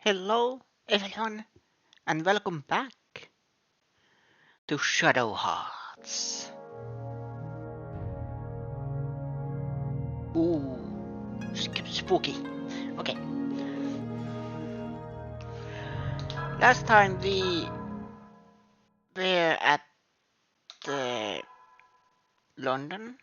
Hello, everyone, and welcome back to Shadow Hearts. Ooh, spooky. Okay, last time we were at London.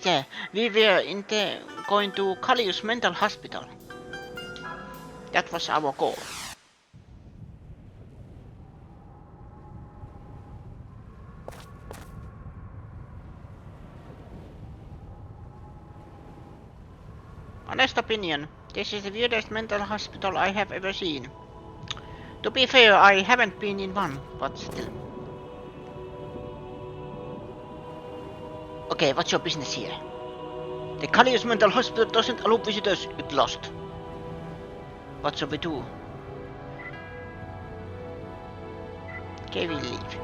Yeah. We were going to Kalius Mental Hospital. That was our goal. Honest opinion, this is the weirdest mental hospital I have ever seen. To be fair, I haven't been in one, but still. Okay, what's your business here? The Kalius Mental Hospital doesn't allow visitors. It lost. What shall we do? Okay, we leave.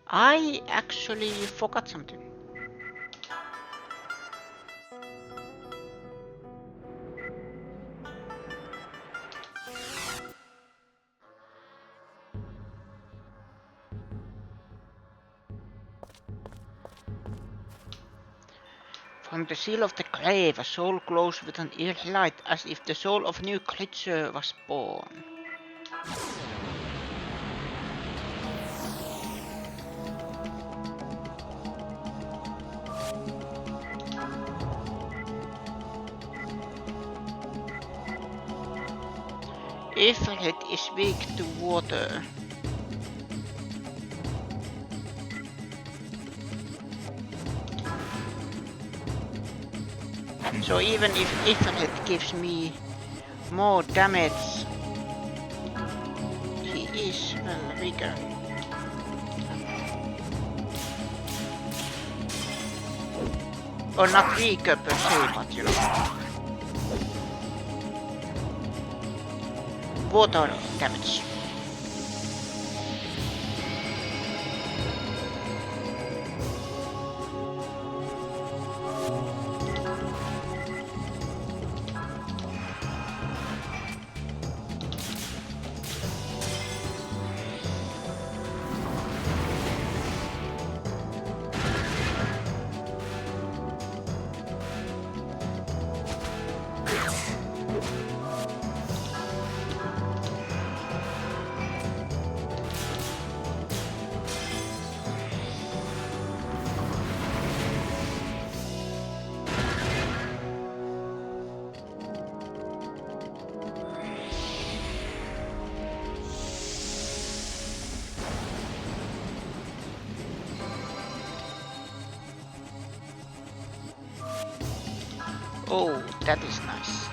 I actually forgot something. From the seal of the grave, a soul glows with an eerie light, as if the soul of a new creature was born. Ifrit is weak to water. So even if Ifrit gives me more damage, he is, well, weaker. Or not weaker per se, but you know. Water damage. Oh, that is nice.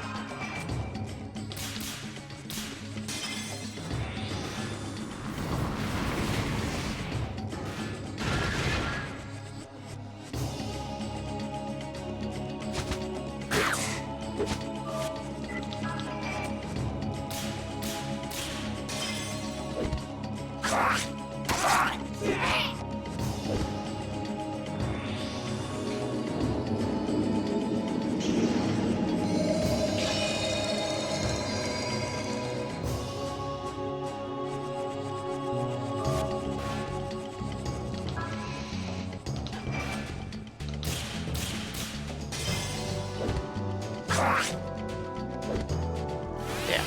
There.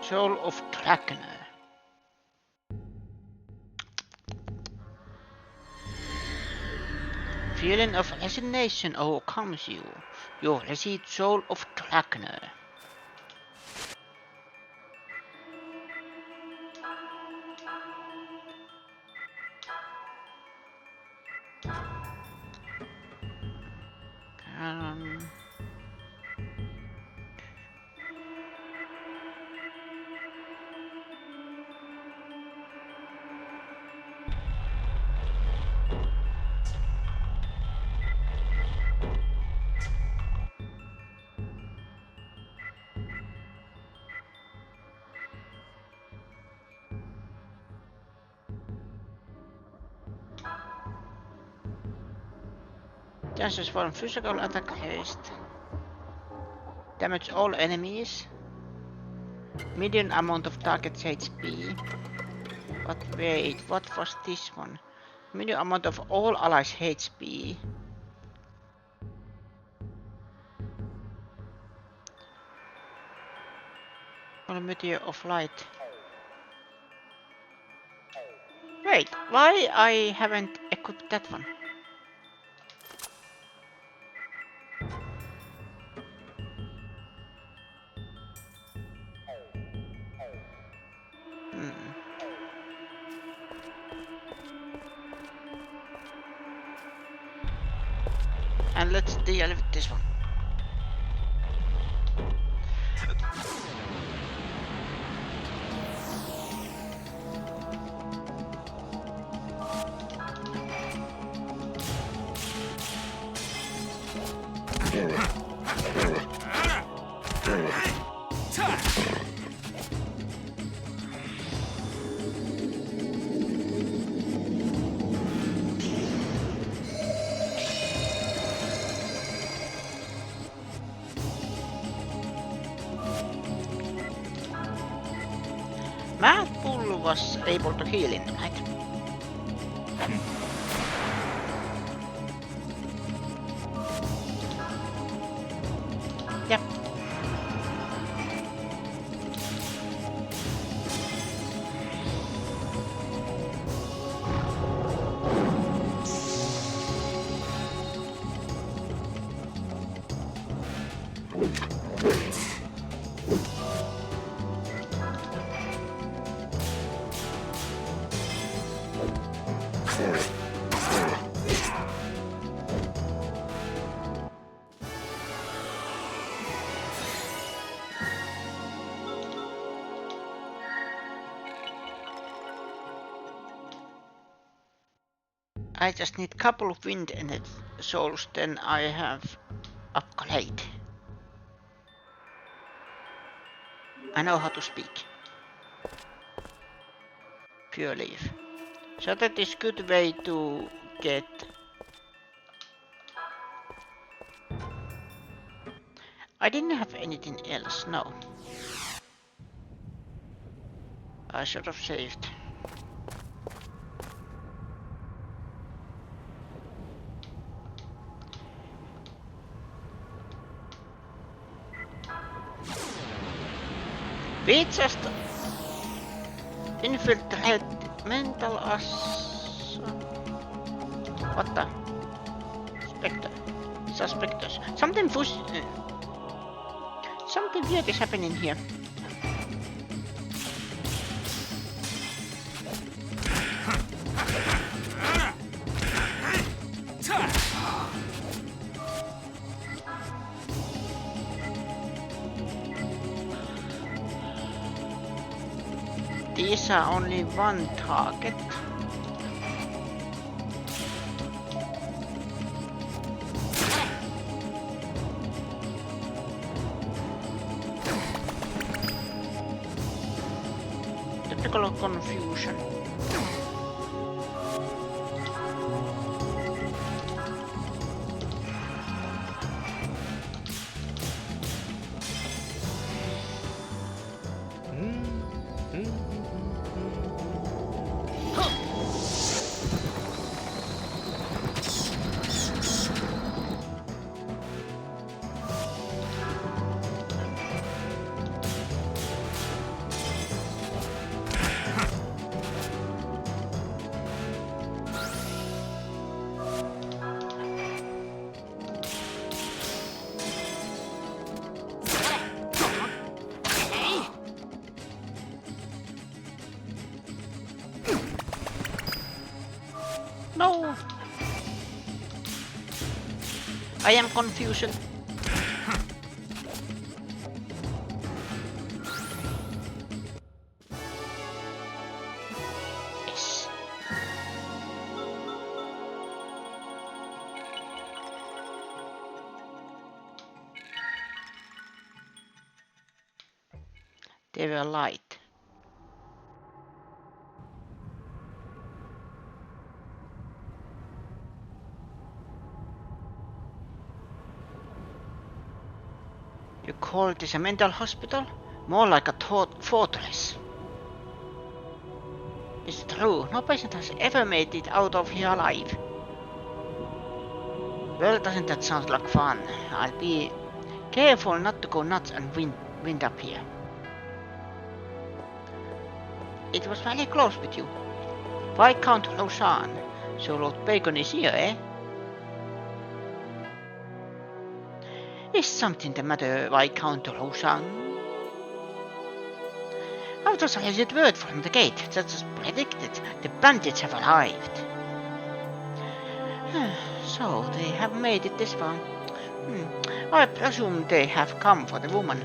Soul of Trakener. Feeling of resignation overcomes you. You receive Soul of Trakener. Chances for physical attack haste. Damage all enemies. Medium amount of target's HP. But wait, what was this one? Medium amount of all allies HP. Or meteor of light. Wait, why I haven't equipped that one? And let's deal with this one. Matt Bull was able to heal in the night. Yep. I just need couple of wind energy souls, then I have upgrade. I know how to speak. Pure leaf. So that is good way to get. I didn't have anything else, no. I should have saved. We just infiltrate mental us. What the? Spectre. Suspectors. Something weird is happening here. These are only one target. Typical confusion. No! I am confused. Yes. They were light. call this a mental hospital? More like a fortress. It's true, no patient has ever made it out of here alive. Well, doesn't that sound like fun? I'll be careful not to go nuts and wind up here. It was very close with you. Viscount Lausanne. So Lord Bacon is here, eh? Is something the matter, Viscount Lausanne? After a legit word from the gate, just as predicted, the bandits have arrived. So they have made it this far. I presume they have come for the woman.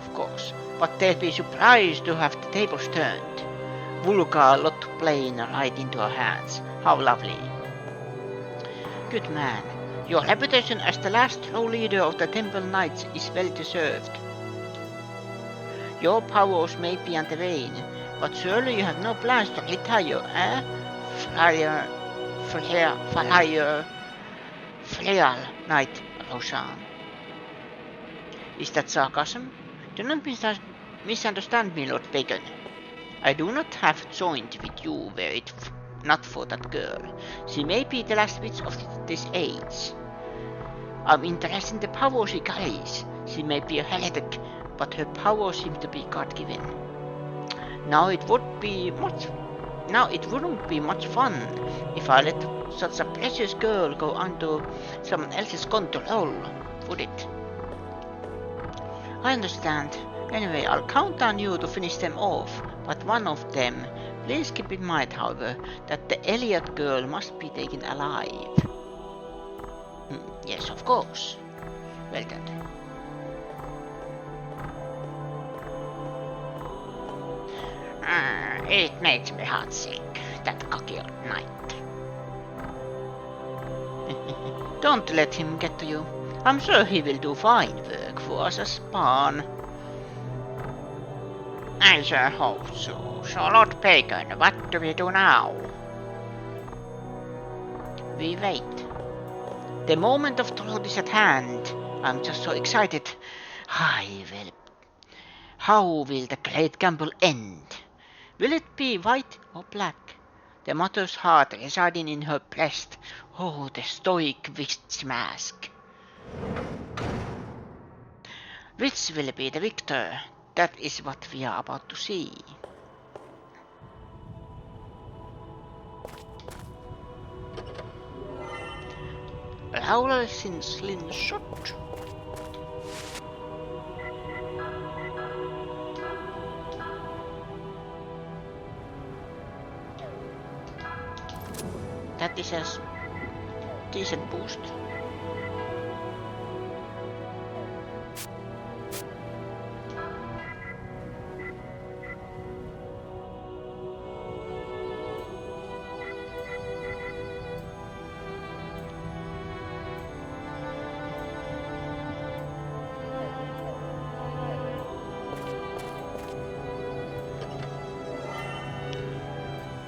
Of course, but they'd be surprised to have the tables turned. Vulgar lot playing right into our hands. How lovely. Good man, your reputation as the last true leader of the Temple Knights is well deserved. Your powers may be on the wane, but surely you have no plans to retire, eh? Friar Knight Lausanne. Is that sarcasm? Do not misunderstand me, Lord Bacon. I do not have joined with you were it not for that girl. She may be the last witch of this age. I'm interested in the power she carries. She may be a heretic, but her power seems to be God-given. Now it wouldn't be much fun if I let such a precious girl go under someone else's control, would it? I understand. Anyway, I'll count on you to finish them off, but one of them, please keep in mind, however, that the Elliot girl must be taken alive. Yes, of course. Well done. It makes me heartsick, that cocky old knight. Don't let him get to you. I'm sure he will do fine work for us as pawn. I sure hope so. So, Lord Bacon, what do we do now? We wait. The moment of truth is at hand. I'm just so excited. How will the great gamble end? Will it be white or black? The mother's heart residing in her breast. Oh, the stoic witch mask. Which will be the victor? That is what we are about to see. Laurel sin slingshot. That is a decent boost.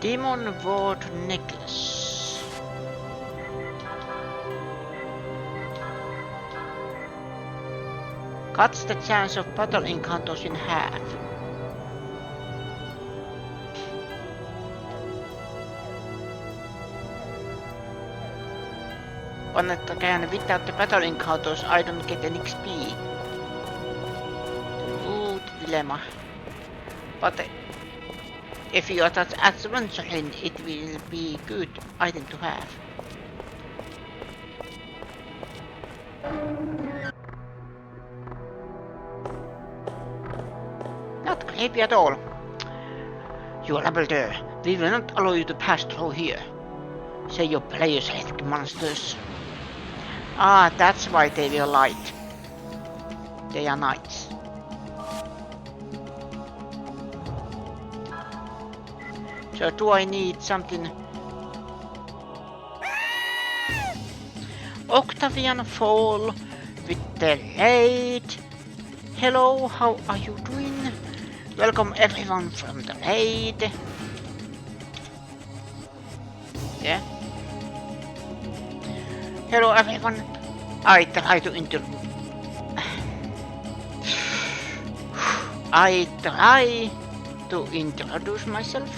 Demon Ward Necklace. Cuts the chance of battle encounters in half. On that again, without the battle encounters, I don't get an XP. Ooh, dilemma. But if you attach adventuring, it will be good item to have. Not creepy at all. You rebel there. We will not allow you to pass through here. Say your prayers, heretic monsters. Ah, that's why they were light. They are knights. So do I need something? Octavian Fall with the raid. Hello, how are you doing? Welcome everyone from the raid. Yeah. Hello everyone. I try to I try to introduce myself.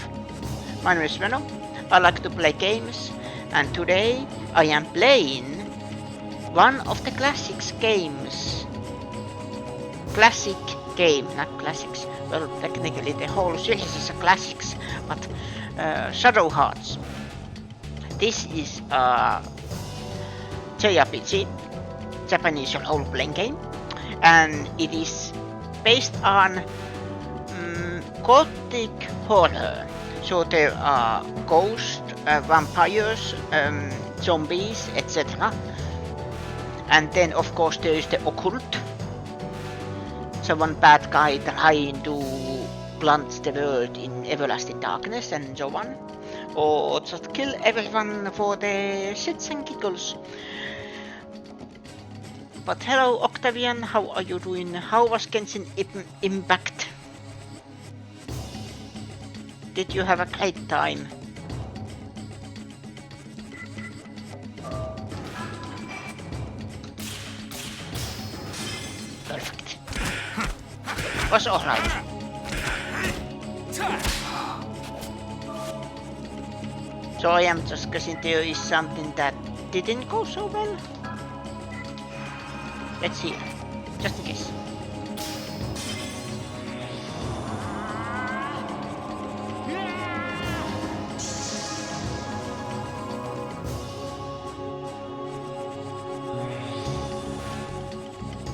My name is Veno. I like to play games, and today I am playing one of the classics games. Classic game, not classics. Well, technically the whole series is a classics, but Shadow Hearts. This is a JRPG, Japanese role-playing game, and it is based on Gothic horror. So there are ghosts, vampires, zombies, etc. And then of course there is the occult. So one bad guy trying to plunge the world in everlasting darkness and so on. Or just kill everyone for the shits and giggles. But hello Octavian, how are you doing? How was Genshin Impact? Did you have a great time? Perfect. Was alright. So I am just guessing there is something that didn't go so well. Let's see. Just in case.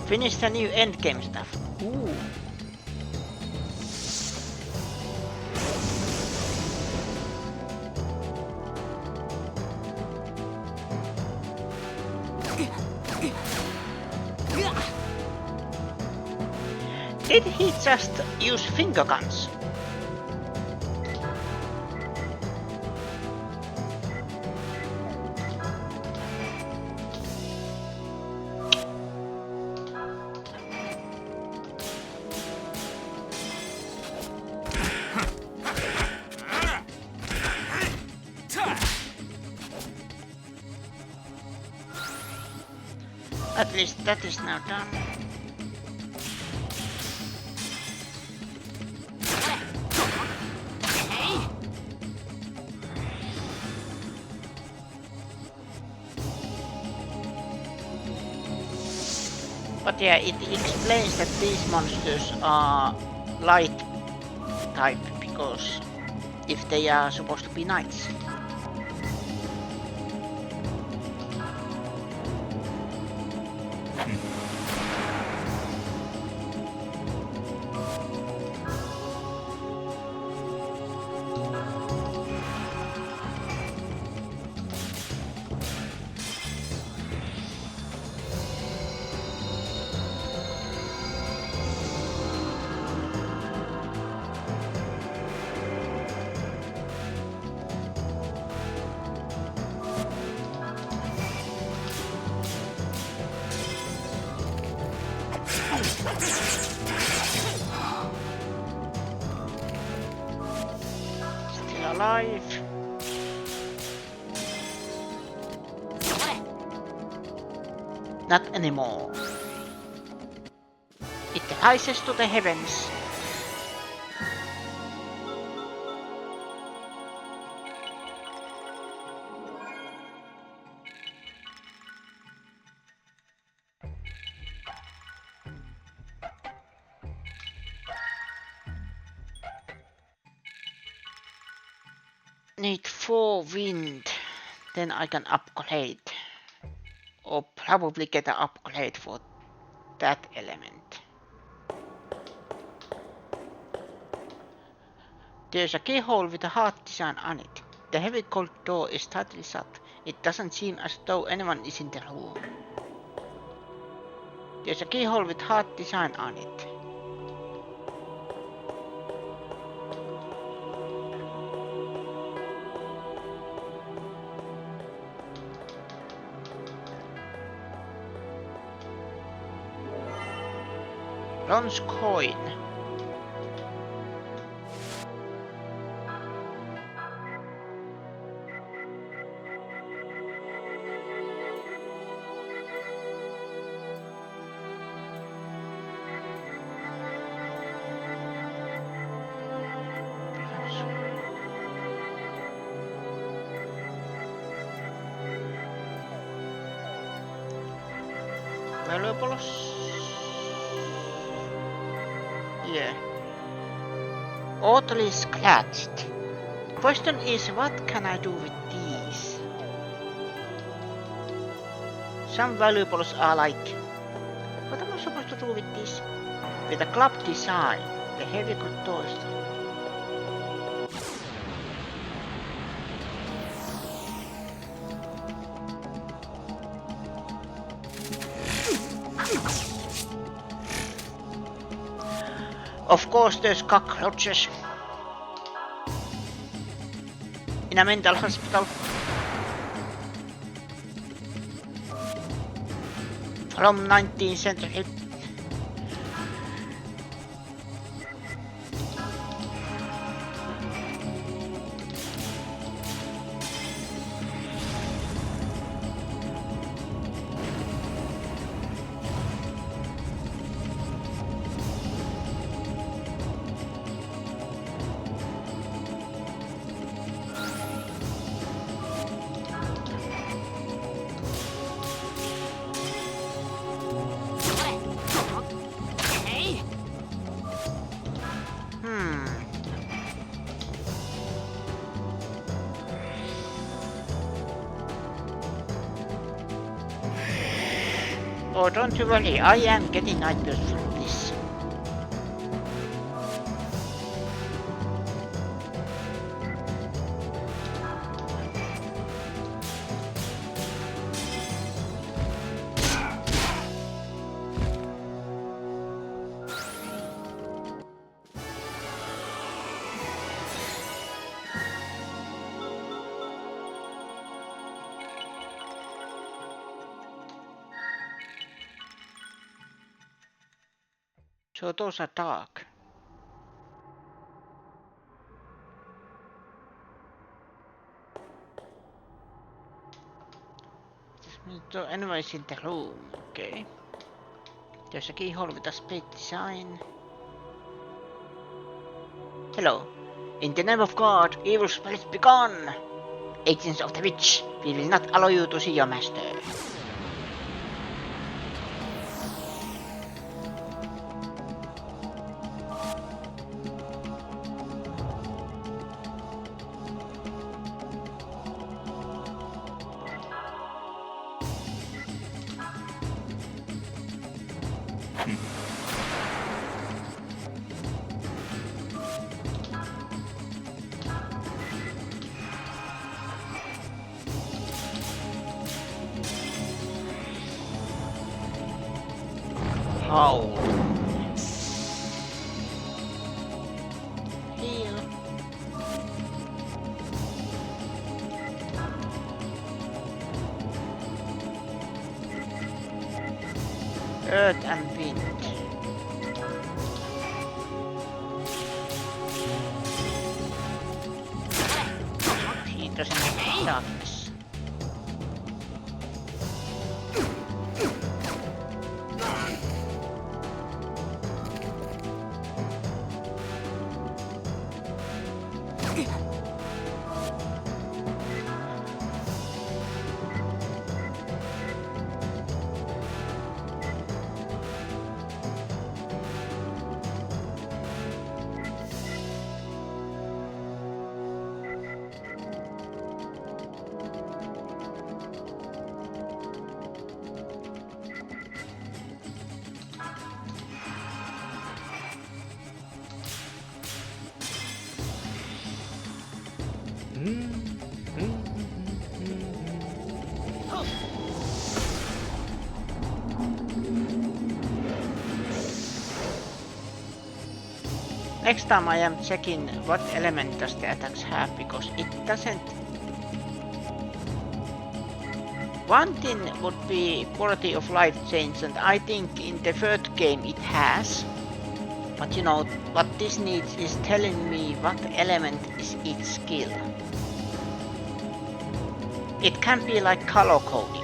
Finish the new endgame stuff. Ooh. Did he just use finger guns? At least that is now done. But yeah, it explains that these monsters are light type because if they are supposed to be knights. Still alive. Not anymore. It rises to the heavens. Need 4 wind, then I can upgrade. Or probably get an upgrade for that element. There's a keyhole with a heart design on it. The heavy gold door is tightly shut. It doesn't seem as though anyone is in the room. There's a keyhole with heart design on it. Bronze coin. valuables. Yeah. Oddly scratched. Question is, what can I do with these? Some valuables are like... What am I supposed to do with this? With a club design, the heavy good toys. Of course, there's cockroaches in a mental hospital. From 19th century. Oh, don't you worry, I am getting nightmares from this. So those are dark. So anyways in the room, okay. There's a keyhole with a split design. Hello. In the name of God, evil spirits be gone! Agents of the witch, we will not allow you to see your master. How? Heal. Earth and wind. He doesn't have darkness. Next time I am checking what element does the attacks have, because it doesn't... One thing would be quality of life change, and I think in the third game it has. But you know, what this needs is telling me what element is each skill. It can be like color coding.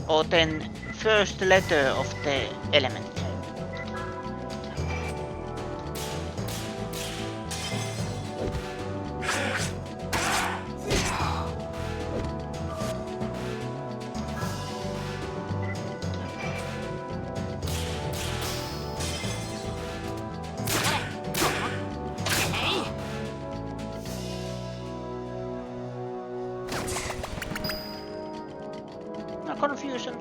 Or then first letter of the element. confusion.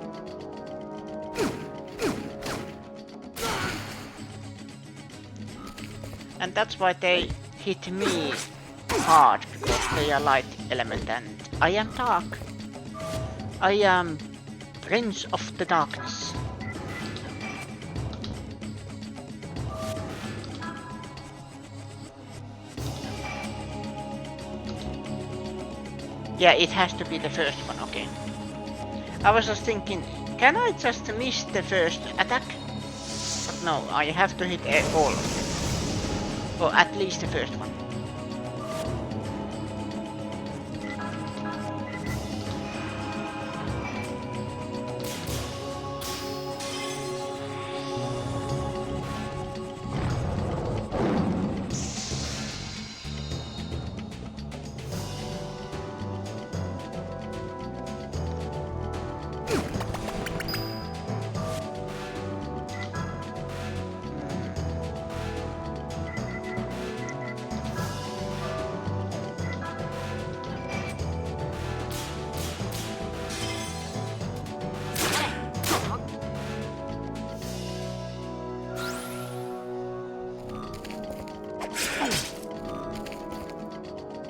And that's why they hit me hard, because they are light element and I am dark. I am Prince of the Darkness. Yeah, it has to be the first one, okay. I was just thinking, can I just miss the first attack? But no, I have to hit all of them. Or at least the first one.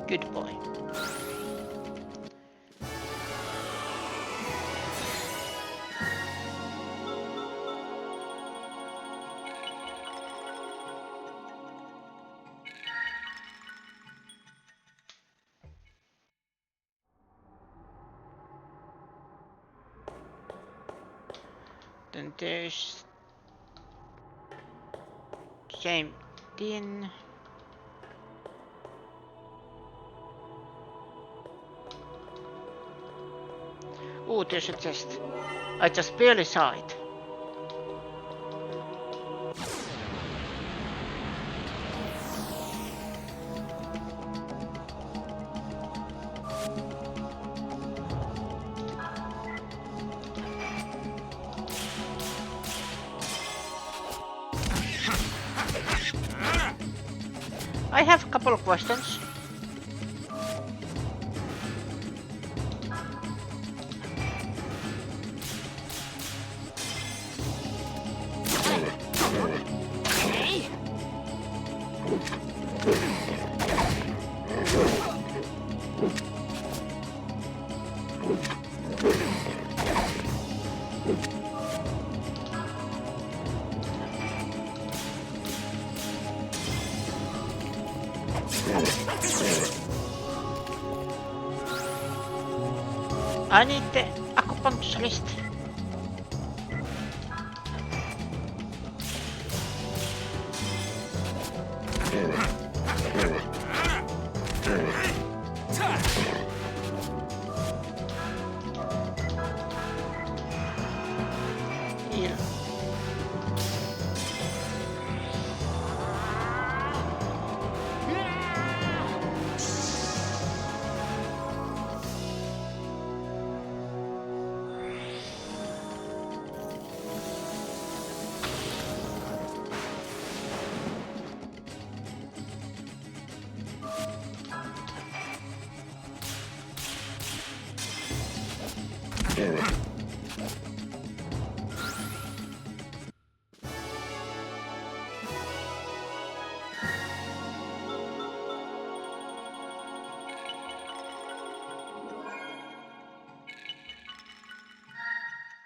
Good boy. Then there's same tin. Oh, there's a chest. I just barely saw it. I have a couple of questions. I need the acupuncturist. Heal.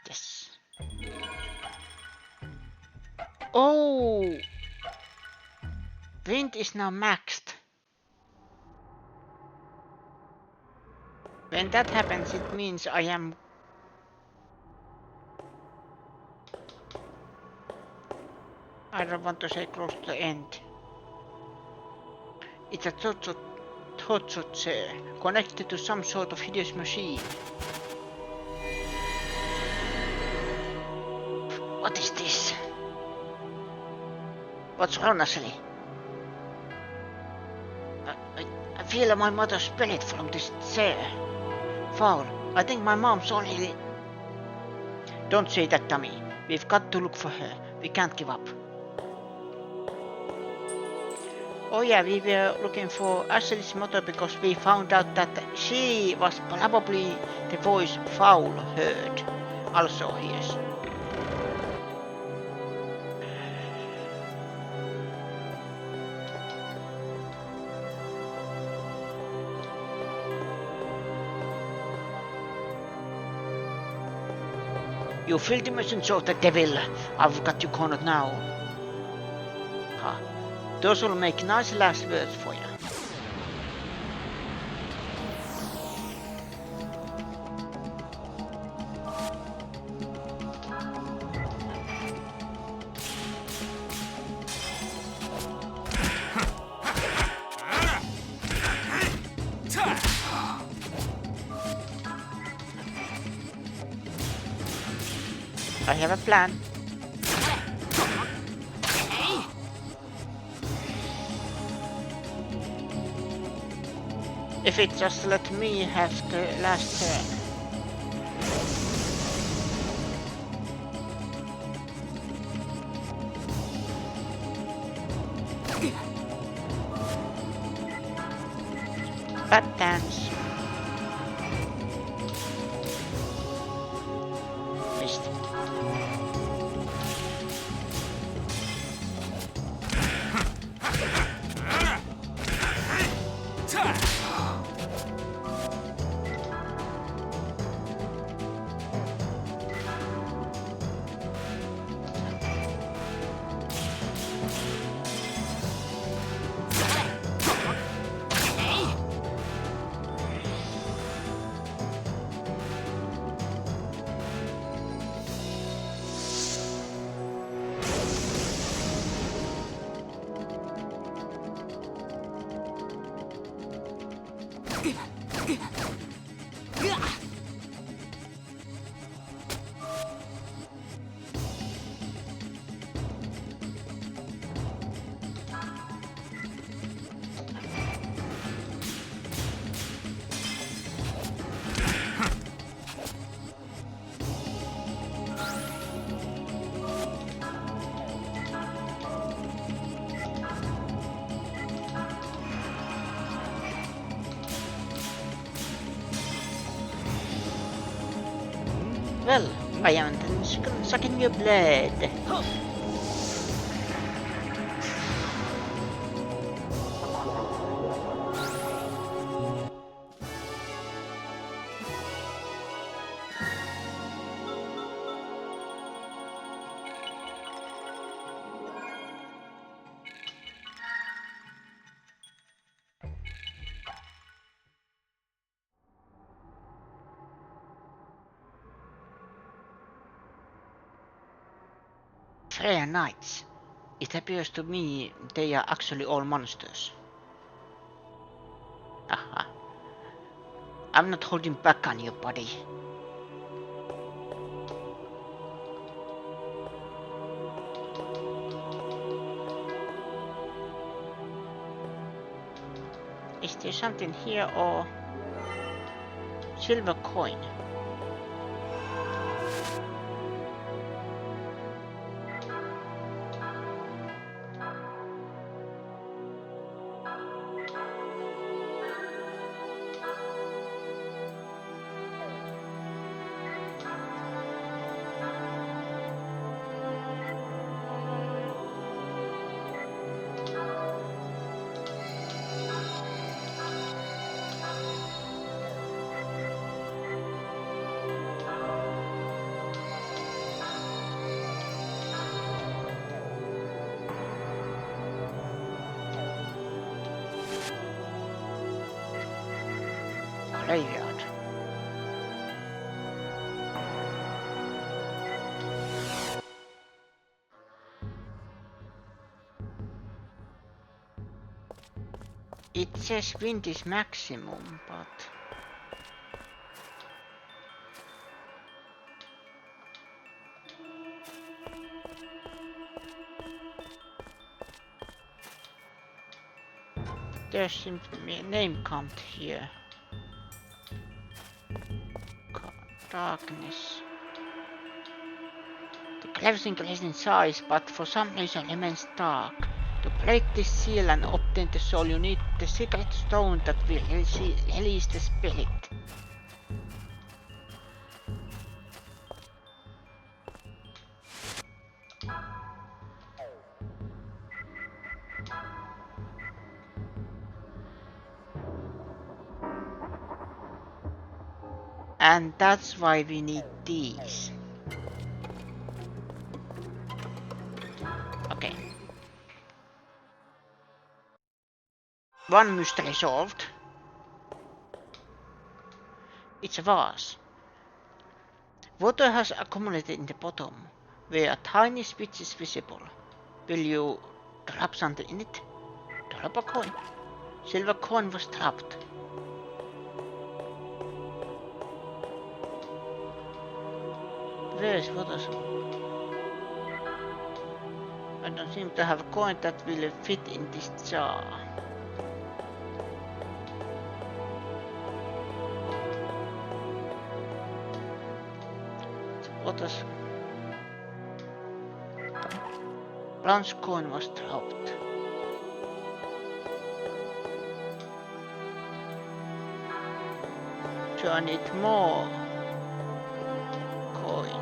Yes. Oh! Wind is now maxed. When that happens, it means I don't want to say close to the end. It's a Totsutsu connected to some sort of hideous machine. What is this? What's wrong, Ashley? I feel my mother's spirit from this chair. Foul. I think my mom's only... Don't say that, Tommy. We've got to look for her. We can't give up. Oh yeah, we were looking for Ashley's mother because we found out that she was probably the voice Foul heard. Also hears. You feel the message of the devil. I've got you cornered now. Huh. Those will make nice last words for you. I have a plan. If it just let me have the last turn. Bad dance. Missed. Well, I am sucking your blood. Freya Knights. It appears to me they are actually all monsters. Aha. I'm not holding back on you, buddy. Is there something here or silver coin? Graveyard. It says wind is maximum, but... There seems to be a name count here. Darkness. The clever single is in size, but for some reason remains dark. To break this seal and obtain the soul, you need the secret stone that will release the spirit. And that's why we need these. Okay. One mystery solved. It's a vase. Water has accumulated in the bottom, where a tiny spit is visible. Will you drop something in it? Drop a coin. Silver coin was dropped. Where is water? I don't seem to have a coin that will fit in this jar. Water's bronze coin was dropped. So I need more coins.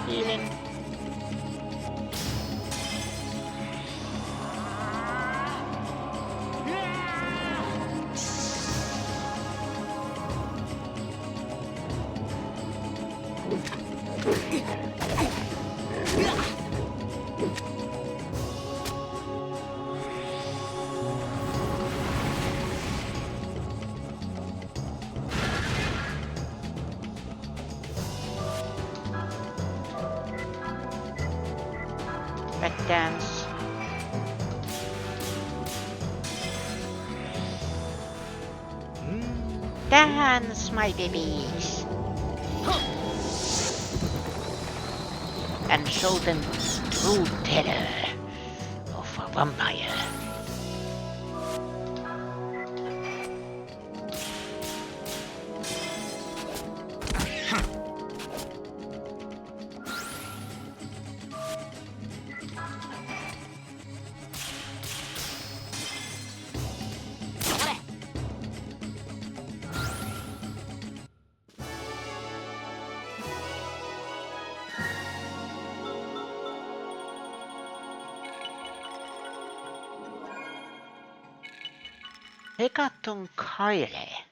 Healing. Back dance. Dance, my babies. And show them true terror of a vampire. Hekaton Kaile.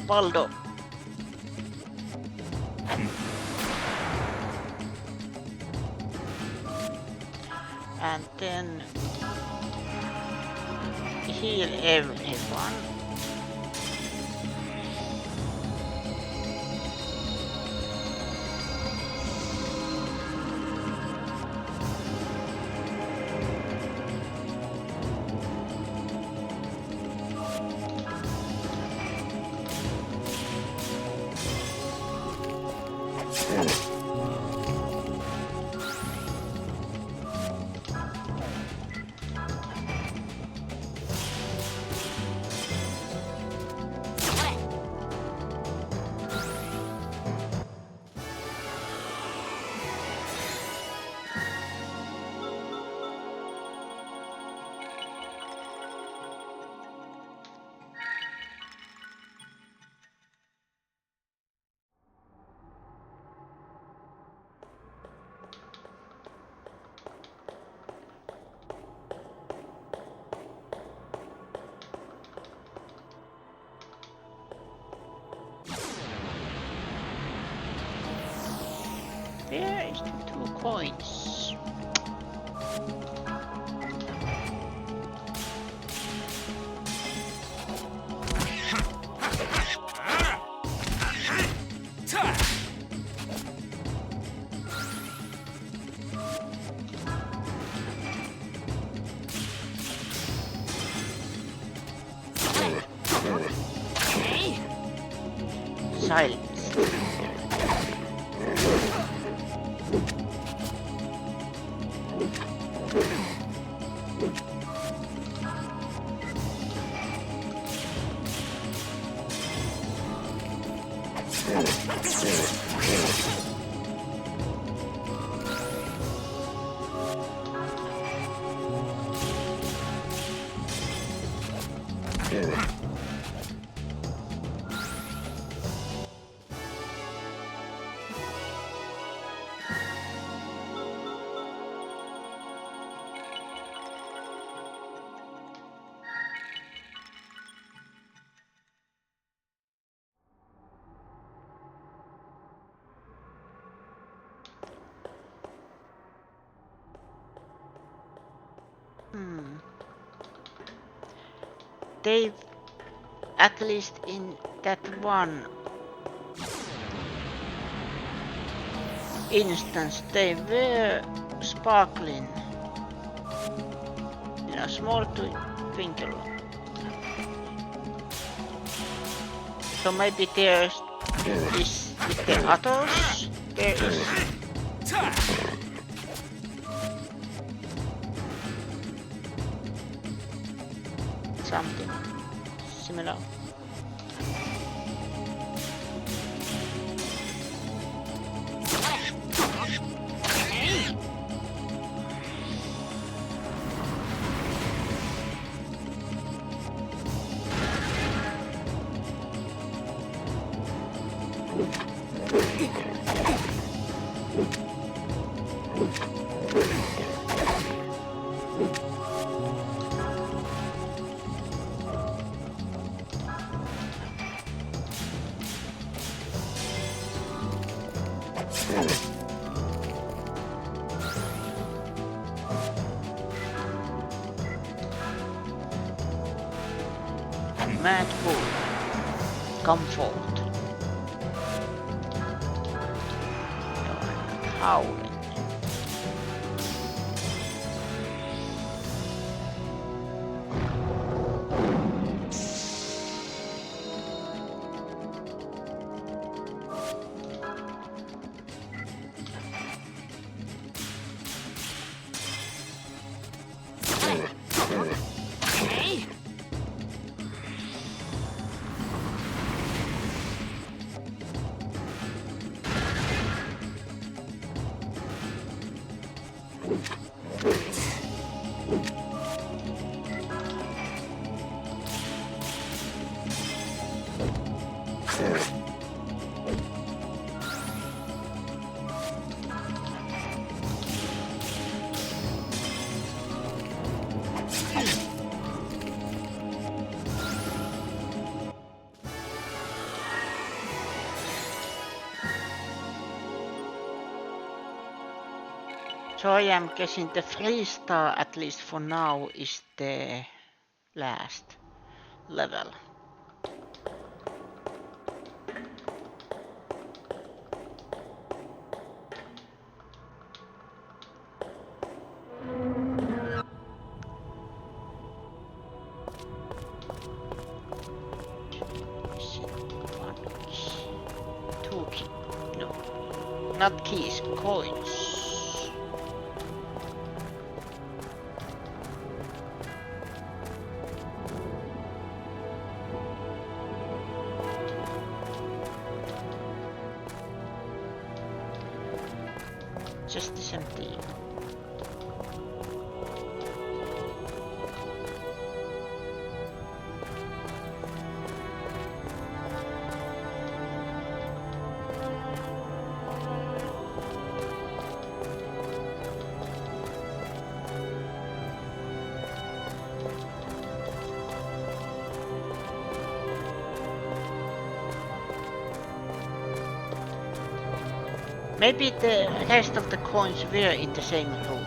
Baldo. And then heal everyone. Where is the 2 coins? Silence. They've, at least in that one instance, they were sparkling in a small twinkle. So maybe there is with the others, there is something similar. Mad Bull. Comfort. Howling. So I am guessing the 3-star, at least for now, is the last level. Is it 1 key? 2 key? No, not keys, coins. Just this empty. Maybe the rest of the coins were in the same room.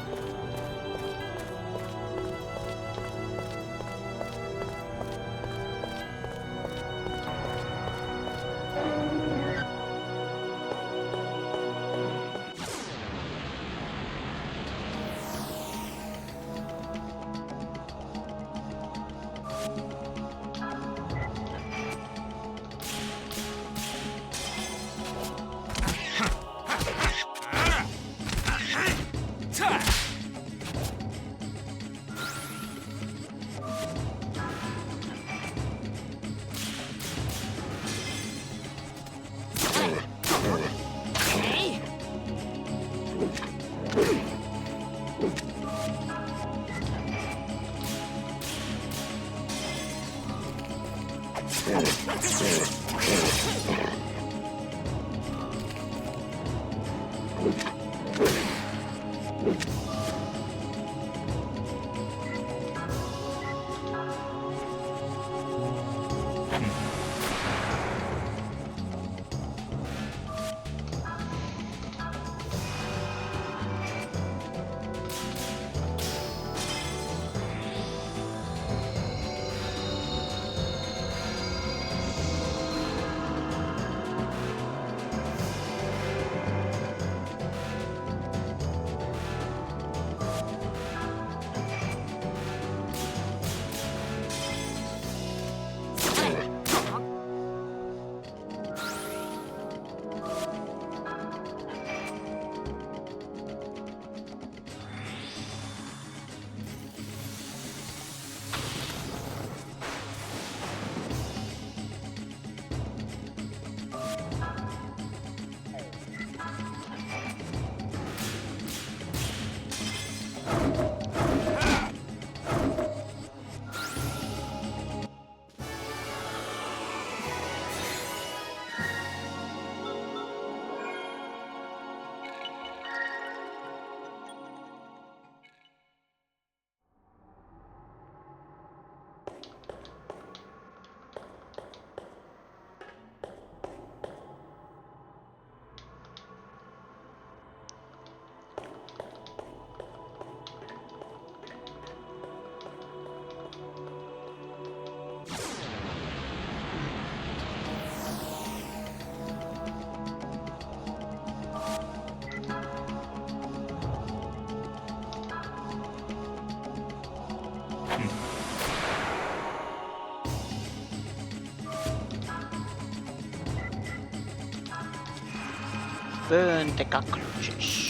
Burn the cockroaches.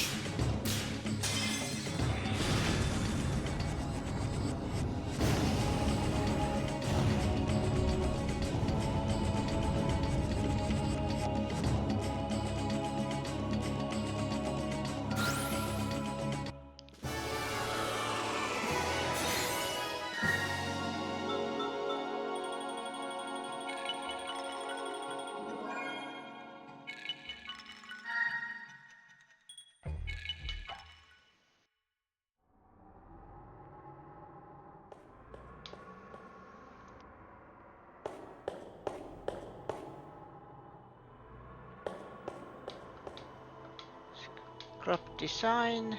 Crop design.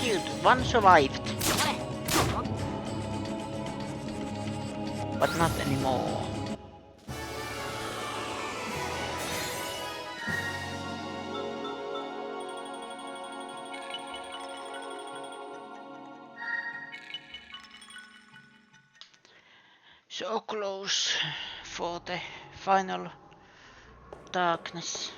shield. One survived. But not anymore. So close for the final darkness.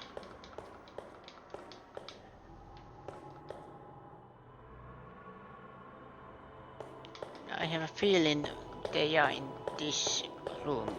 I have a feeling they are in this room.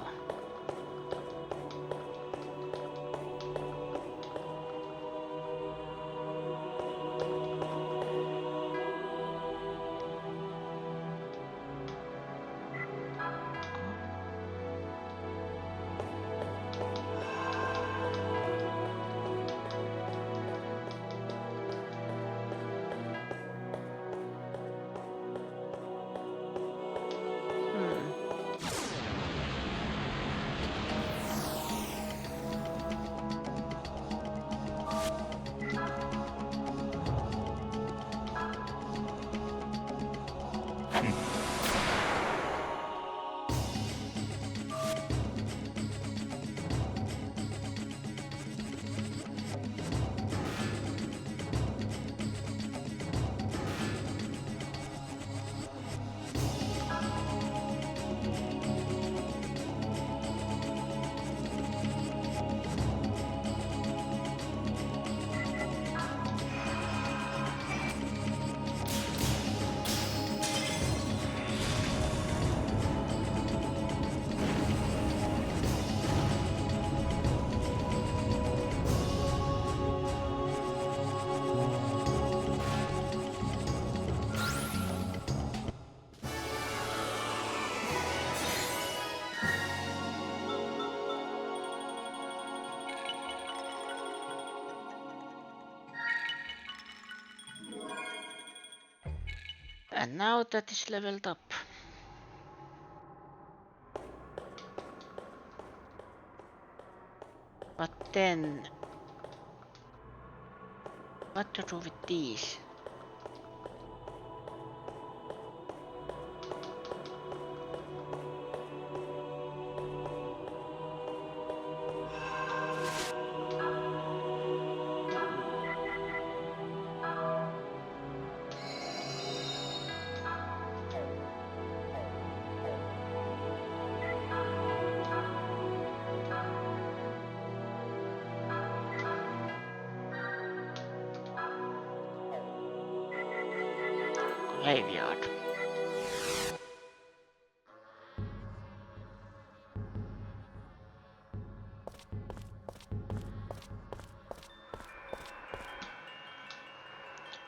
And now that is leveled up. But then, what to do with these? Graveyard.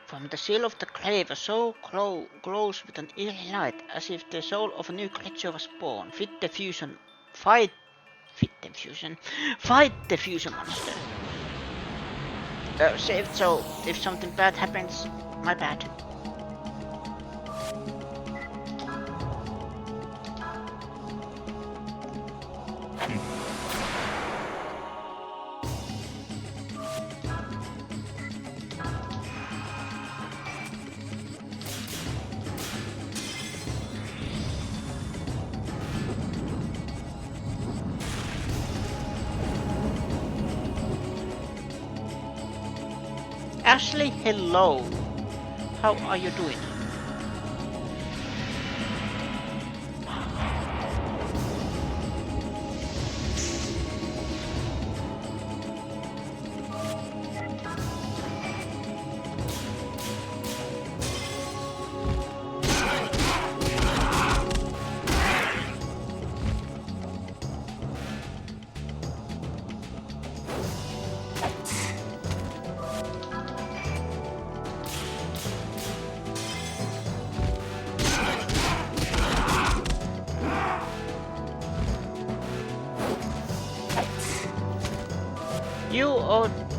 From the seal of the grave, a soul glows with an eerie light, as if the soul of a new creature was born. Fight the fusion monster. Saved, so if something bad happens, my bad. Ashley, hello. How are you doing?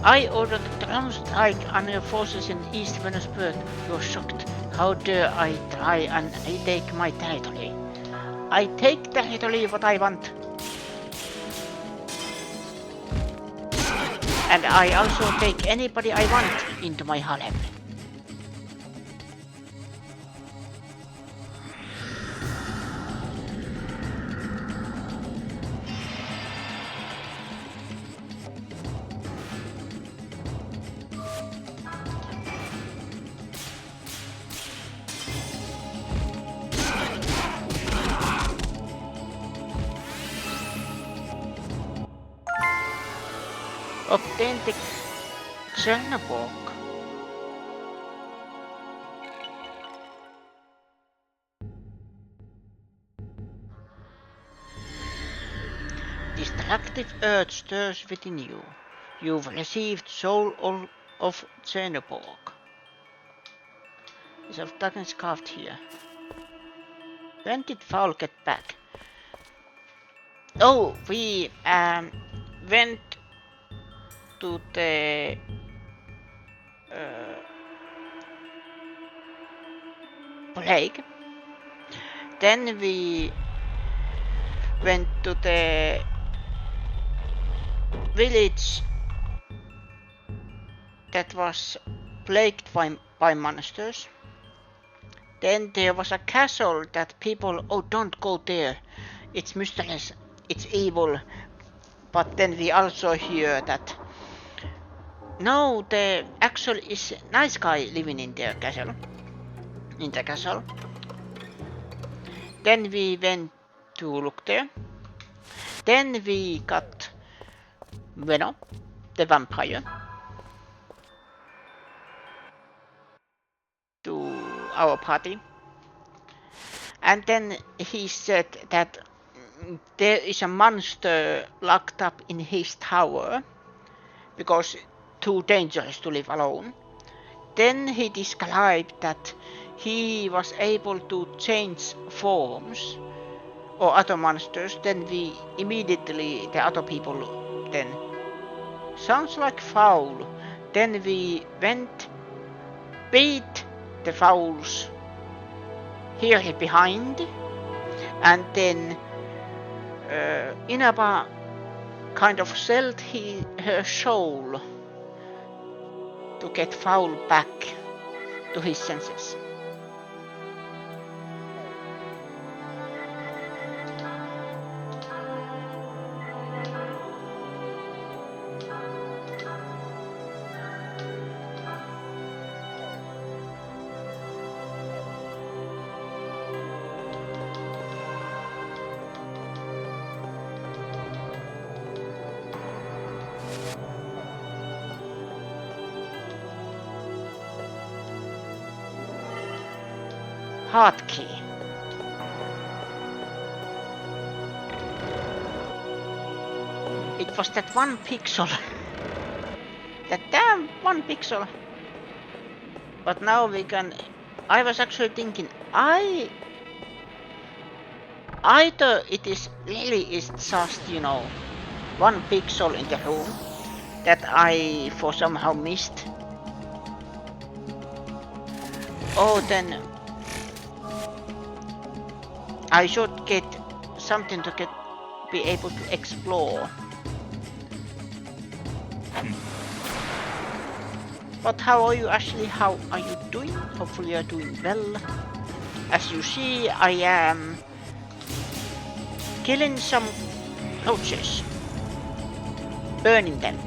I ordered the ground strike on your forces in East Venusport. You're shocked. How dare I try and retake my territory? I take territory what I want. And I also take anybody I want into my harem. Obtain the Xenobog. Destructive urge stirs within you. You've received Soul of Xenobog. Is of darkness carved here. When did Foul get back? Oh, we went to the plague. Then we went to the village that was plagued by monsters. Then there was a castle that people, oh, don't go there. It's mysterious, it's evil. But then we also hear that no, the actual is nice guy living in the castle. Then we went to look there. Then we got Venom, the vampire, to our party. And then he said that there is a monster locked up in his tower because too dangerous to live alone. Then he described that he was able to change forms or other monsters. Then we immediately, the other people then, sounds like Foul. Then we went, beat the Fouls here behind, and then Inaba kind of sold her soul to get Foul back to his senses. Hotkey. It was that one pixel. That damn one pixel. But now we can... I was actually thinking, either it is just, you know, one pixel in the room that I for somehow missed. Oh, then I should get something to be able to explore. But how are you, Ashley? How are you doing? Hopefully you're doing well. As you see, I am killing some roaches, burning them.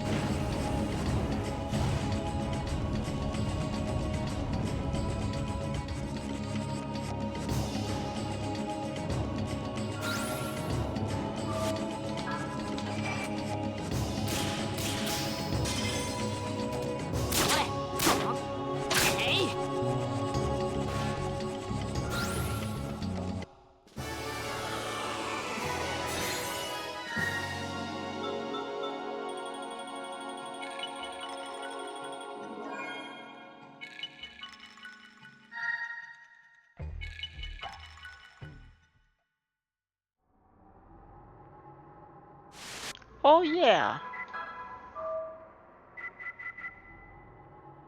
Oh yeah.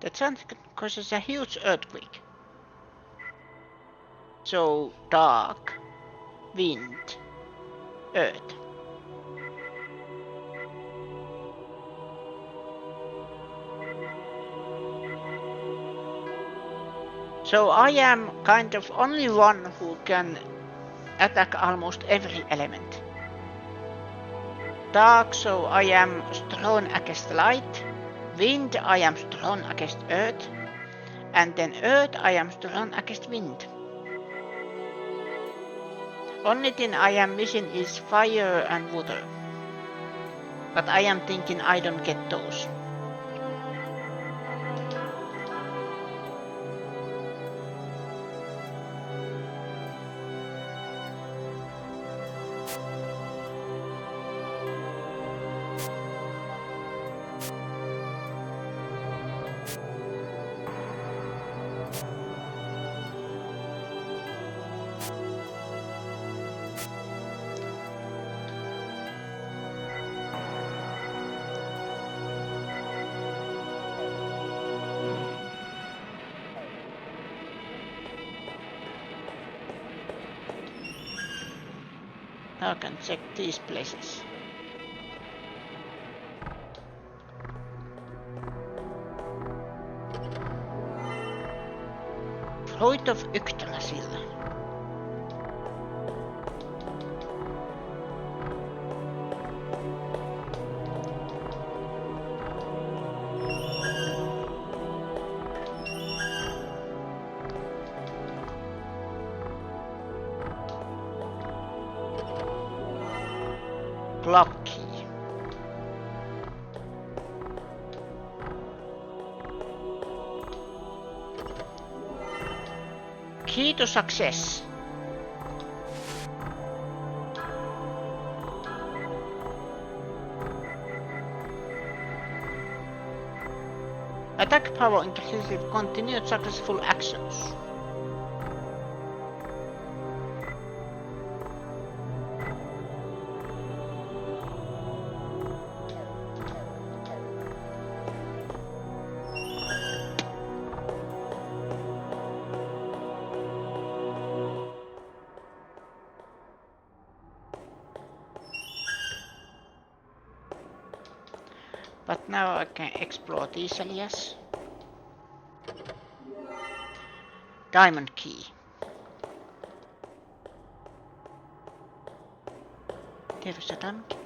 The chance causes a huge earthquake. So dark, wind, earth. So I am kind of only one who can attack almost every element. Dark, so I am strong against light. Wind, I am strong against earth. And then earth, I am strong against wind. Only thing I am missing is fire and water. But I am thinking I don't get those. Now I can check these places. Fruit of Yggdrasil. Clock key. Key to success. Attack power increases with continued successful actions. But now I can explore these areas. Diamond key. Tiedostetankin.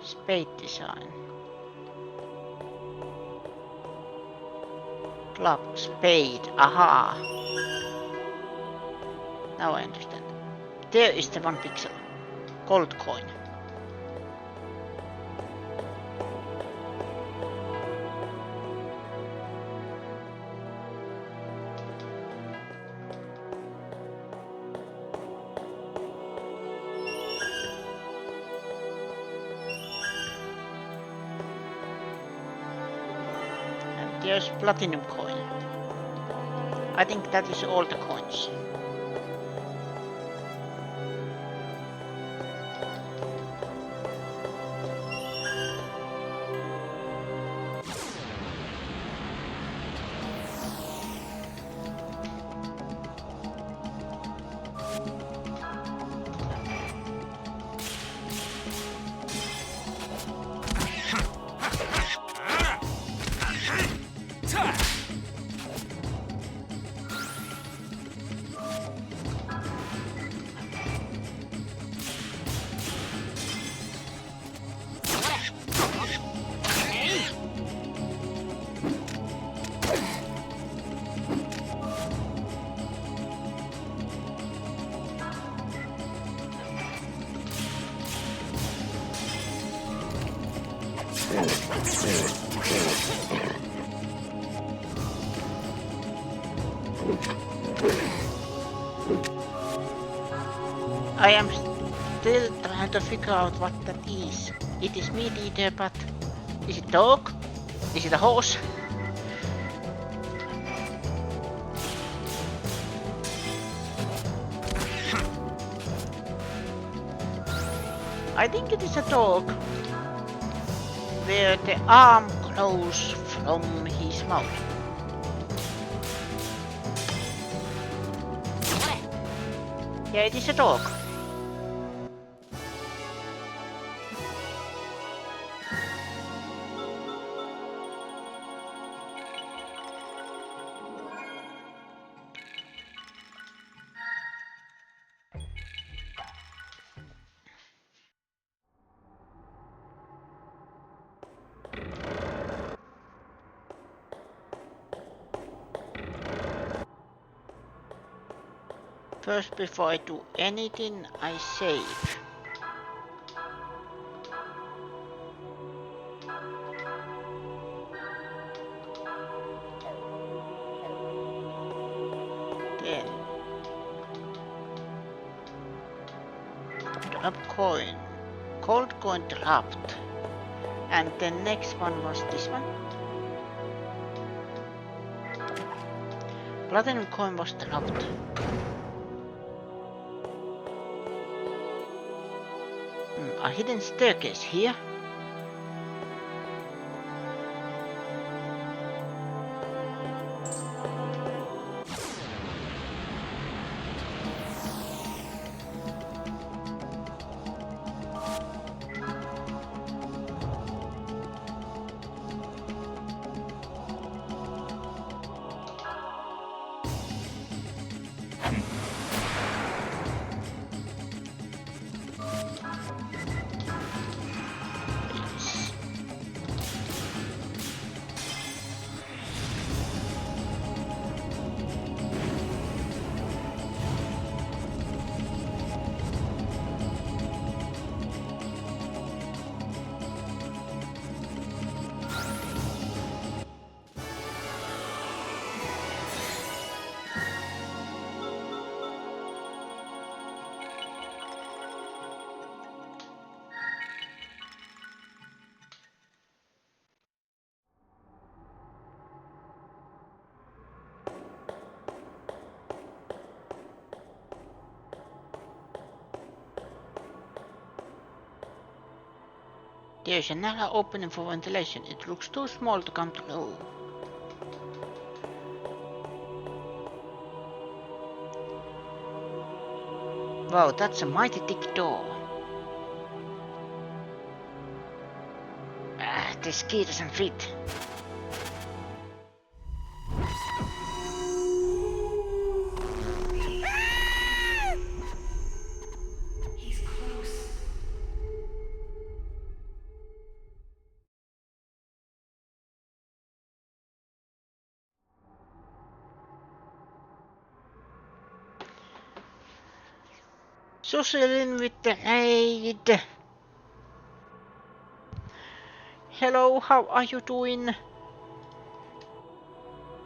Spade design. Club, spade, aha. Now I understand. There is the 1 pixel. Gold coin. And there's platinum coin. I think that is all the coins. I am still trying to figure out what that is. It is meat eater, but is it dog? Is it a horse? I think it is a dog, where the arm grows from his mouth. Yeah, it is a dog. First, before I do anything, I save. Then drop coin. Gold coin dropped. And the next one was this one. Platinum coin was dropped. A hidden staircase here. There's a narrow opening for ventilation. It looks too small to come through. Wow, that's a mighty thick door. This key doesn't fit. Susilin with the raid. Hello, how are you doing?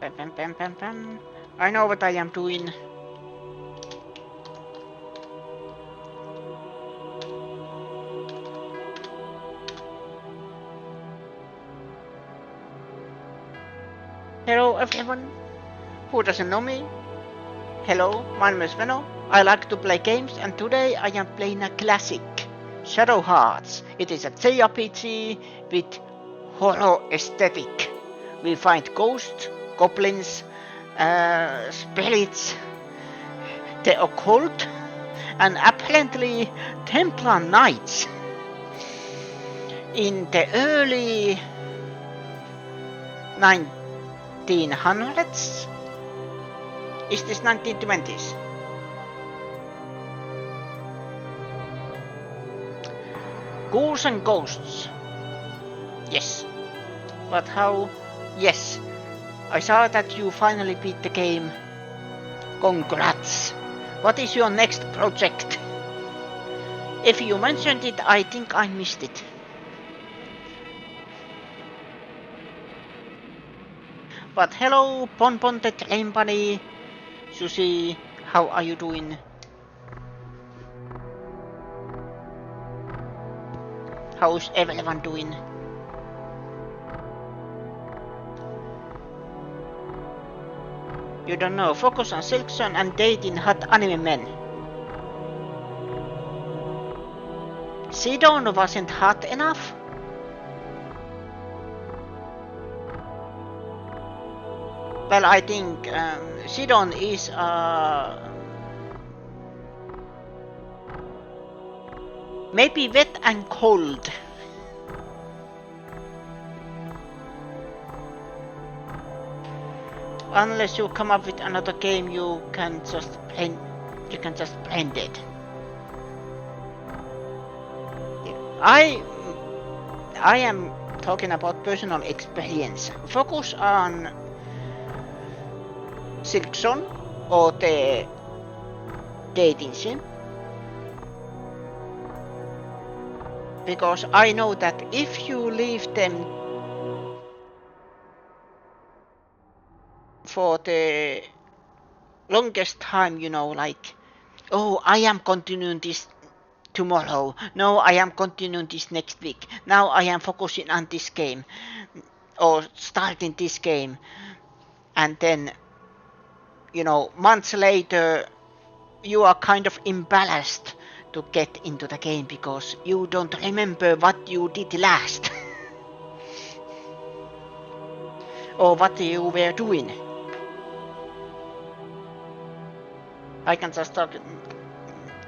Pam, pam, pam, pam, pam. I know what I am doing. Hello everyone who doesn't know me. Hello, my name is Veno. I like to play games and today I am playing a classic, Shadow Hearts. It is a JRPG with horror aesthetic. We find ghosts, goblins, spirits, the occult, and apparently Templar Knights. In the early 1900s? Is this 1920s? Ghouls and ghosts. Yes. But how? Yes. I saw that you finally beat the game. Congrats. What is your next project? If you mentioned it, I think I missed it. But hello, Bonbon the Train Bunny. Susie, how are you doing? How's everyone doing? You don't know, focus on Silkson and dating hot anime men. Sidon wasn't hot enough? Well, I think Sidon is maybe wet and cold. Unless you come up with another game, you can just blend it. I am talking about personal experience. Focus on Silkson or the dating sim. Because I know that if you leave them for the longest time, you know, like, oh, I am continuing this tomorrow, no, I am continuing this next week, now I am focusing on this game, or starting this game, and then, you know, months later, you are kind of imbalanced to get into the game because you don't remember what you did last or what you were doing. I can just talk.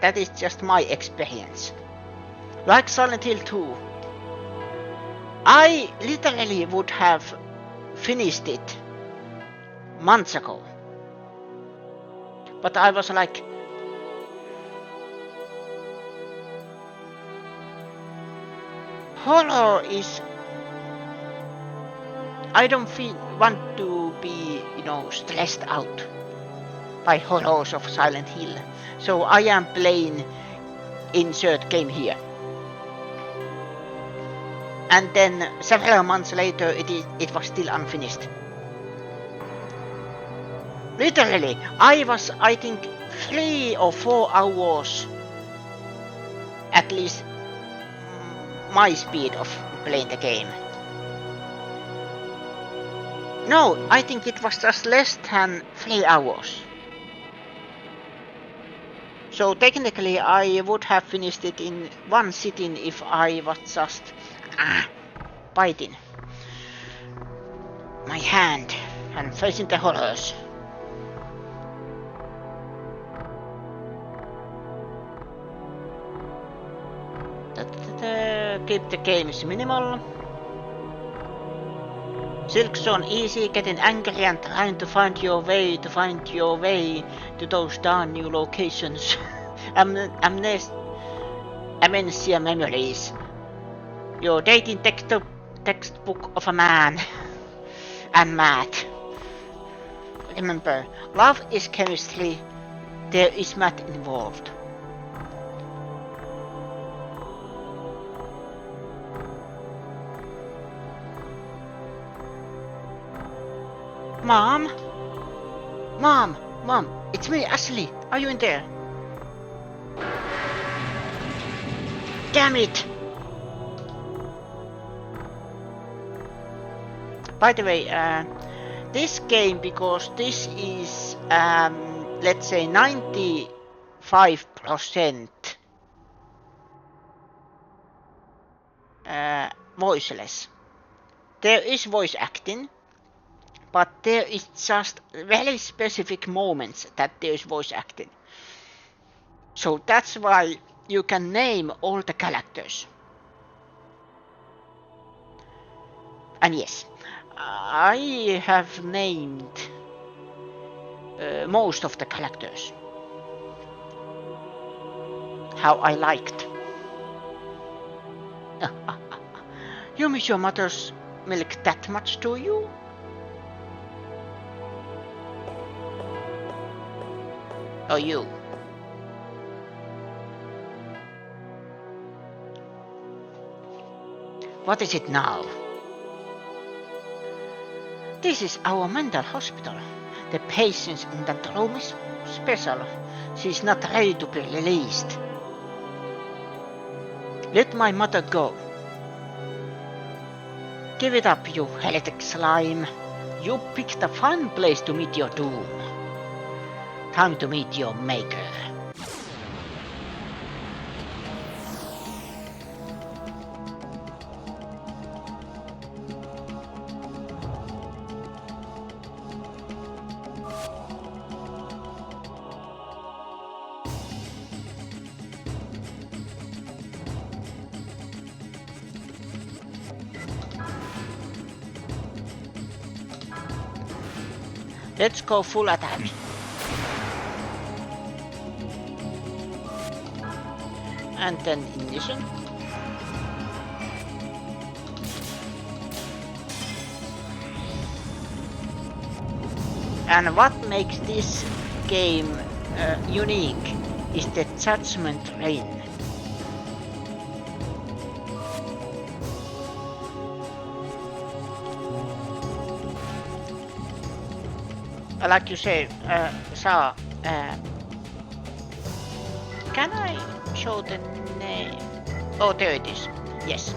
That is just my experience. Like Silent Hill 2, I literally would have finished it months ago. But I was like, horror is... I don't want to be, you know, stressed out by horrors of Silent Hill. So I am playing insert game here. And then several months later it was still unfinished. Literally, I was, I think, 3 or 4 hours at least my speed of playing the game. No, I think it was just less than 3 hours. So technically I would have finished it in one sitting if I was just biting my hand and facing the horrors. Keep the games minimal. Silksong easy, getting angry and trying to find your way to those darn new locations. Amnesia memories. Your dating textbook of a man. And math. Remember, love is chemistry. There is math involved. Mom? Mom, it's me, Ashley. Are you in there? Damn it! By the way, this game, because this is, let's say 95% voiceless. There is voice acting, but there is just very specific moments that there is voice acting. So that's why you can name all the characters. And yes, I have named most of the characters. How I liked. You miss your mother's milk that much, do you? Or you? What is it now? This is our mental hospital. The patients in that room is special. She's not ready to be released. Let my mother go. Give it up, you heretic slime. You picked a fun place to meet your doom. Time to meet your maker. Let's go full attack. And then ignition. And what makes this game unique is the Judgment Rain. Like you said, Saa, can I show the name? Oh, there it is. Yes.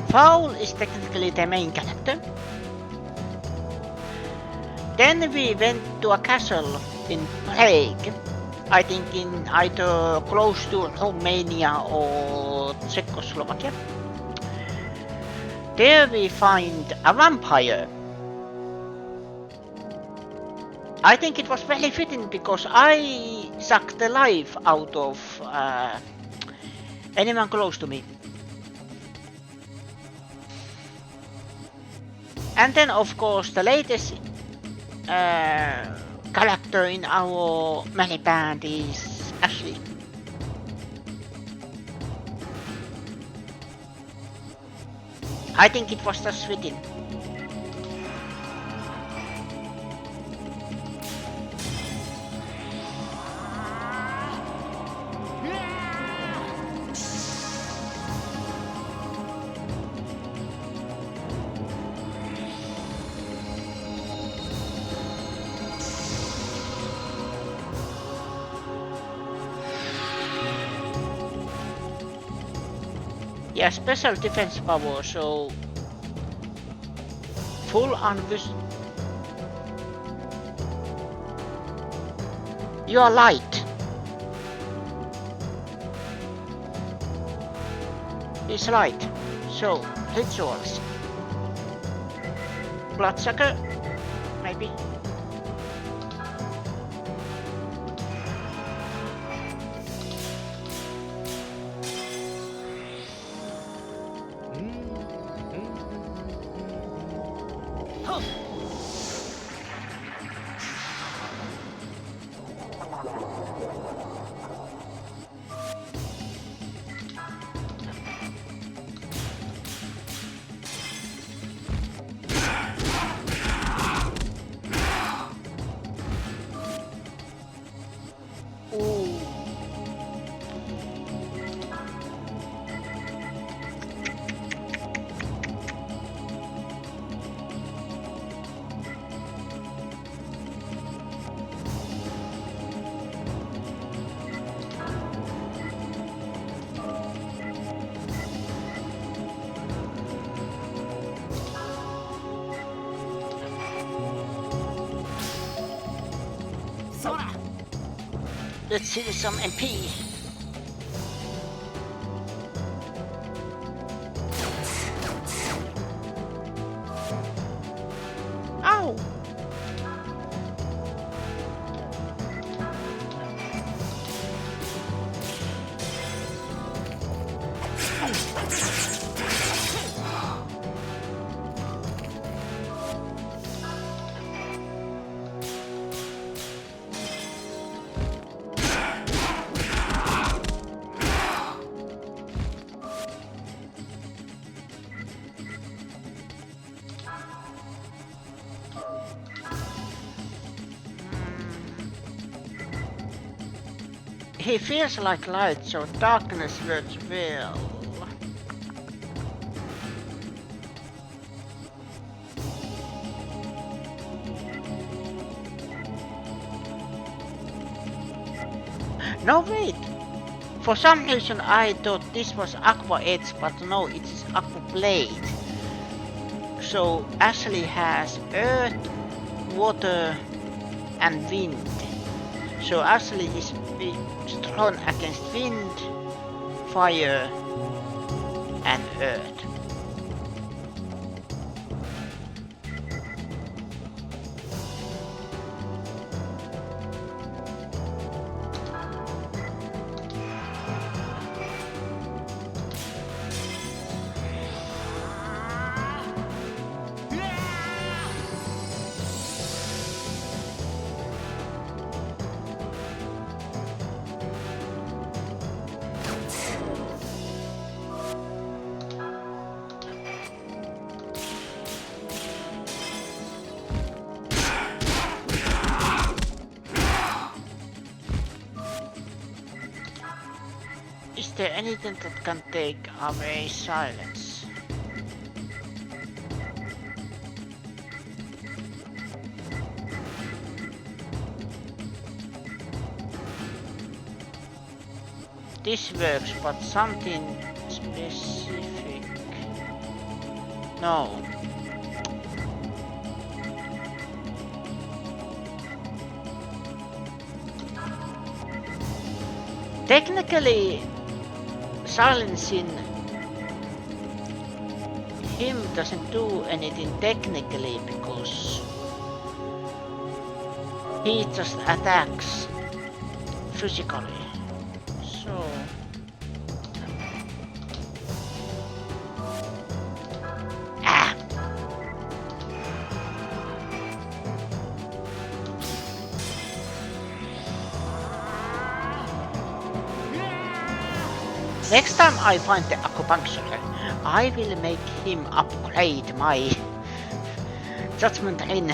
Fowl is technically the main character. Then we went to a castle in Prague. I think in either close to Romania or Czechoslovakia. There we find a vampire. I think it was very fitting because I sucked the life out of anyone close to me. And then of course the latest character in our melee band is Ashley. I think it was just fitting. Yeah, special defense power, so full unvisible. You are light. He's light. So rituals. Bloodsucker, maybe. Let's see some MP. Ow! He feels like light, so darkness works well. No, wait! For some reason I thought this was Aqua Edge, but no, it's Aqua Blade. So Ashley has earth, water and wind. So Ashley is strong against wind, fire and earth. there anything that can take away silence? This works, but something specific. No. Technically, silencing him doesn't do anything technically because he just attacks physically. So next time I find the acupuncturist, I will make him upgrade my judgment in.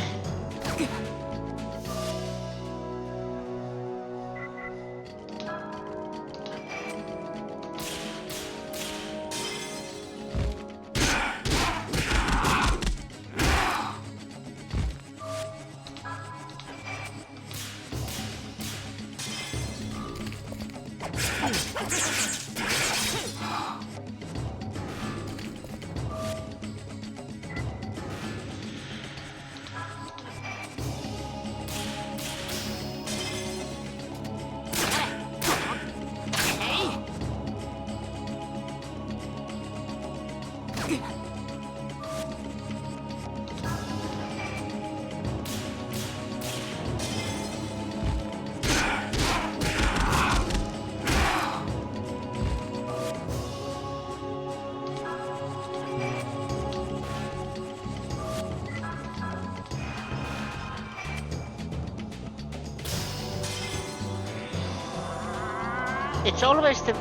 It's always the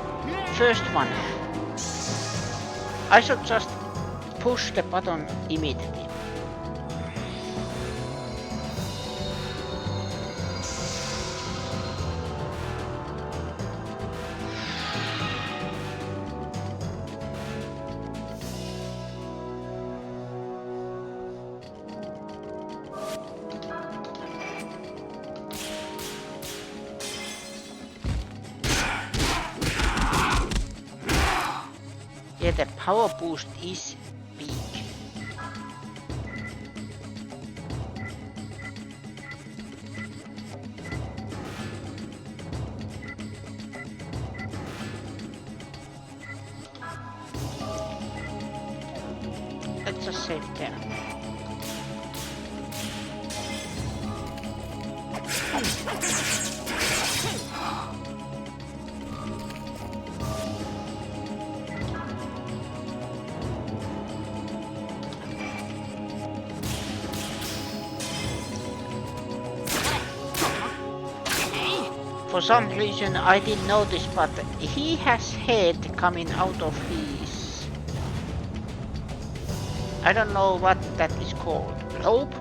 first one. I should just push the button immediately. Yeah, the power boost is big. Let's just save there. For some reason I didn't notice, but he has head coming out of his... I don't know what that is called. Rope?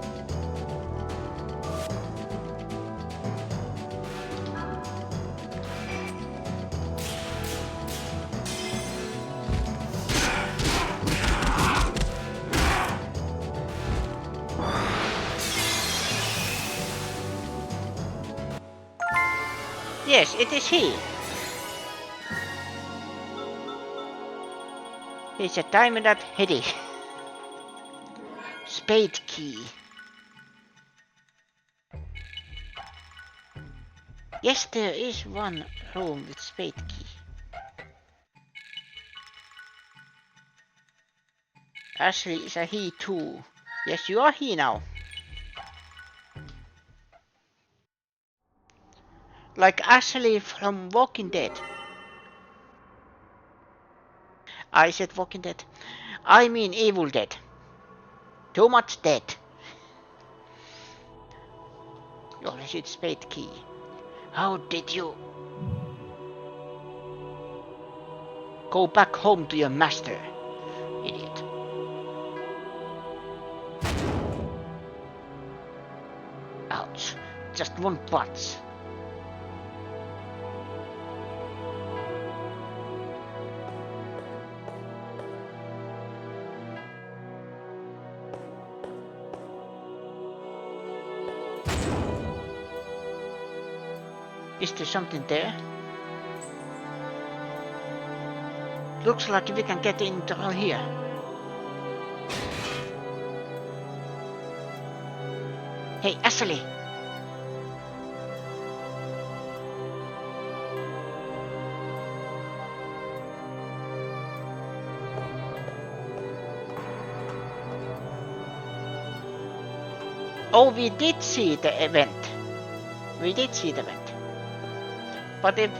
Yes, it is he. He's a diamond heady. Spade key. Yes, there is one room with spade key. Ashley is a he too. Yes, you are he now. Like Ashley from Walking Dead. I said Walking Dead. I mean Evil Dead. Too much dead. You received spade key. How did you go back home to your master, idiot? Ouch. Just one punch. Is there something there? Looks like we can get in through here. Hey, Ashley! Oh, we did see the event. We did see the event. But it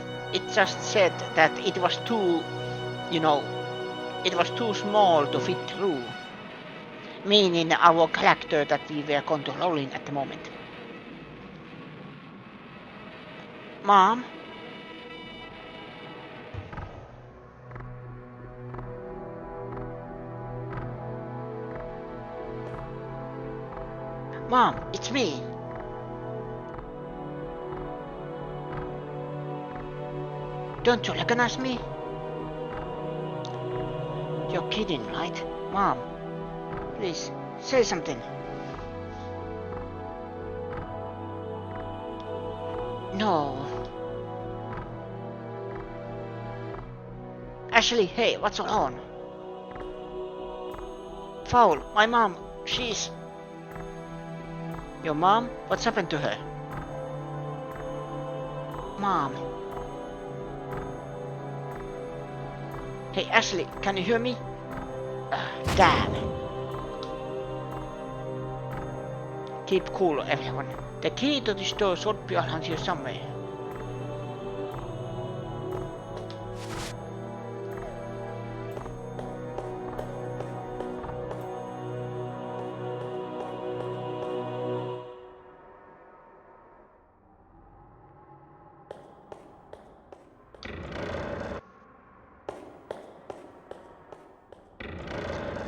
just said that it was too, it was too small to fit through. Meaning our character that we were controlling at the moment. Mom? Mom, it's me. Don't you recognize me? You're kidding, right? Mom, please, say something. No. Ashley, hey, what's on? Foul, my mom, she's... Your mom? What's happened to her? Mom. Hey, Ashley, can you hear me? Damn. Keep cool, everyone. The key to this door should be around here somewhere.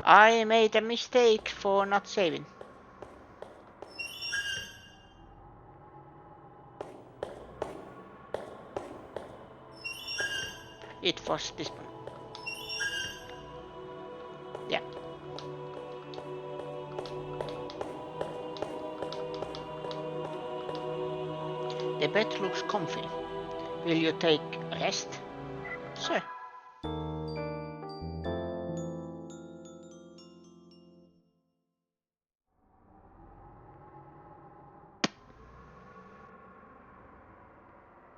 I made a mistake for not saving. It was this one. Yeah. The bed looks comfy. Will you take a rest? Sure.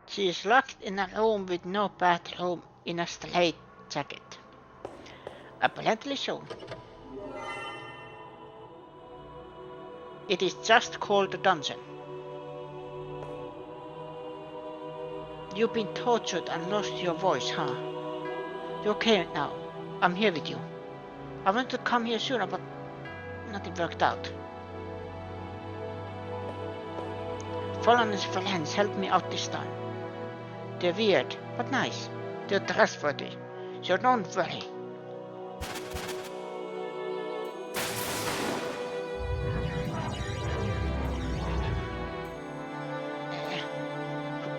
She is locked in a room with no bathroom in a straight jacket. Apparently so. It is just called a dungeon. You've been tortured and lost your voice, huh? You're okay now. I'm here with you. I wanted to come here sooner, but nothing worked out. Fallen's friends helped me out this time. They're weird, but nice. They're trustworthy, so don't worry.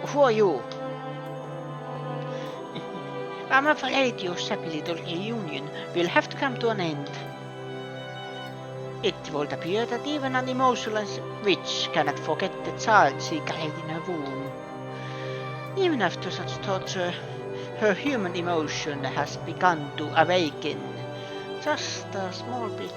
Who are you? I'm afraid your sappy little reunion will have to come to an end. It would appear that even an emotionless witch cannot forget the child she carried in her womb. Even after such torture, her human emotion has begun to awaken. Just a small bit.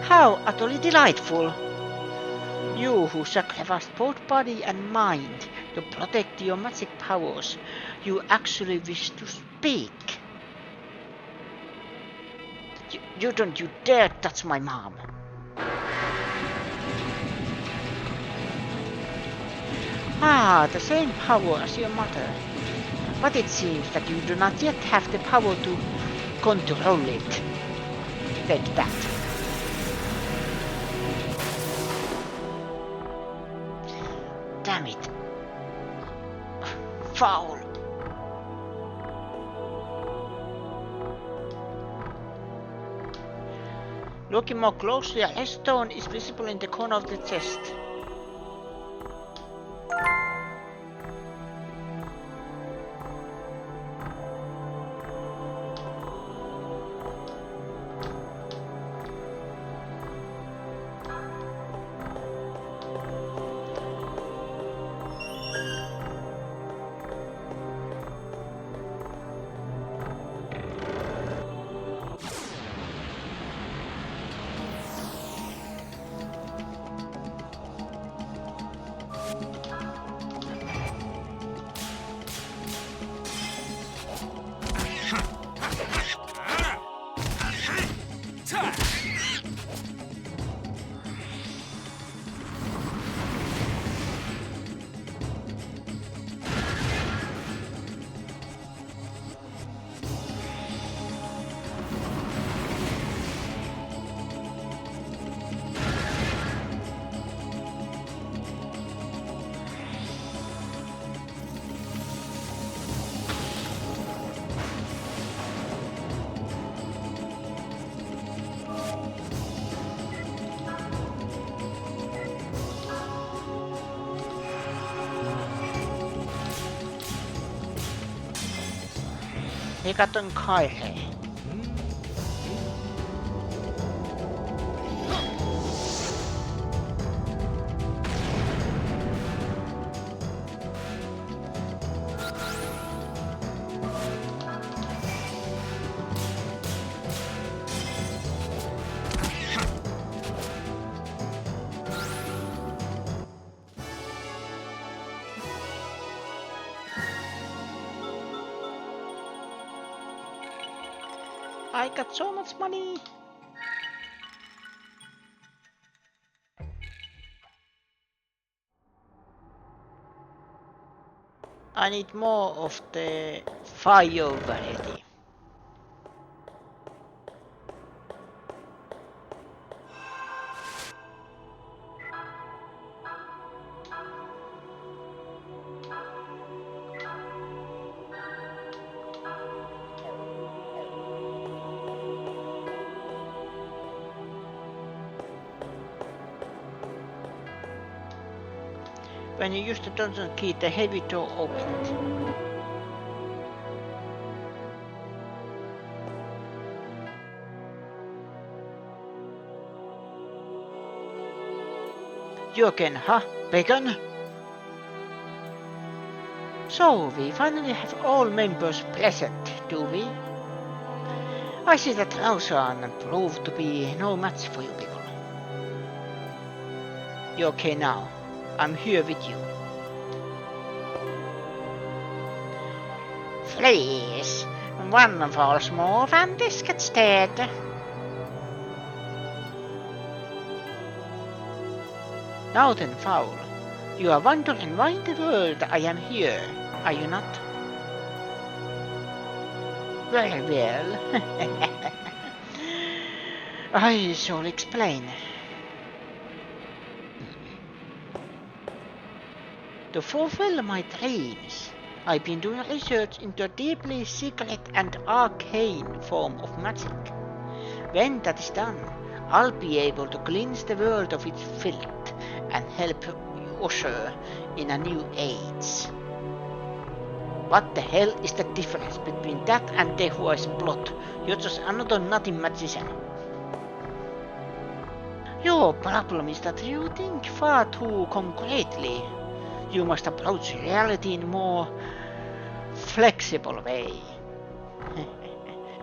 How utterly delightful! You who sacrificed both body and mind to protect your magic powers, you actually wish to speak. You don't you dare touch my mom. Ah, the same power as your mother. But it seems that you do not yet have the power to control it. Take that. Damn it. Foul. Looking more closely, a stone is visible in the corner of the chest. Hekaton Kaire. I got so much money. I need more of the fire variety. When you use the dungeon key, the heavy door opened. You again, huh, Bacon? So, we finally have all members present, do we? I see that Rausan proved to be no match for you people. You okay now? I'm here with you. Please, one falls move and this gets dead. Now then, Foul, you are wondering why in the world I am here, are you not? Very well. I shall explain. To fulfill my dreams, I've been doing research into a deeply secret and arcane form of magic. When that is done, I'll be able to cleanse the world of its filth and help usher in a new age. What the hell is the difference between that and Dehua's plot? You're just another nutty magician. Your problem is that you think far too concretely. You must approach reality in a more flexible way.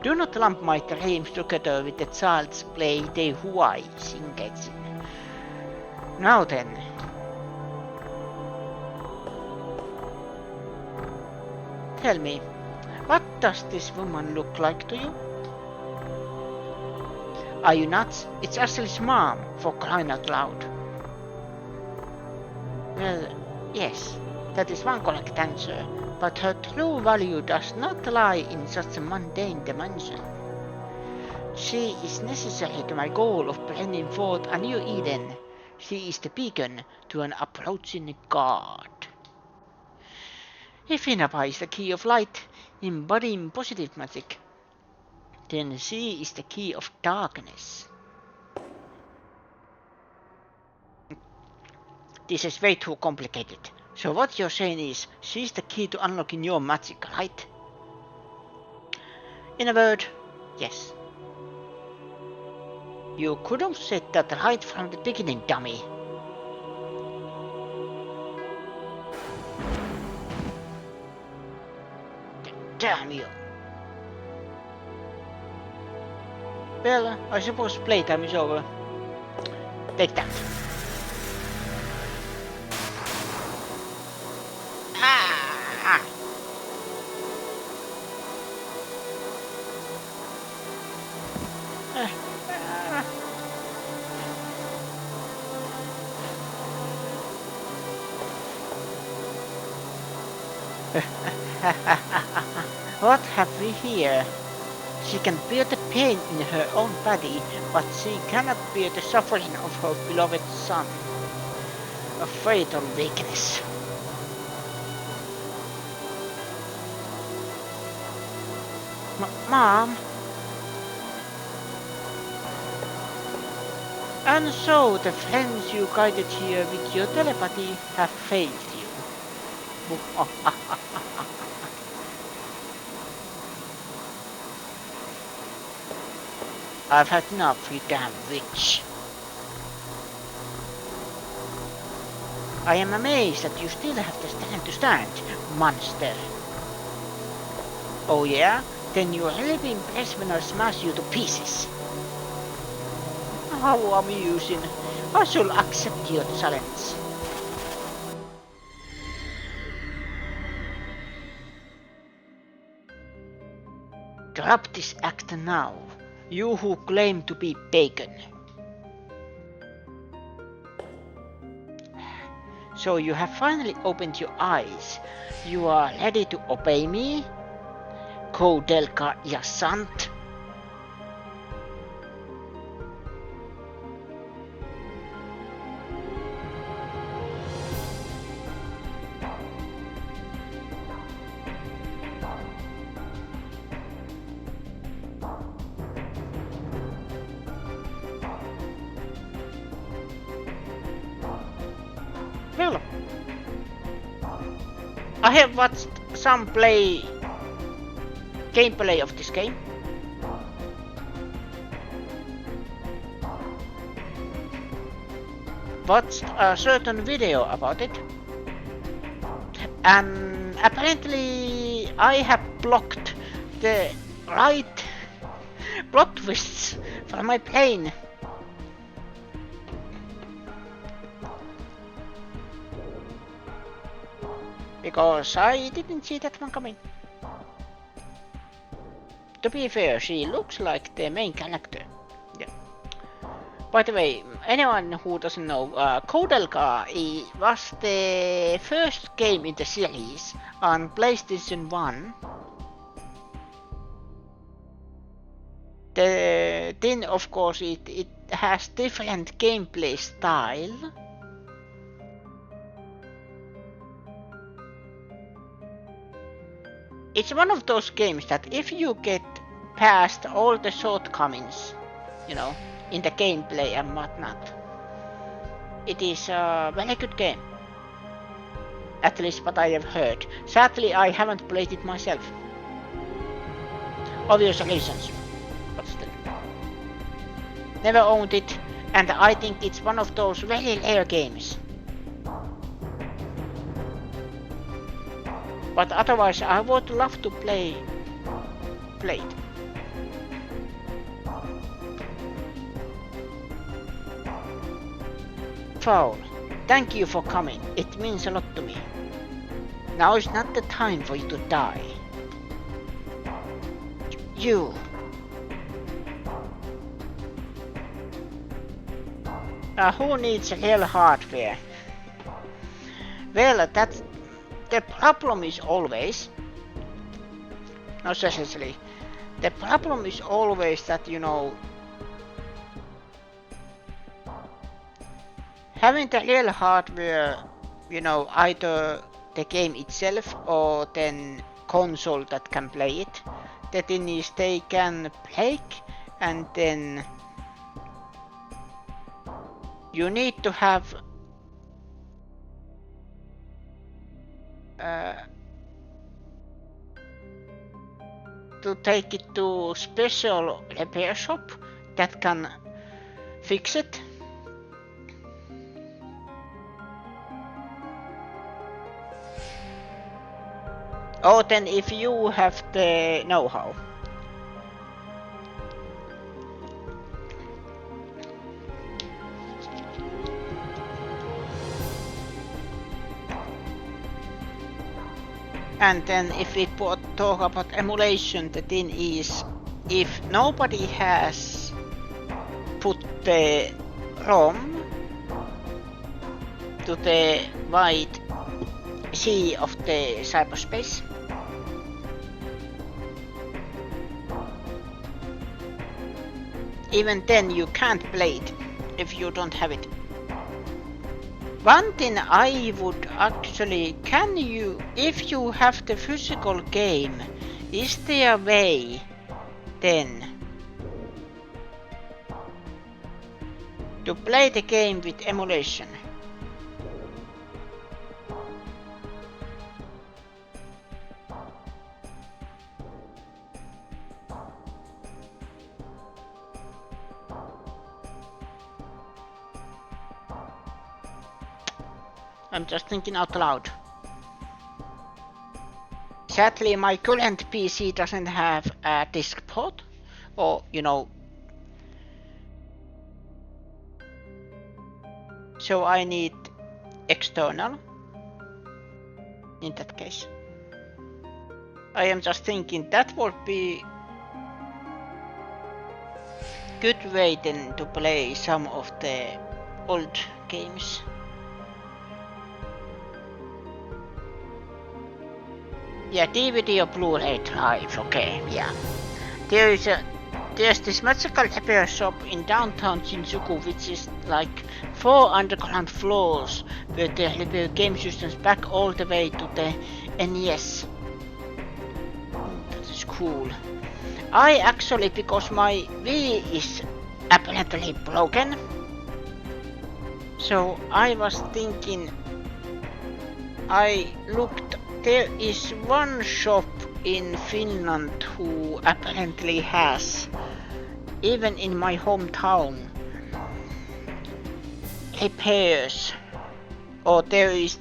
Do not lump my dreams together with the child's play Dehua is engaged in. Now then. Tell me, what does this woman look like to you? Are you nuts? It's Ashley's mom, for crying out loud. Well, yes, that is one correct answer, but her true value does not lie in such a mundane dimension. She is necessary to my goal of bringing forth a new Eden. She is the beacon to an approaching god. If Inaba is the key of light, embodying positive magic, then she is the key of darkness. This is way too complicated. So what you're saying is, she's the key to unlocking your magic, right? In a word, yes. You could have said that right from the beginning, dummy. Damn you. Well, I suppose playtime is over. Take that. Ah! What have we here? She can bear the pain in her own body, but she cannot bear the suffering of her beloved son. A fatal weakness. Mom? And so the friends you guided here with your telepathy have failed you. I've had enough, you damn witch. I am amazed that you still have the stand to stand, monster. Oh yeah? Then you'll really be impressed when I smash you to pieces. How amusing. I shall accept your challenge. Drop this act now, you who claim to be bacon. So you have finally opened your eyes. You are ready to obey me? Koudelka ja sant. Well, I have watched some gameplay of this game. Watched a certain video about it. And apparently I have blocked the right plot twists from my brain. Because I didn't see that one coming. To be fair, she looks like the main character. Yeah. By the way, anyone who doesn't know, Koudelka was the first game in the series on PlayStation 1. Then of course it has different gameplay style. It's one of those games that if you get past all the shortcomings, you know, in the gameplay and whatnot, it is a very good game. At least what I have heard. Sadly, I haven't played it myself. Obvious reasons, but still. Never owned it, and I think it's one of those very rare games. But otherwise, I would love to play it. Foul, thank you for coming. It means a lot to me. Now is not the time for you to die. You. Who needs real hardware? Well, that's the problem is always, not necessarily, the problem is always that, you know, having the real hardware, you know, either the game itself or then console that can play it. The thing is they can break, and then you need to have to take it to special repair shop that can fix it. Or then if you have the know-how. And then if we talk about emulation, the thing is, if nobody has put the ROM to the wide sea of the cyberspace, even then you can't play it if you don't have it. One thing I would actually, can you, if you have the physical game, is there a way then to play the game with emulation? I'm just thinking out loud. Sadly, my current PC doesn't have a disk port, or so I need external in that case. I am just thinking that would be good way then to play some of the old games. Yeah, DVD or Blu-ray drive, okay, yeah. There's this magical repair shop in downtown Shinjuku, which is like 4 underground floors where they repair game systems back all the way to the NES. That is cool. I actually, because my Wii is apparently broken, so I was thinking, I looked, there is one shop in Finland who apparently has, even in my hometown, repairs, or there's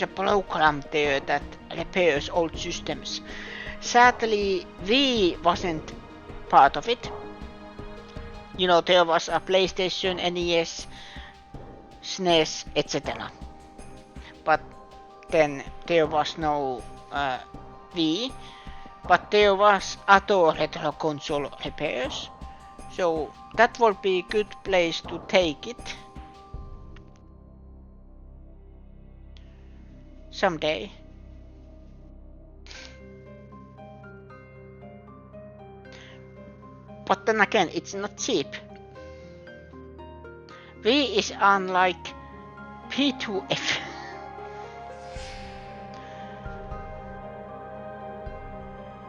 a program there that repairs old systems. Sadly, Wii wasn't part of it. There was a PlayStation, NES, SNES, etc. But then there was no Wii, but there was other retro console repairs, so that would be a good place to take it someday. But then again, it's not cheap. Wii is unlike P2F.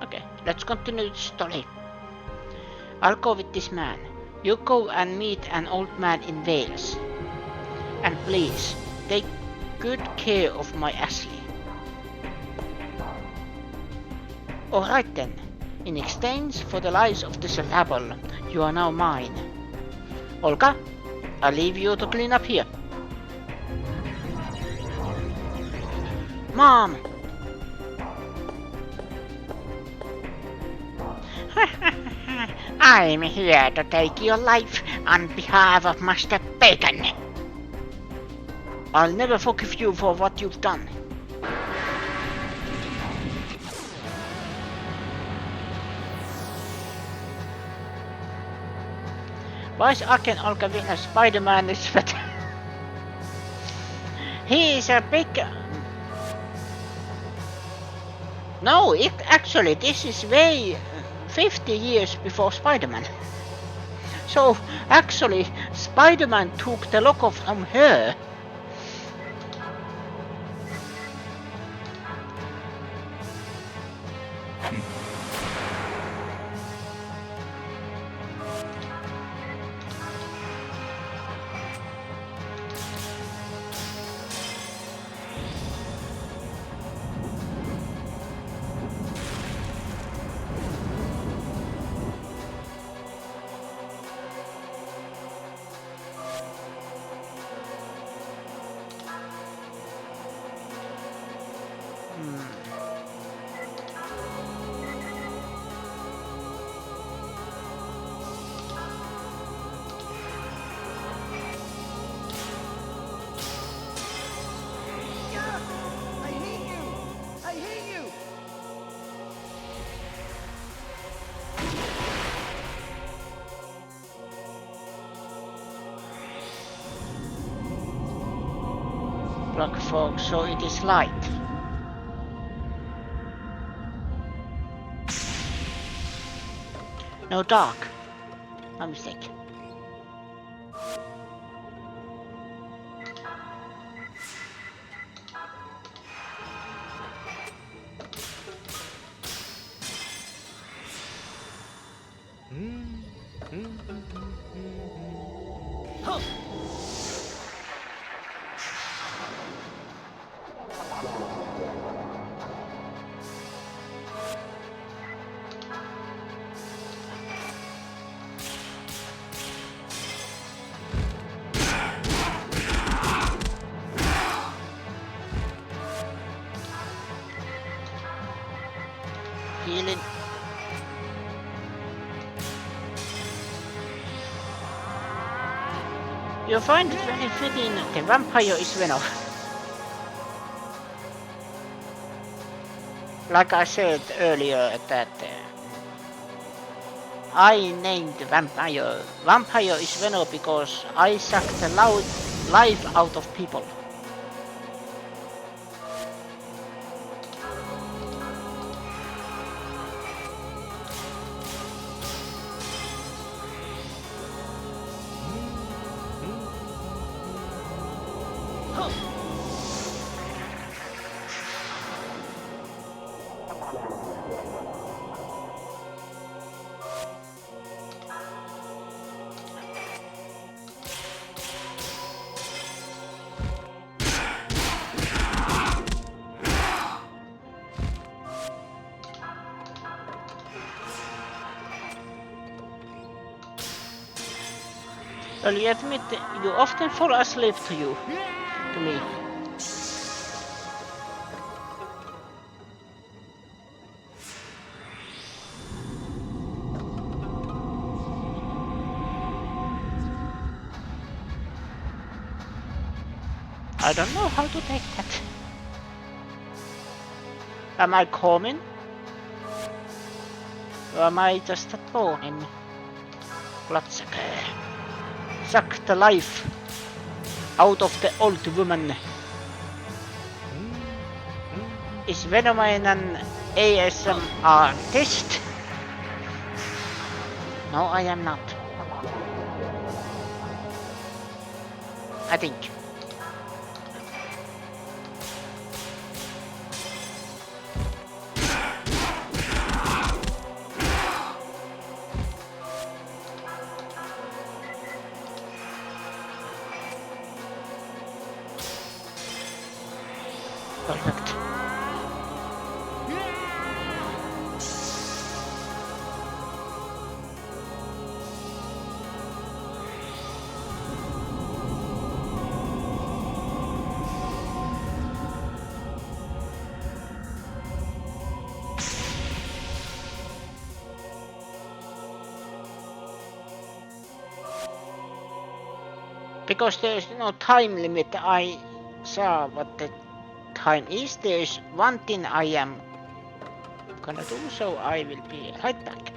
Okay, let's continue the story. I'll go with this man. You go and meet an old man in Wales. And please, take good care of my Ashley. Alright then. In exchange for the lives of this rabble, you are now mine. Olga, I'll leave you to clean up here. Mom! I'm here to take your life on behalf of Master Bacon. I'll never forgive you for what you've done. Why is Aken Olga Wiener Spider-Man is better? He is a big... No, actually this is way 50 years before Spider-Man. So actually Spider-Man took the logo from her. Black fog, so it is light. No, dark. My mistake. You find it very fitting the vampire is Venom. Like I said earlier that I named vampire. Vampire is Venom because I suck the life out of people. Well, you admit you often fall asleep to me. I don't know how to take that. Am I coming? Or am I just a pawn in Bloodsuck? Suck the life out of the old woman. Is Venom an ASMR artist? No, I am not. I think. Perfect. Because there's no time limit, I saw what the time is. There's one thing I am gonna do, so I will be right back.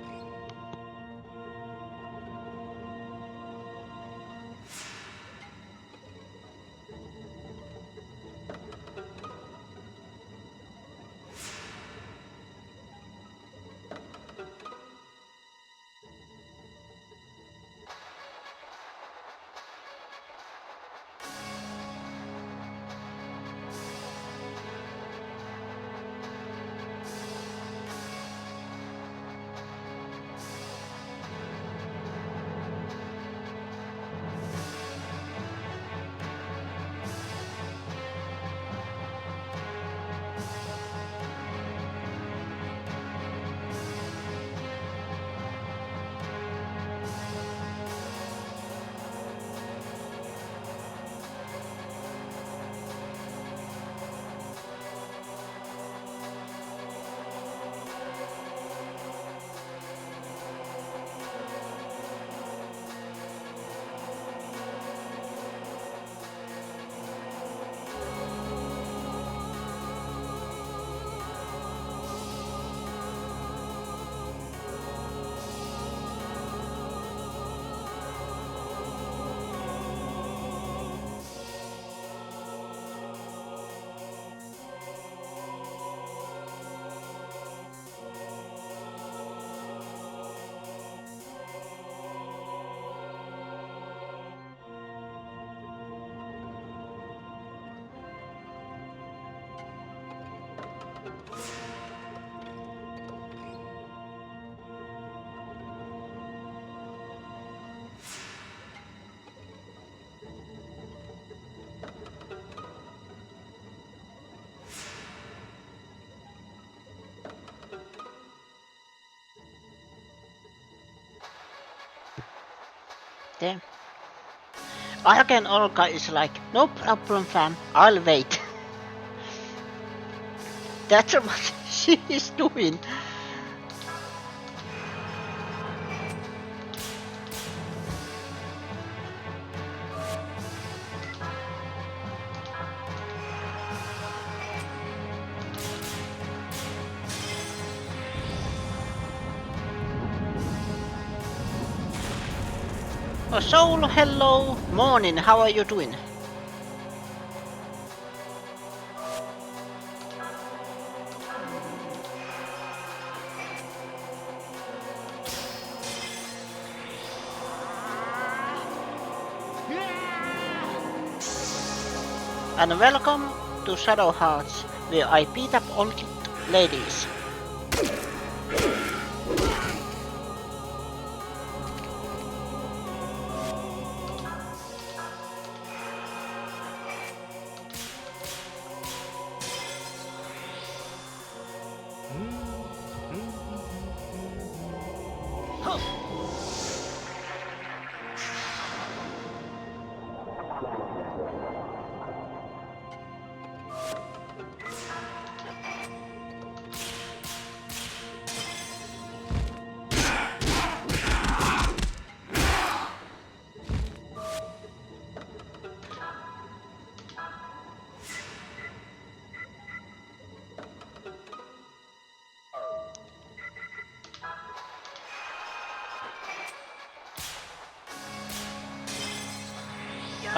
There. Arken Olga is like, no problem fam, I'll wait. That's what she is doing. Oh, Soul, hello. Morning, how are you doing? And welcome to Shadow Hearts, where I beat up on cute ladies.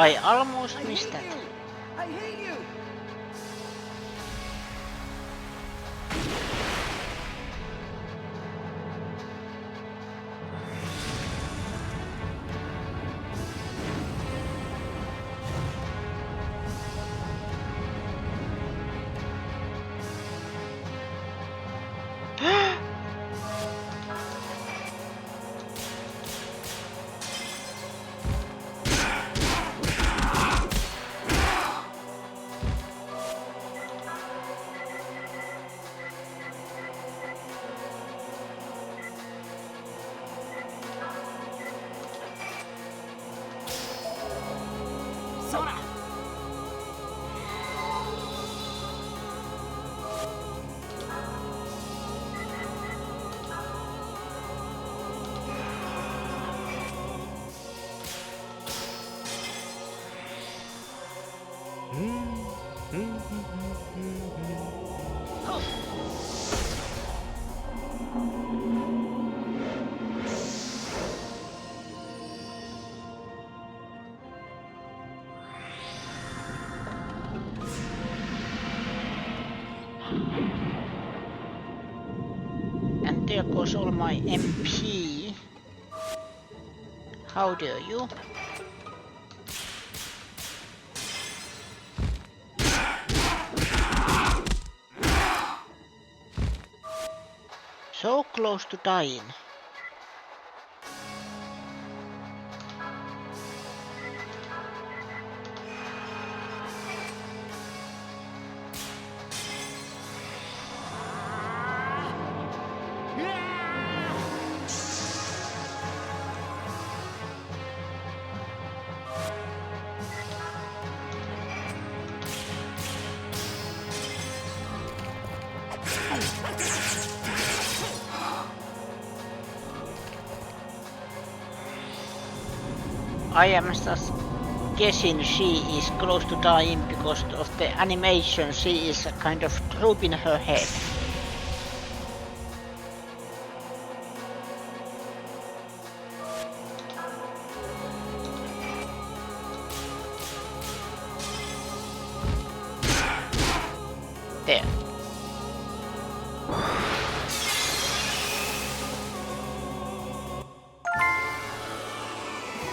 I almost missed that. I hate you! Sora! And there goes all my MP. How dare you? So close to dying. I am just guessing she is close to dying because of the animation. She is kind of drooping her head. There.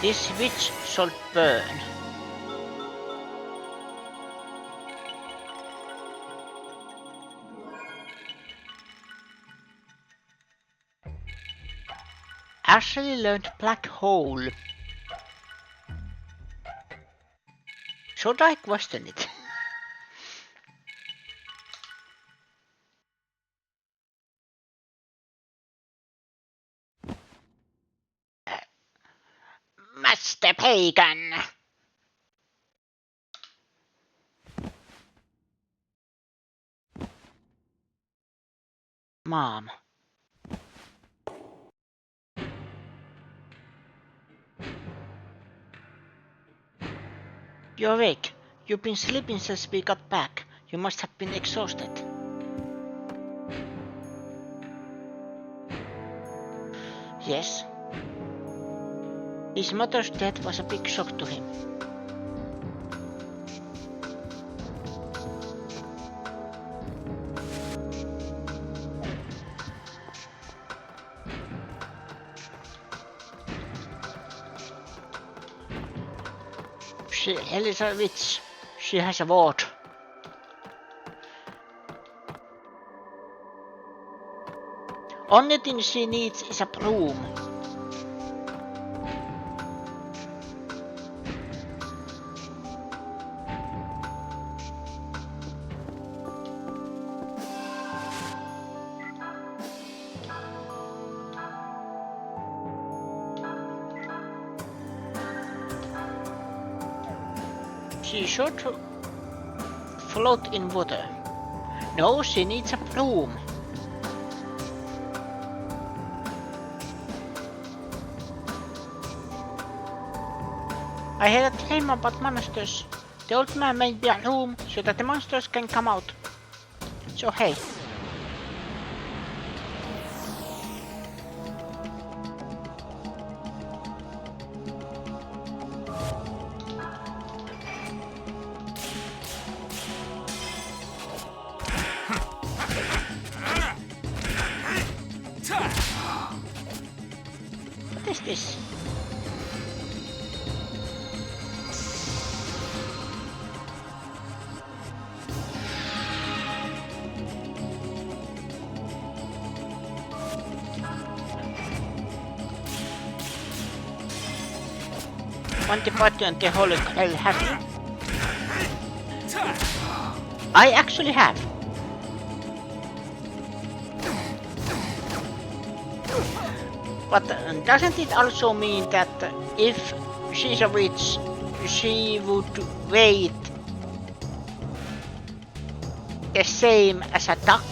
This witch should burn. Ashley learned Black Hole. Should I question it? Master Pagan! Mom. You're awake. You've been sleeping since we got back. You must have been exhausted. Yes. His mother's death was a big shock to him. Elizabeth, she has a ward. Only thing she needs is a broom. She should float in water. No, she needs a broom. I had a dream about monsters. The old man made me a room so that the monsters can come out. So hey. What is this? Want the button the Holy Grail, have you? I actually have. But doesn't it also mean that if she's a witch, she would wait the same as a duck?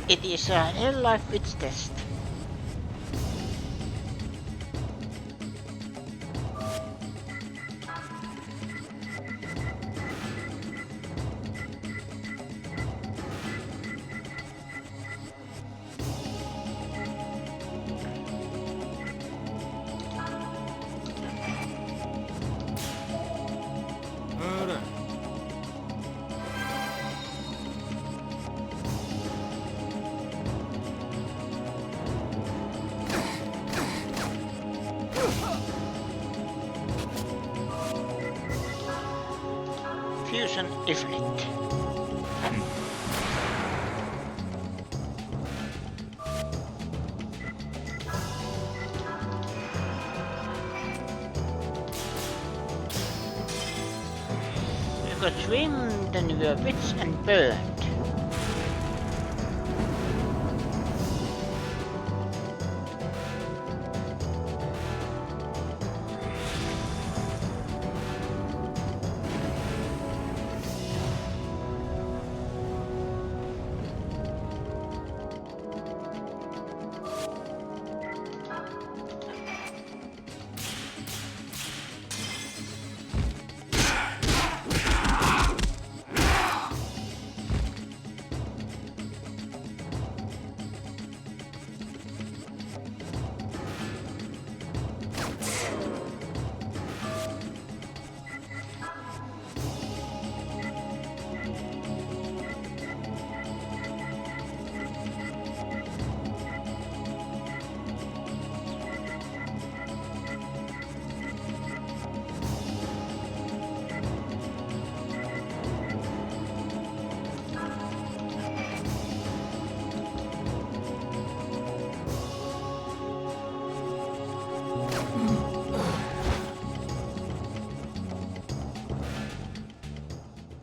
It is a real-life witch test. Fusion Ifrit. You got swim, then you were witch and burned.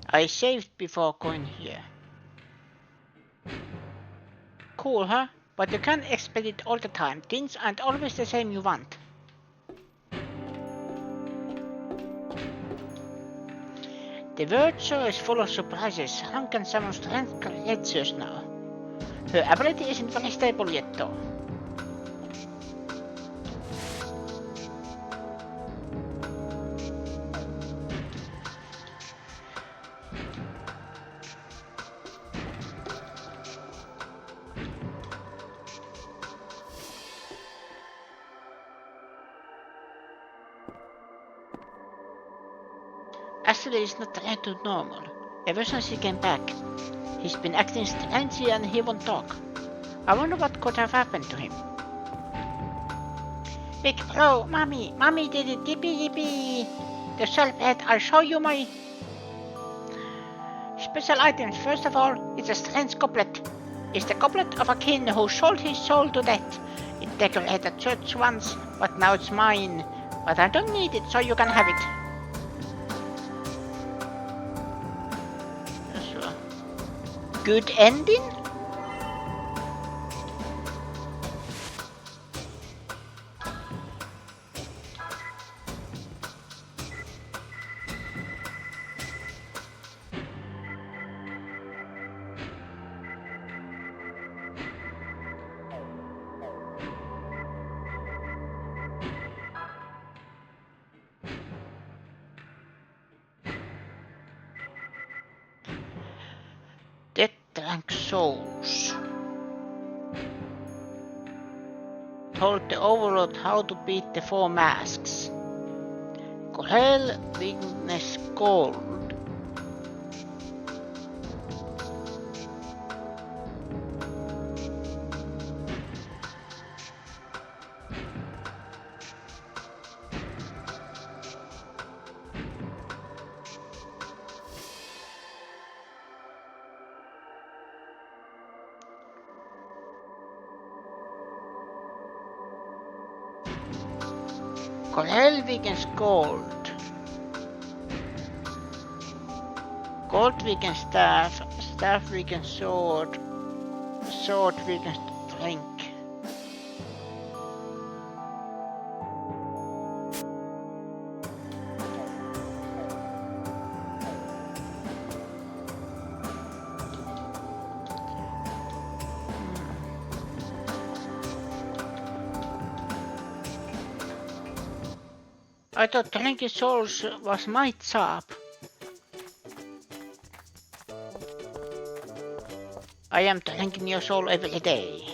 I saved before going here. Cool, huh? But you can't expect it all the time. Things aren't always the same you want. The world show is full of surprises. How can someone's strength create us now? Her ability isn't very stable yet though. Ashley is not returned to normal. Ever since he came back, he's been acting strangely and he won't talk. I wonder what could have happened to him. Big bro, mommy did it, yippee yippee! The shelf head, I'll show you my special items. First of all, it's a strange goblet. It's the goblet of a king who sold his soul to death. It decorated church once, but now it's mine. But I don't need it, so you can have it. Good ending? Death drank souls. Told the Overlord how to beat the four masks. Corel weakness gold. Corel weakens gold. Gold weakens staff. Staff weakens sword. Sword weakens drink. I thought drinking souls was my job. I am drinking your soul every day.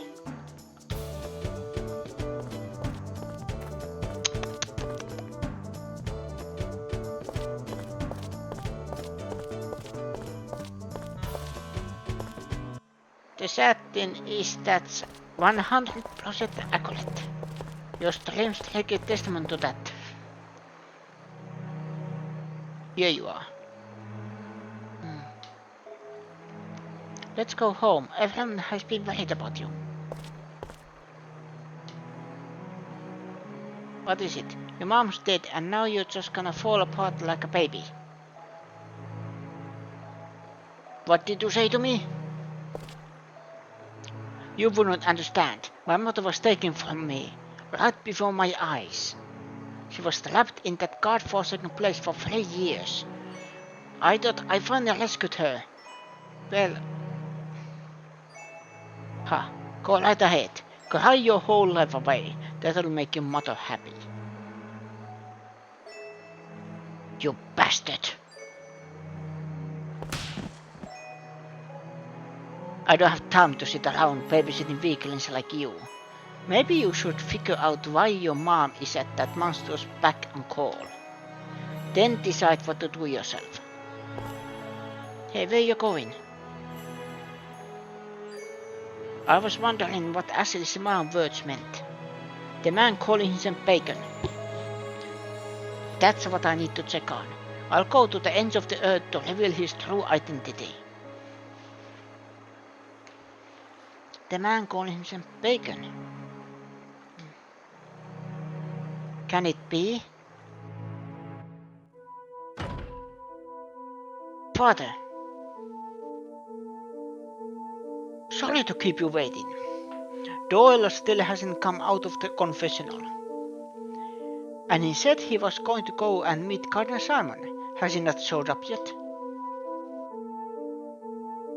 The sad thing is that's 100% accurate. Your streams take a testament to that. Here you are. Let's go home. Everyone has been worried about you. What is it? Your mom's dead and now you're just gonna fall apart like a baby. What did you say to me? You wouldn't understand. My mother was taken from me, right before my eyes. She was trapped in that god-forsaken place for 3 years. I thought I finally rescued her. Well... Go right ahead. Cry your whole life away. That'll make your mother happy. You bastard! I don't have time to sit around babysitting weaklings like you. Maybe you should figure out why your mom is at that monster's back and call. Then decide what to do yourself. Hey, where you going? I was wondering what Ashley's mom's words meant. The man calling himself Bacon. That's what I need to check on. I'll go to the ends of the earth to reveal his true identity. The man calling himself Bacon. Can it be? Father. Sorry to keep you waiting. Doyle still hasn't come out of the confessional. And he said he was going to go and meet Cardinal Simon. Has he not showed up yet?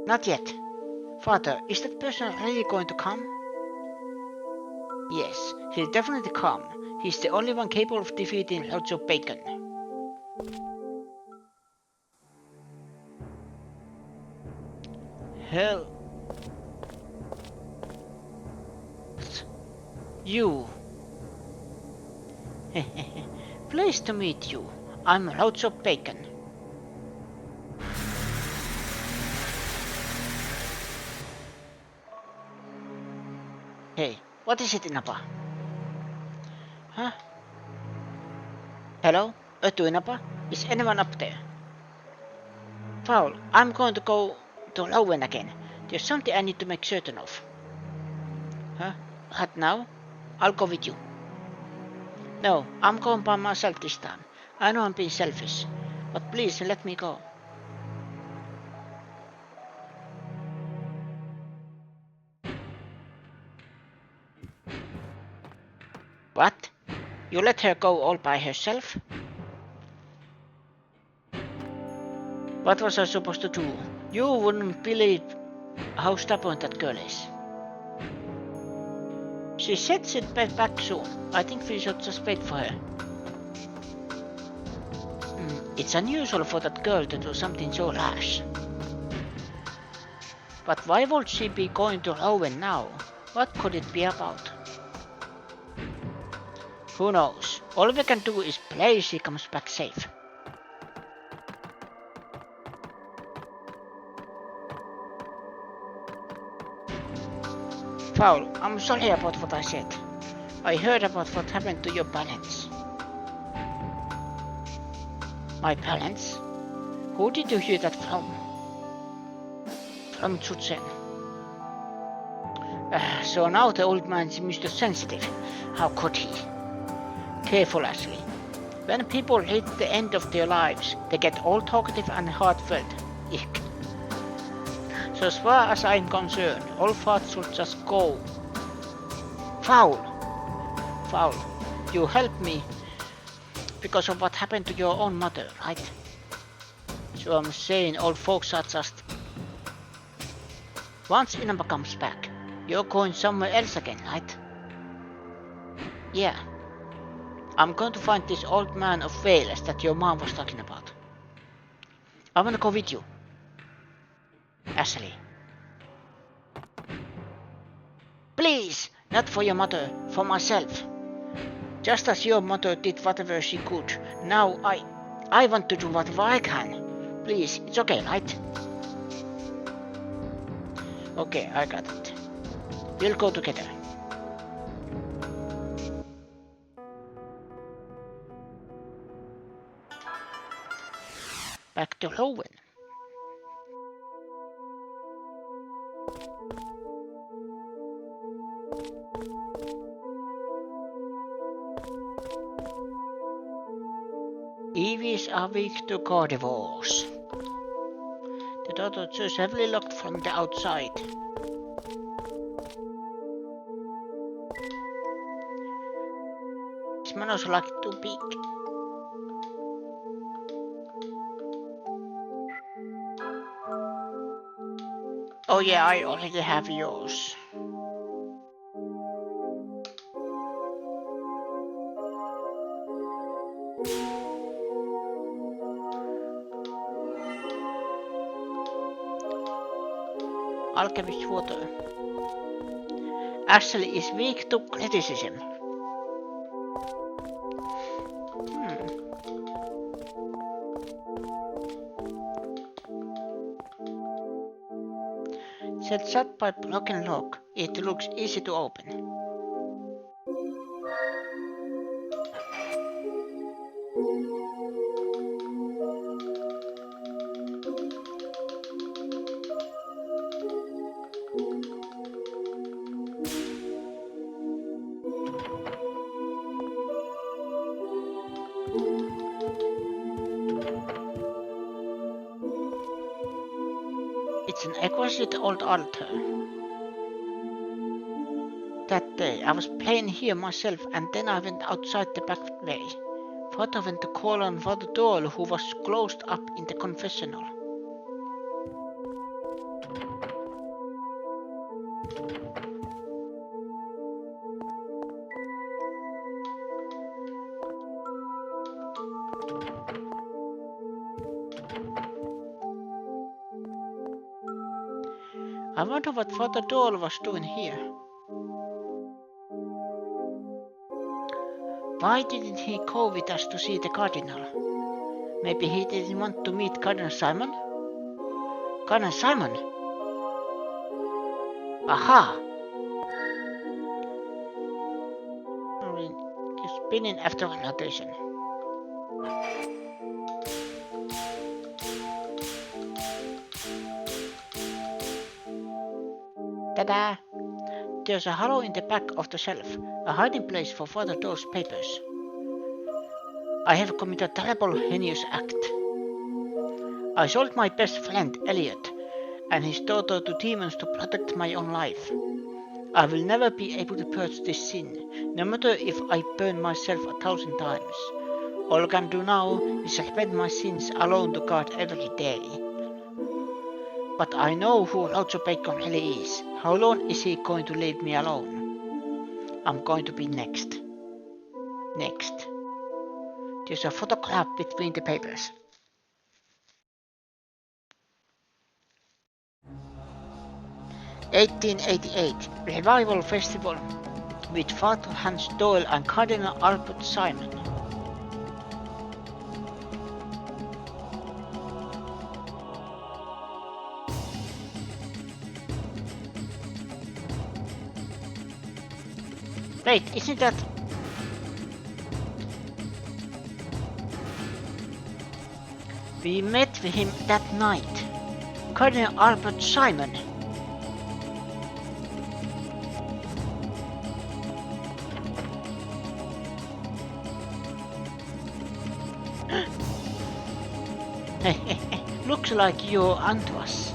Not yet. Father, is that person really going to come? Yes, he'll definitely come. He's the only one capable of defeating Lord Joe Bacon. Hell. You. Pleased to meet you. I'm Lord Joe Bacon. Hey, what is it, Inapa? Huh? Hello? Inapa? Is anyone up there? Foul, I'm going to go to Lowen again. There's something I need to make certain of. Huh? What now? I'll go with you. No, I'm going by myself this time. I know I'm being selfish, but please let me go. What? You let her go all by herself? What was I supposed to do? You wouldn't believe how stubborn that girl is. She said she'd be back soon. I think we should just wait for her. It's unusual for that girl to do something so rash. But why would she be going to Lowen now? What could it be about? Who knows? All we can do is pray she comes back safe. Foul, I'm sorry about what I said. I heard about what happened to your parents. My parents? Who did you hear that from? From Chutsen. So now the old man is Mr. Sensitive. How could he? Careful, Ashley. When people reach the end of their lives, they get all talkative and heartfelt. Ick. So as far as I'm concerned, all thoughts should just go. Foul! Foul, you helped me because of what happened to your own mother, right? So I'm saying old folks are just... Once Inaba comes back, you're going somewhere else again, right? Yeah. I'm going to find this old man of Wales that your mom was talking about. I wanna go with you. Ashley. Please! Not for your mother, for myself. Just as your mother did whatever she could, now I want to do whatever I can. Please, it's okay, right? Okay, I got it. We'll go together. Back to Lowen. EVs are weak to carnivores. The door is heavily locked from the outside. Smells like too big. Oh yeah, I already have yours. Alchemist water. Ashley is weak to criticism. Set shut by broken lock. It looks easy to open. It's an exquisite old altar. That day I was playing here myself and then I went outside the back way. Father went to call on Father Doyle who was closed up in the confessional. I wonder what Father Doyle was doing here. Why didn't he go with us to see the Cardinal? Maybe he didn't want to meet Cardinal Simon? Cardinal Simon? Aha! I mean, he's spinning after notation. Ta-da! There's a hollow in the back of the shelf, a hiding place for Father Doyle's papers. I have committed a terrible, heinous act. I sold my best friend, Elliot, and his daughter to demons to protect my own life. I will never be able to purge this sin, no matter if I burn myself 1,000 times. All I can do now is repent my sins alone to God every day. But I know who Roger Bacon really is. How long is he going to leave me alone? I'm going to be next. Next. There's a photograph between the papers. "1888 Revival Festival with Father Hans Doyle and Cardinal Albert Simon." Wait, isn't that... We met with him that night. Cardinal Albert Simon. Looks like you're onto us.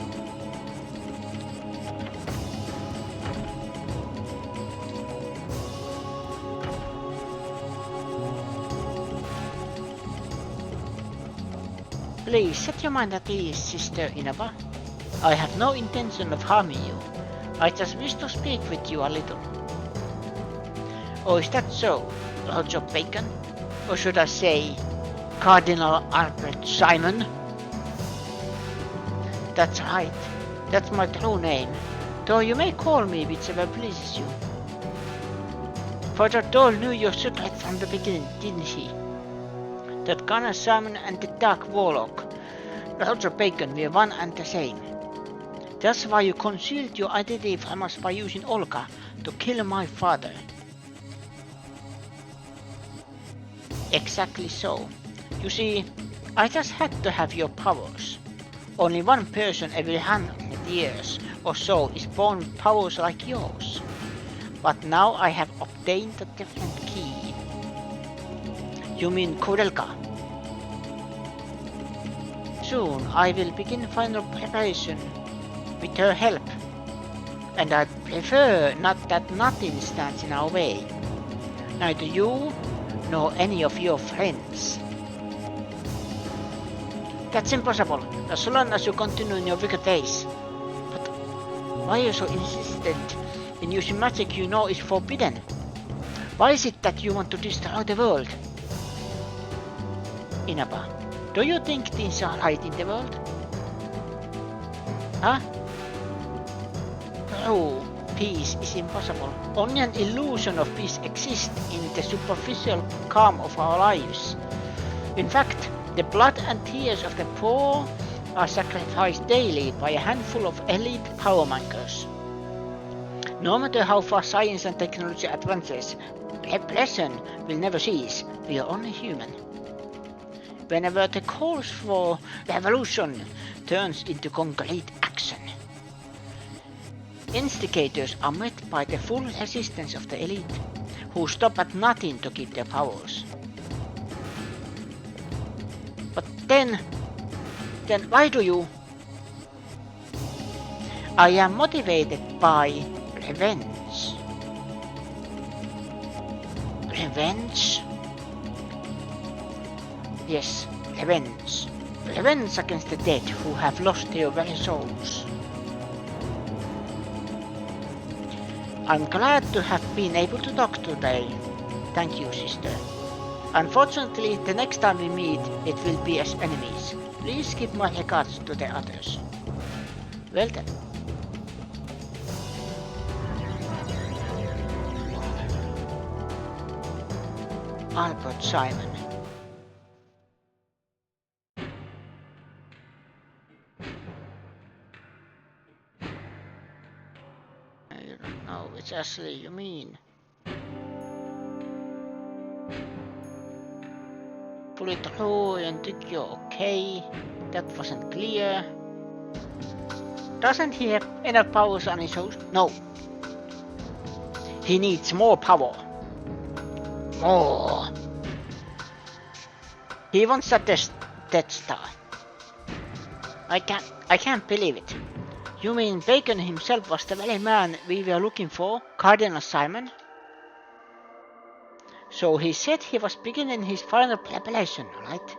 Please set your mind at ease, Sister Inaba. I have no intention of harming you. I just wish to speak with you a little. Oh, is that so, Roger Bacon? Or should I say, Cardinal Albert Simon? That's right. That's my true name, though you may call me whichever pleases you. Father Doyle knew your secret from the beginning, didn't he? That Cardinal Simon and the Dark Warlock, Roger Bacon, were one and the same. That's why you concealed your identity from us by using Olga to kill my father. Exactly so. You see, I just had to have your powers. Only one person every 100 years or so is born with powers like yours. But now I have obtained a different key. You mean Kudelka? Soon I will begin final preparation with her help. And I'd prefer not that nothing stands in our way. Neither you nor any of your friends. That's impossible, as long as you continue in your wicked ways. But why are you so insistent in using magic you know is forbidden? Why is it that you want to destroy the world? Inaba, do you think things are right in the world? Huh? No, peace is impossible. Only an illusion of peace exists in the superficial calm of our lives. In fact, the blood and tears of the poor are sacrificed daily by a handful of elite powermongers. No matter how far science and technology advances, repression will never cease. We are only human. Whenever the calls for revolution turns into concrete action, instigators are met by the full resistance of the elite, who stop at nothing to keep their powers. But then why do you? I am motivated by revenge. Revenge? Yes, revenge. Revenge against the dead who have lost their very souls. I'm glad to have been able to talk today. Thank you, sister. Unfortunately, the next time we meet, it will be as enemies. Please give my regards to the others. Well then. Albert Simon. I don't know which Ashley you mean. Pull it through and think you're okay. That wasn't clear. Doesn't he have enough powers on his own? No. He needs more power. More. He wants a Death Star. I can't believe it. You mean Bacon himself was the very man we were looking for, Cardinal Simon? So he said he was beginning his final preparation, right?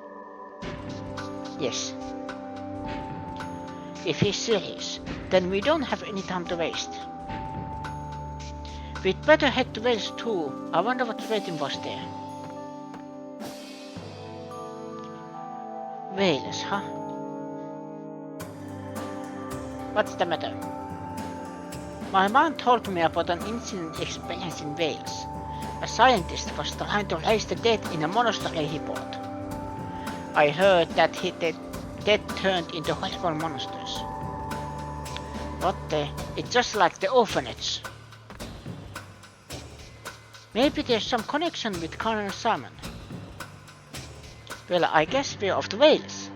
Yes. If he's serious, then we don't have any time to waste. We'd better head to Wales too. I wonder what's waiting for us there. Wales, huh? What's the matter? My mom told me about an incident experience in Wales. A scientist was trying to raise the dead in a monastery he bought. I heard that the dead turned into horrible monsters. What the? It's just like the orphanage. Maybe there's some connection with Cardinal Simon. Well, I guess we're off to Wales.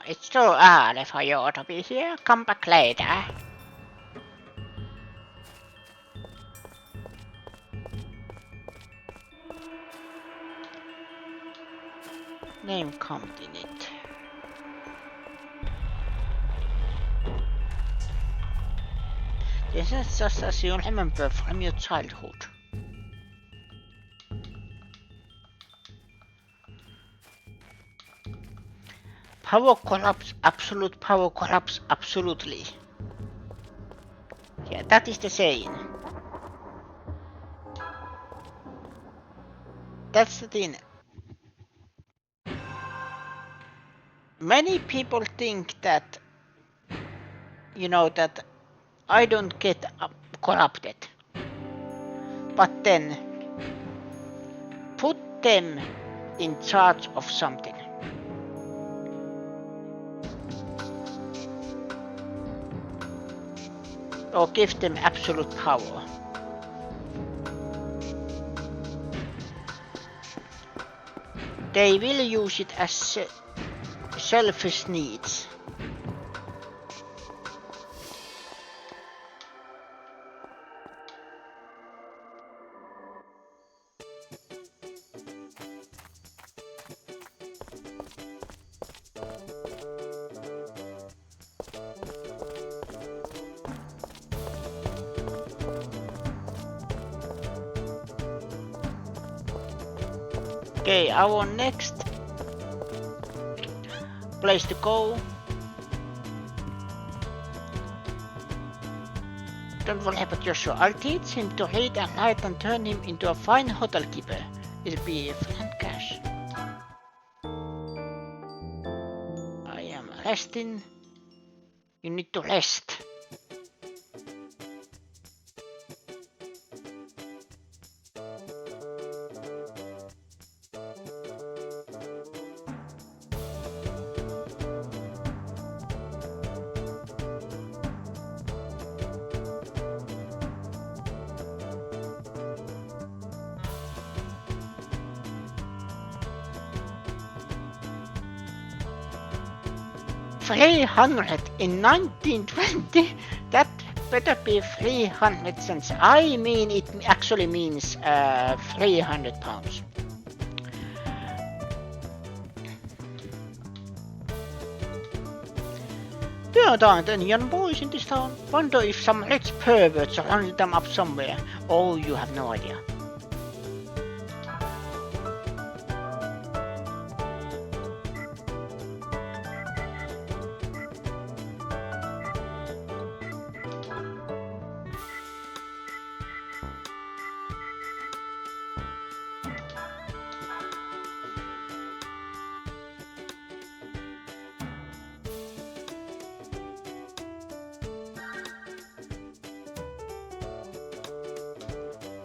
It's too early for you to be here. Come back later. Name continent. This is just as you remember from your childhood. Power corrupts, absolute power corrupts absolutely. Yeah, that is the saying. That's the thing. Many people think that, you know, that I don't get corrupted. But then, put them in charge of something. Or give them absolute power. They will use it as selfish needs. Okay, our next place to go Don't worry about Joshua. I'll teach him to read and write and turn him into a fine hotel keeper. It'll be fun cash. I am resting. You need to rest. $300 in 1920? That better be 300 cents. I mean, it actually means 300 pounds. There aren't any young boys in this town. Wonder if some rich perverts rounded them up somewhere. Oh, you have no idea.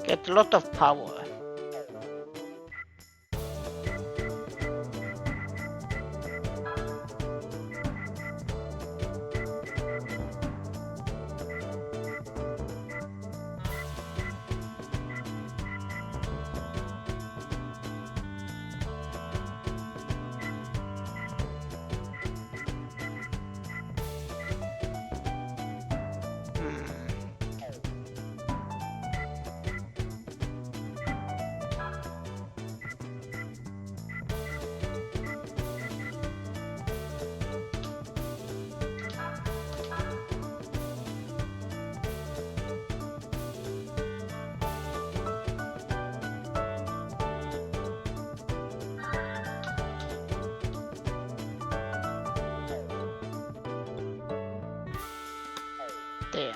Get a lot of power. There.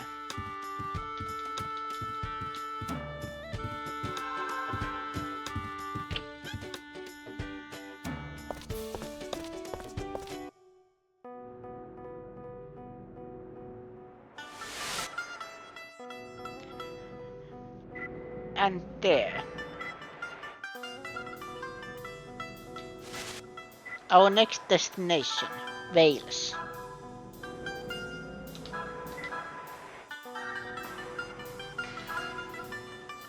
And there. Our next destination, Wales.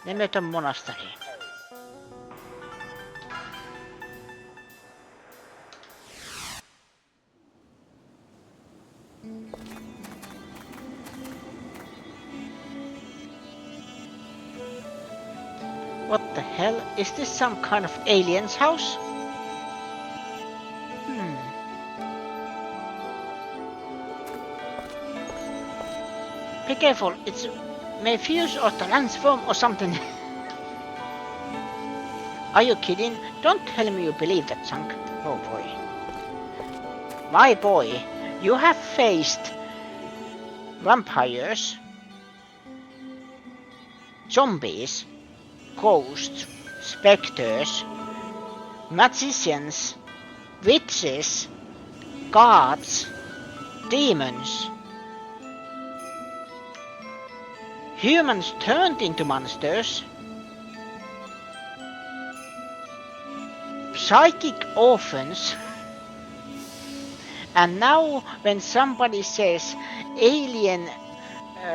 Nemeton Monastery. What the hell? Is this some kind of alien's house? Be careful, it may fuse or transform or something. Are you kidding? Don't tell me you believe that junk. Oh boy. My boy, you have faced vampires, zombies, ghosts, specters, magicians, witches, gods, demons. Humans turned into monsters. Psychic orphans. And now when somebody says alien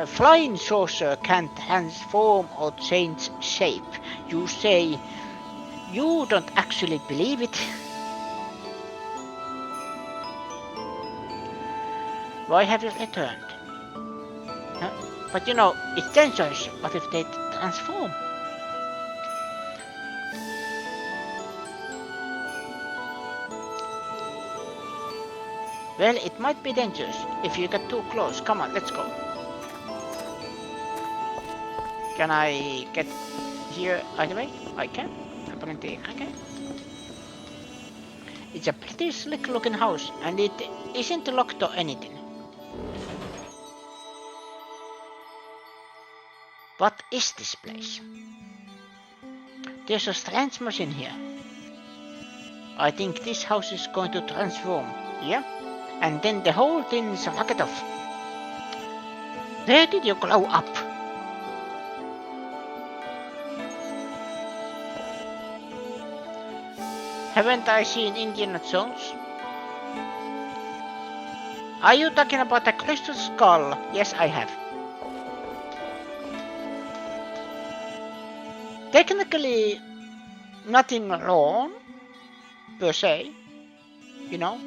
flying saucer can transform or change shape, you say you don't actually believe it. Why have you returned? Huh? But you know, it's dangerous. What if they transform? Well, it might be dangerous if you get too close. Come on, let's go. Can I get here either way? I can. Apparently I can. It's a pretty slick looking house and it isn't locked or anything. What is this place? There's a strange machine here. I think this house is going to transform. Yeah? And then the whole thing is a rocket off. Where did you grow up? Haven't I seen Indiana Jones? Are you talking about the crystal skull? Yes, I have. Technically, nothing wrong, per se, you know.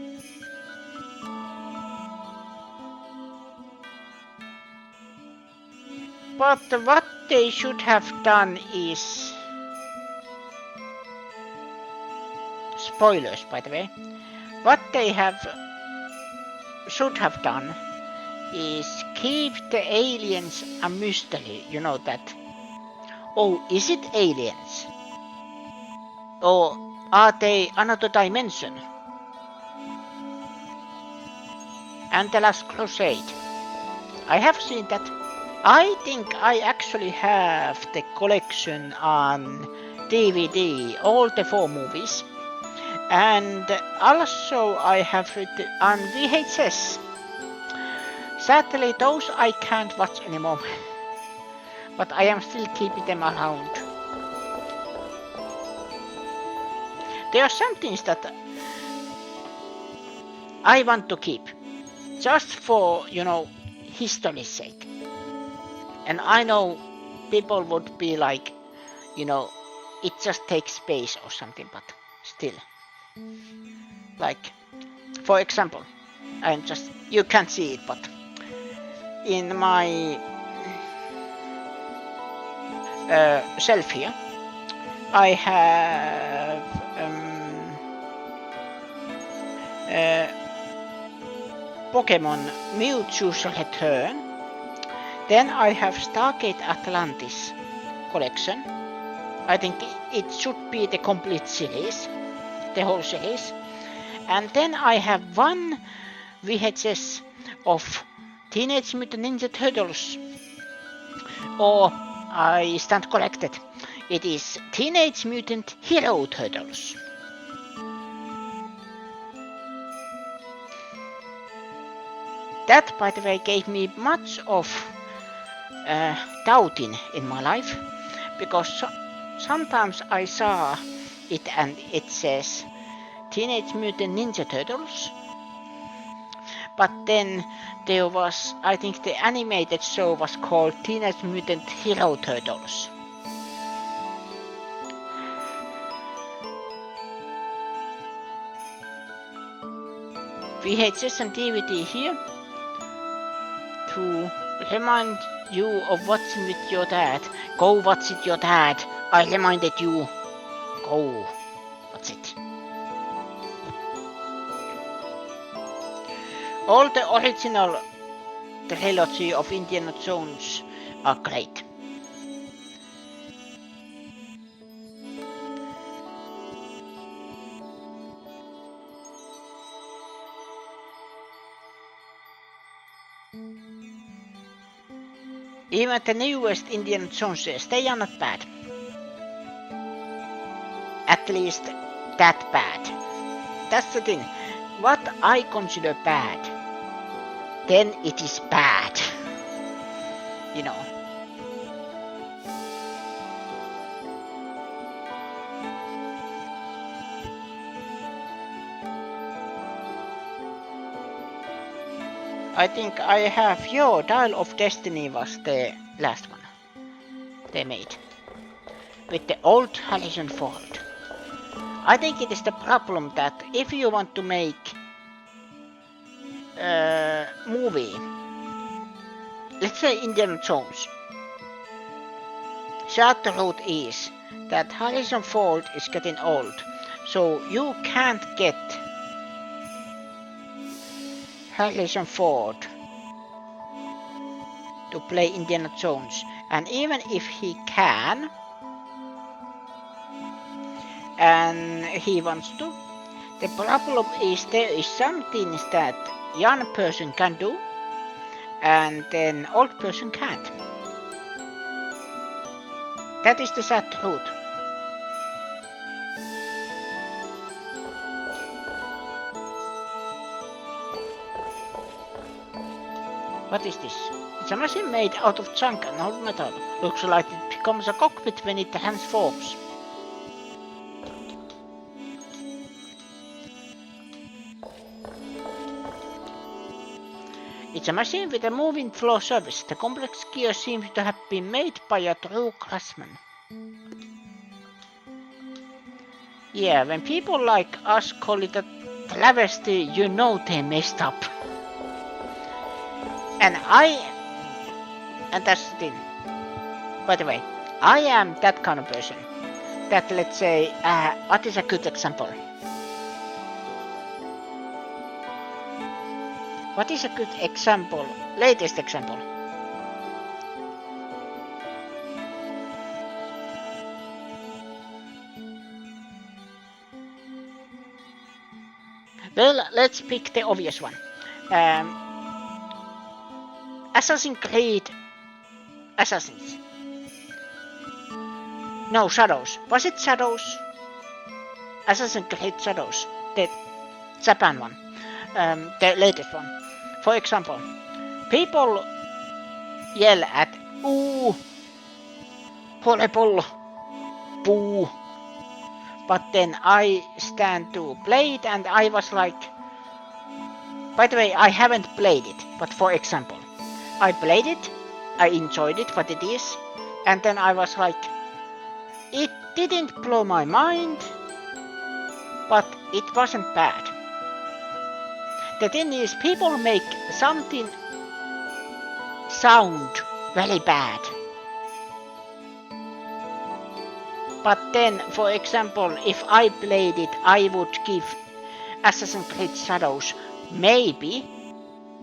But what they should have done is... Spoilers, by the way. What they should have done is keep the aliens a mystery, you know that. Oh, is it aliens? Or are they another dimension? And The Last Crusade. I have seen that. I think I actually have the collection on DVD, all the 4 movies. And also I have it on VHS. Sadly, those I can't watch anymore. But I am still keeping them around. There are some things that I want to keep. Just for, you know, history's sake. And I know people would be like, you know, it just takes space or something, but still. Like, for example, you can't see it, but in my shelf here, I have Pokemon Mewtwo's Return. Then I have Stargate Atlantis collection. I think it should be the complete series, the whole series. And then I have 1 VHS of Teenage Mutant Ninja Turtles. Or I stand corrected. It is Teenage Mutant Hero Turtles. That, by the way, gave me much of doubting in my life, because sometimes I saw it and it says Teenage Mutant Ninja Turtles, but then there was, I think the animated show was called Teenage Mutant Hero Turtles. VHS and DVD here to remind you of watching with your dad. Go watch it, your dad. I reminded you. Go watch it. All the original trilogy of Indiana Jones are great. Even the newest Indiana Joneses, they are not bad. At least that bad. That's the thing. What I consider bad, then it is bad. You know. I think I have your Dial of Destiny was the last one they made. With the old Harrison Ford. I think it is the problem that if you want to make a movie, let's say Indiana Jones, short route is that Harrison Ford is getting old, so you can't get Harrison Ford to play Indiana Jones, and even if he can and he wants to, the problem is there is some things that young person can do and then old person can't. That is the sad truth. What is this? It's a machine made out of junk and old metal. Looks like it becomes a cockpit when it transforms. It's a machine with a moving floor surface. The complex gear seems to have been made by a true craftsman. Yeah, when people like us call it a travesty, you know they messed up. And that's the thing. By the way, I am that kind of person. That, let's say, what is a good example? What is a good example? Latest example. Well, let's pick the obvious one. Assassin's Creed Assassins. No, Shadows. Was it Shadows? Assassin's Creed Shadows. The Japan one. The latest one. For example, people yell at ooh, horrible, boo. But then I stand to play it and I was like, by the way, I haven't played it, but for example, I played it, I enjoyed it, what it is, and then I was like, it didn't blow my mind, but it wasn't bad. The thing is, people make something sound very bad. But then, for example, if I played it, I would give Assassin's Creed Shadows maybe,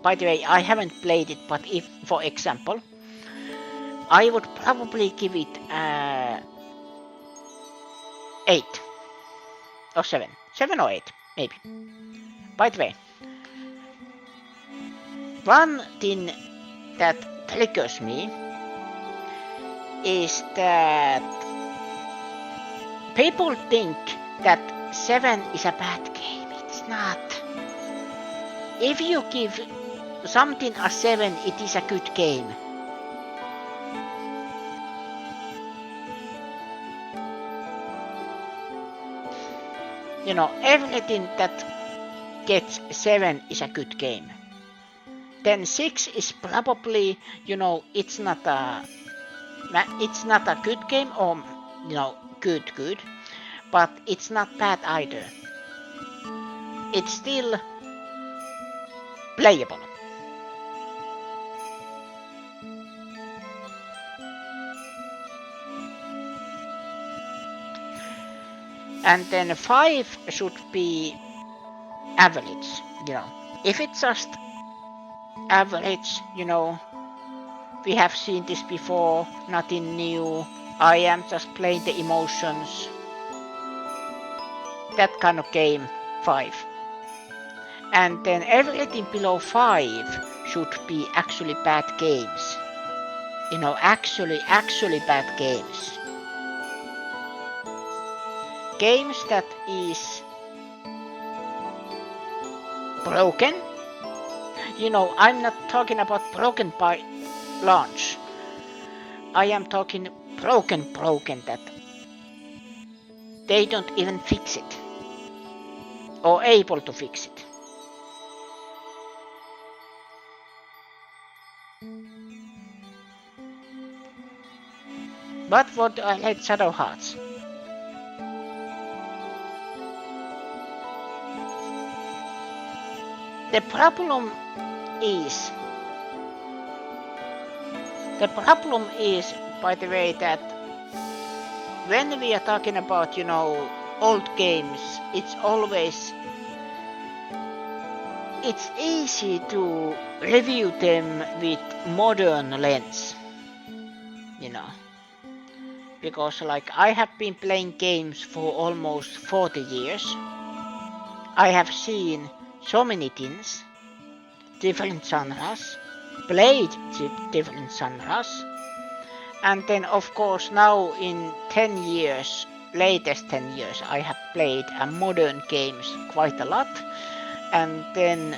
by the way, I haven't played it, but if, for example, I would probably give it 8 or 7. 7 or 8, maybe. By the way, one thing that triggers me is that people think that 7 is a bad game. It's not. If you give something a 7, it is a good game. You know, everything that gets 7 is a good game. Then 6 is probably, you know, it's not a good game, or, you know, good, but it's not bad either. It's still playable. And then 5 should be average, you know. If it's just average, you know, we have seen this before, nothing new, I am just playing the emotions, that kind of game, 5. And then everything below 5 should be actually bad games. You know, actually bad games. Games that is broken. You know, I'm not talking about broken by launch. I am talking broken that they don't even fix it or able to fix it. But what I hate Shadow Hearts. The problem is, by the way, that when we are talking about, you know, old games, it's easy to review them with modern lens, you know, because like I have been playing games for almost 40 years. I have seen so many things, different genres, played different genres, And then of course now in 10 years, latest 10 years, I have played modern games quite a lot. And then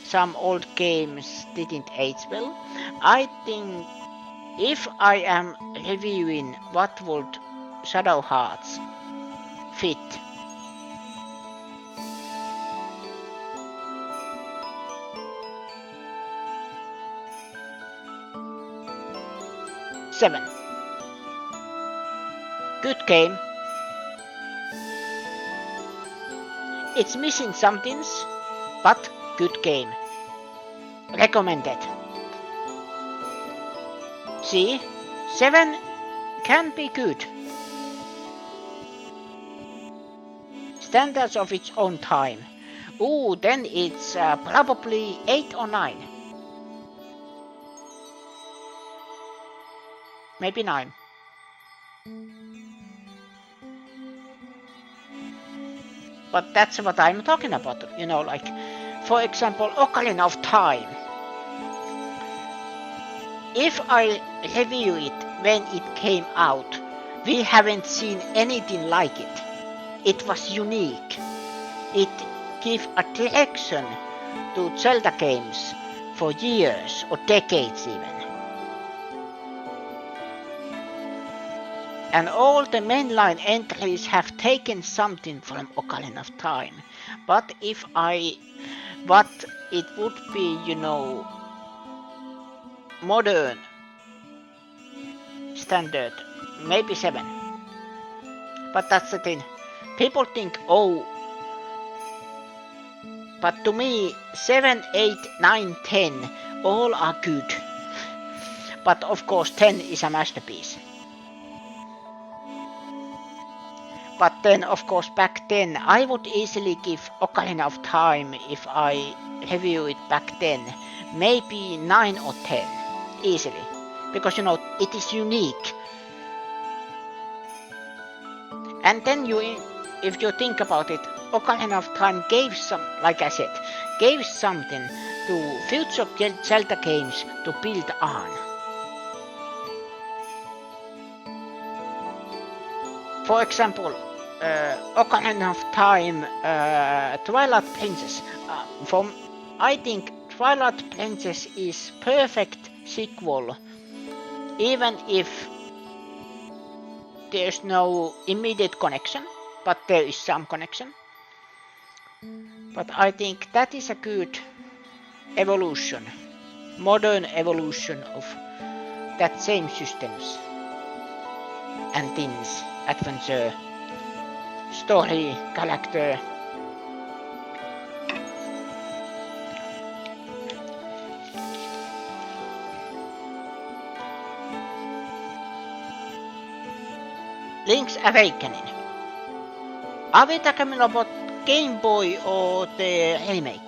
some old games didn't age well. I think if I am reviewing what would Shadow Hearts fit, seven. Good game. It's missing some things, but good game. Recommended. See, 7 can be good. Standards of its own time. Ooh, then it's probably 8 or 9. Maybe 9. But that's what I'm talking about, you know, like, for example, Ocarina of Time. If I review it when it came out, we haven't seen anything like it. It was unique. It gave a direction to Zelda games for years or decades even. And all the mainline entries have taken something from Ocarina of Time. But but it would be, you know, modern standard, maybe 7. But that's the thing. People think, oh, but to me, 7, 8, 9, 10, all are good. But of course, 10 is a masterpiece. But then, of course, back then, I would easily give Ocarina of Time, if I review it back then, maybe 9 or 10, easily. Because, you know, it is unique. And then if you think about it, Ocarina of Time gave like I said, gave something to future Zelda games to build on. For example, Ocarina of Time, Twilight Princess. I think Twilight Princess is perfect sequel, even if there's no immediate connection, but there is some connection. But I think that is a good evolution, modern evolution of that same systems and things, adventure, story, character. Link's Awakening. Are we talking about Game Boy or the remake?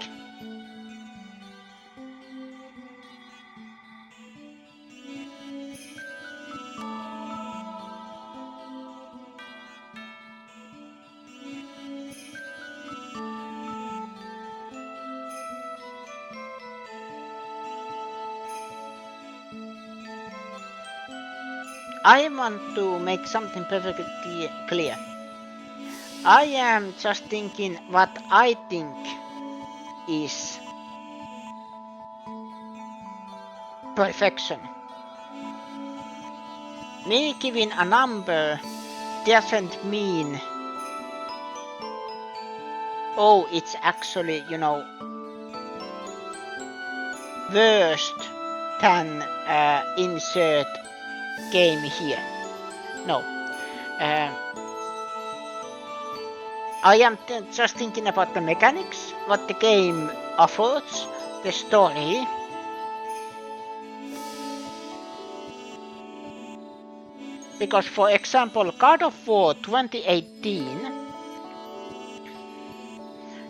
I want to make something perfectly clear. I am just thinking what I think is perfection. Me giving a number doesn't mean, oh, it's actually, you know, worse than insert game here. No. I am just thinking about the mechanics, what the game offers, the story. Because, for example, God of War 2018,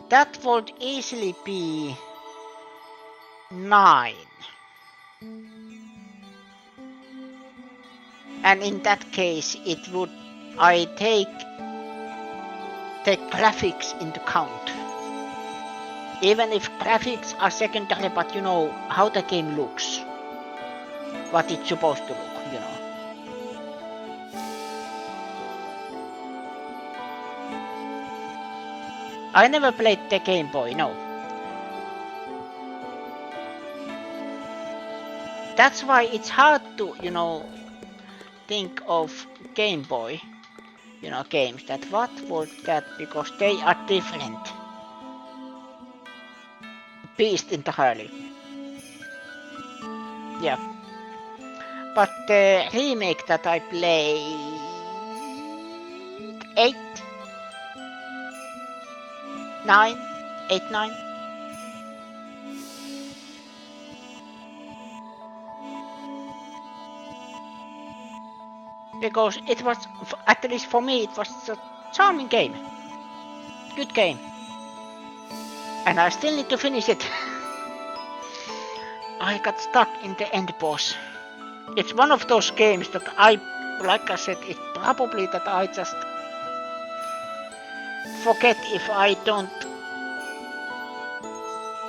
that would easily be 9. And in that case, it would, I take the graphics into count. Even if graphics are secondary, but you know how the game looks. what it's supposed to look, you know. I never played the Game Boy, no. That's why it's hard to, you know, think of Game Boy, you know, games, that what would that, because they are different beast entirely. Yeah. But the remake that I played 8, 9, 8, 9. Because it was, at least for me, it was a charming game. Good game. And I still need to finish it. I got stuck in the end boss. It's one of those games that like I said, it's probably that I just forget if I don't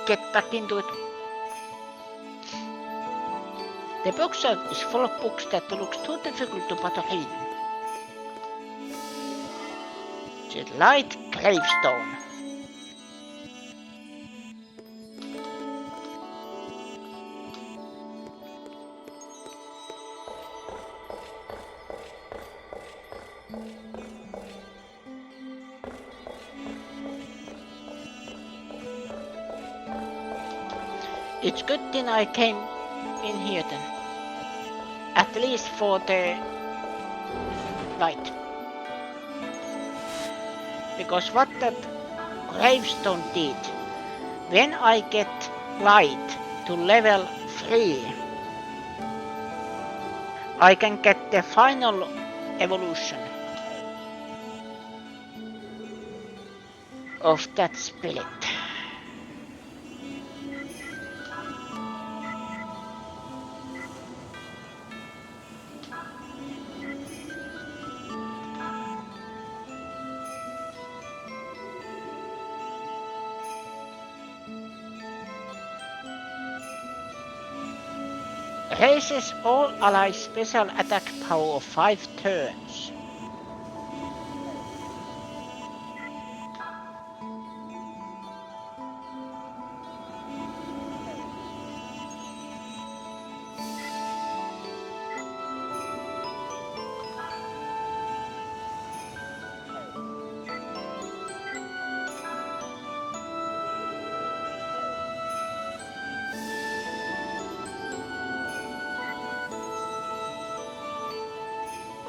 get back into it. The bookshelf is full of books that looks too difficult to bother reading. The light gravestone. It's good thing I came in here then. At least for the light. Because what that gravestone did, when I get light to level 3, I can get the final evolution of that spirit. Raises all allies special attack power of 5 turns.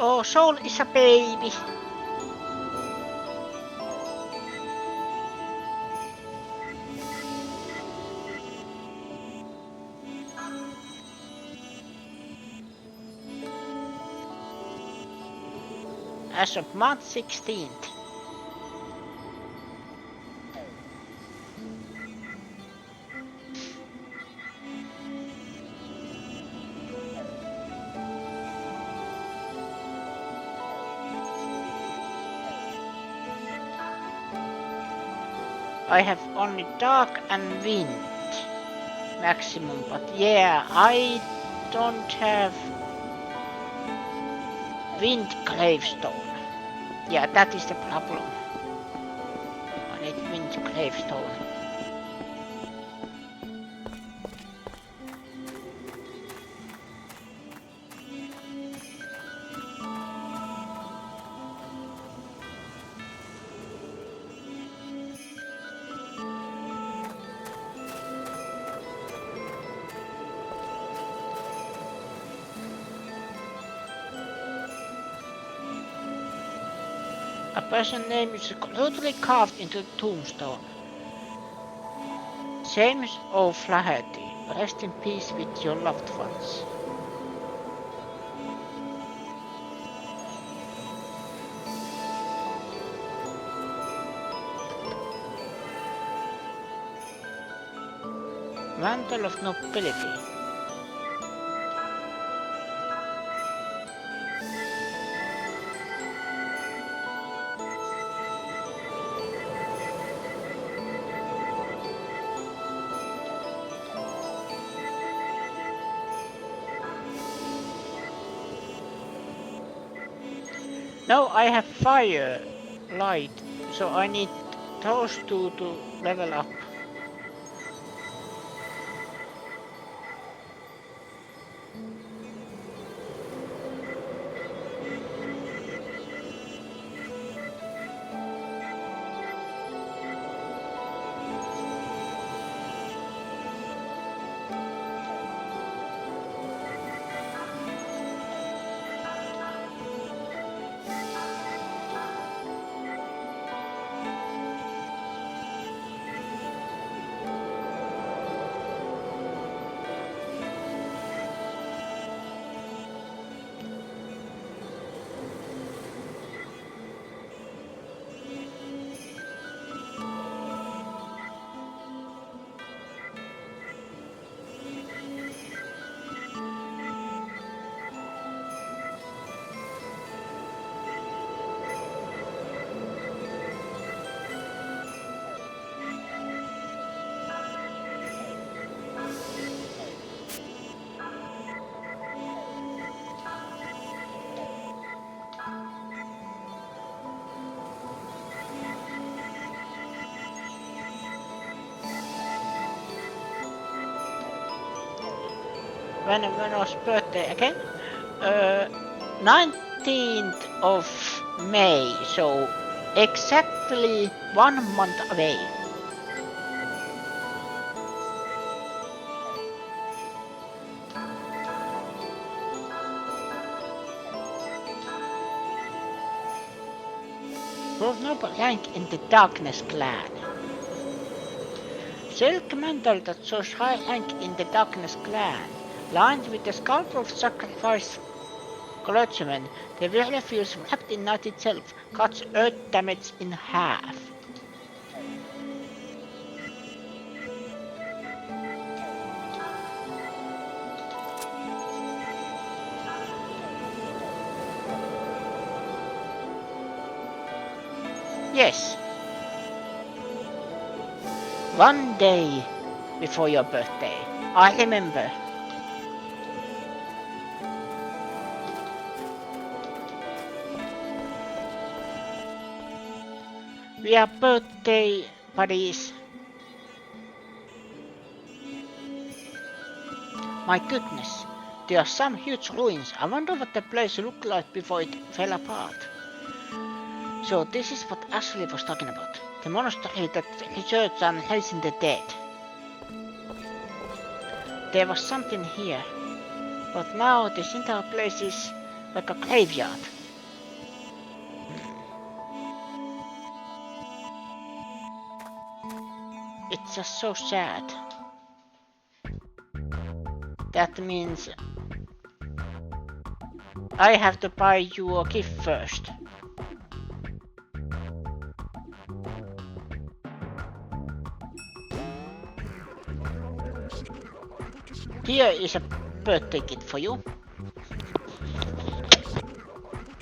Oh, Soul is a baby. As of March 16th. I have only dark and wind maximum, but yeah, I don't have wind gravestone. Yeah, that is the problem. I need wind gravestone. A person's name is crudely carved into the tombstone. James O'Flaherty, rest in peace with your loved ones. Mantle of Nobility. No, I have fire, light, so I need those two to level up. When was birthday again? 19th of May, so exactly 1 month away. Prove noble rank in the Darkness clan. Silk mantle that shows high rank in the Darkness clan. Lined with the scalp of sacrifice clergyman, the weary feels wrapped in night itself, cuts earth damage in half. Yes. One day before your birthday. I remember. We are birthday buddies. My goodness, there are some huge ruins. I wonder what the place looked like before it fell apart. So this is what Ashley was talking about. The monastery that researched and raising the dead. There was something here. But now this entire place is like a graveyard. It's just so sad. That means I have to buy you a gift first. Here is a birthday gift for you.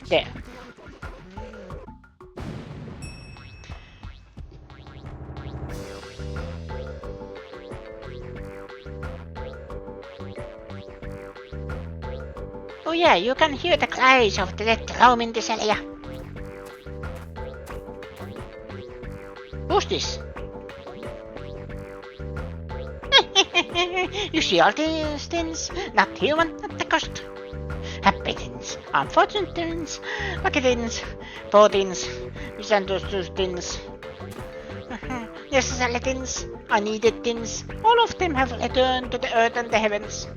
There. Oh yeah, you can hear the cries of the dead roaming this area. Who's this? You see all these things? Not human at the cost. Happy things, unfortunate things, lucky things, poor things, misunderstood things, necessary things, unneeded things. All of them have returned to the earth and the heavens.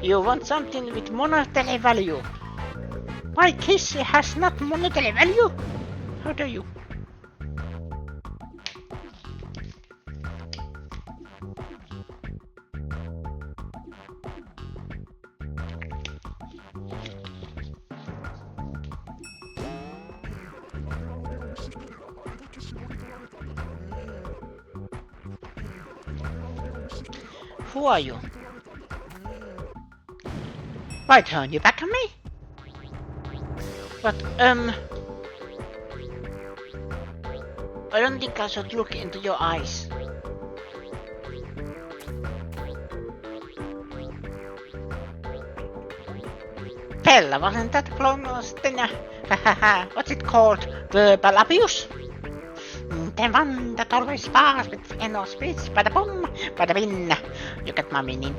You want something with monetary value. My kiss has not monetary value. How dare you? Who are you? Why turn you back on me? But, I don't think I should look into your eyes. spell, wasn't that Clonostina? What's it called? Verbal abuse? The one that always spars with no speech, bada boom, bada bin. You get my meaning.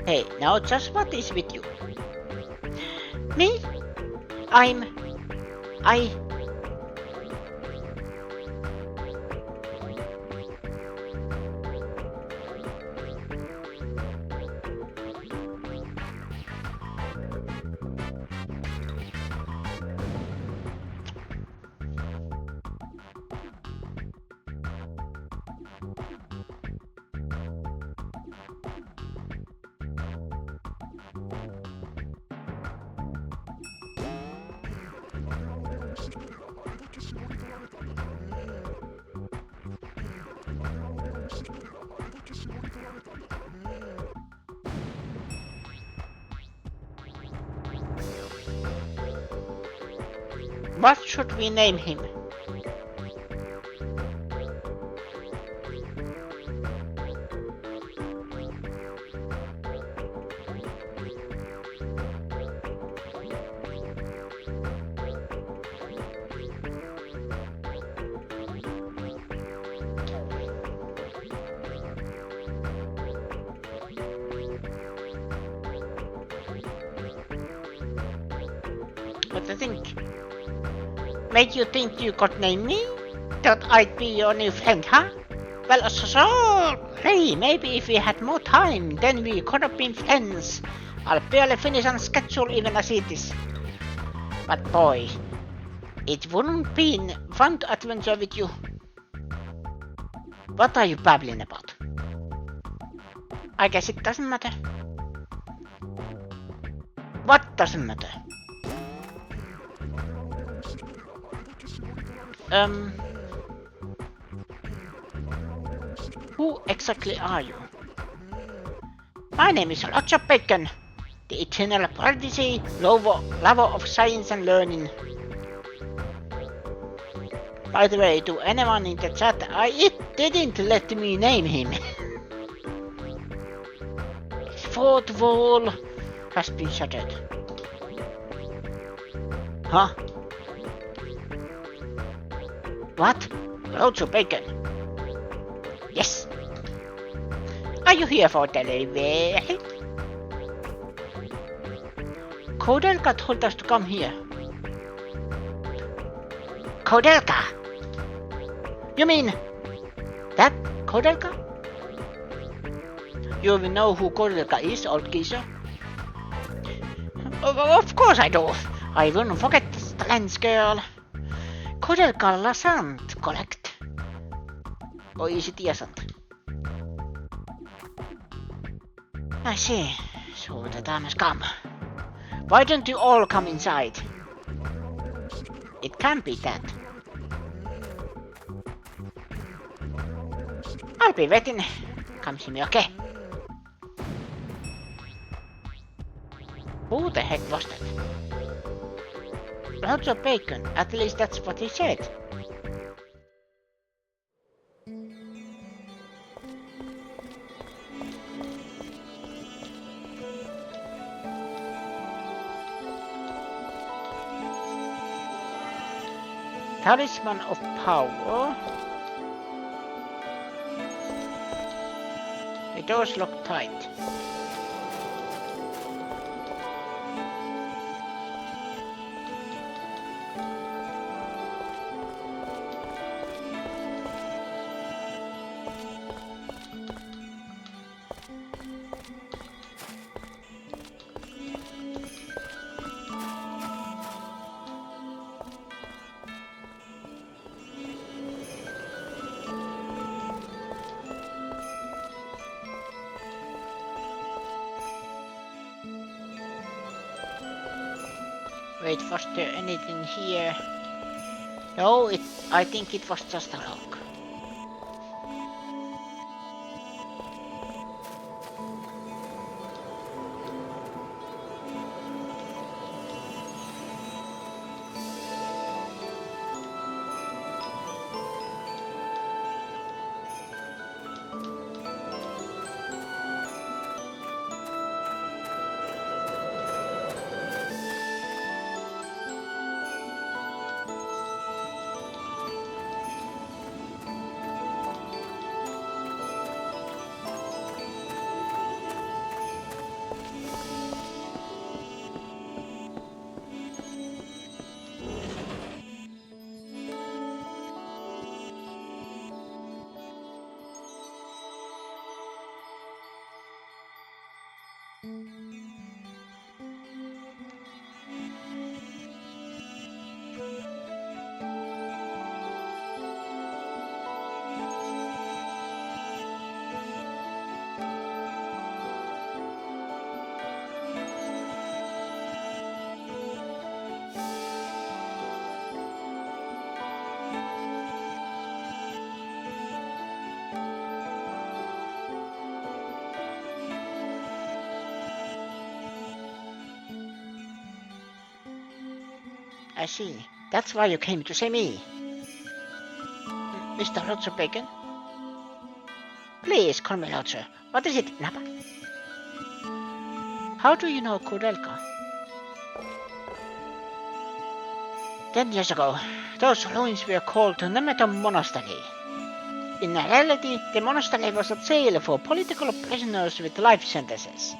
Hey, now just what is with you? Me? I... What should we name him? What do you think? Made you think you could name me? Thought I'd be your new friend, huh? Well, sorry. Maybe if we had more time, then we could have been friends. I'll barely finish on schedule even as it is. But boy, it wouldn't been fun to adventure with you. What are you babbling about? I guess it doesn't matter. What doesn't matter? Who exactly are you? My name is Roger Bacon, the eternal prodigy, lover of science and learning. By the way, to anyone in the chat, it didn't let me name him. His fourth wall has been shattered. Huh? What? Roger Bacon? Yes. Are you here for delivery? Koudelka told us to come here. Koudelka? You mean that Koudelka? You know who Koudelka is, old geezer? Of course I do. I wouldn't forget the lens girl. Koudelka Lasant, correct? Or is it Yasant? I see. So the time has come. Why don't you all come inside? It can't be that. I'll be waiting. Come see me, okay? Who the heck was that? Roger Bacon, at least that's what he said. Talisman of Power. The door's locked tight. Wait, was there anything here? No, I think it was just a lock. I see. That's why you came to see me. Mr. Roger Bacon? Please call me Roger. What is it, Nappa? How do you know Kudelka? 10 years ago, those ruins were called the Nemeton Monastery. In reality, the monastery was a jail for political prisoners with life sentences.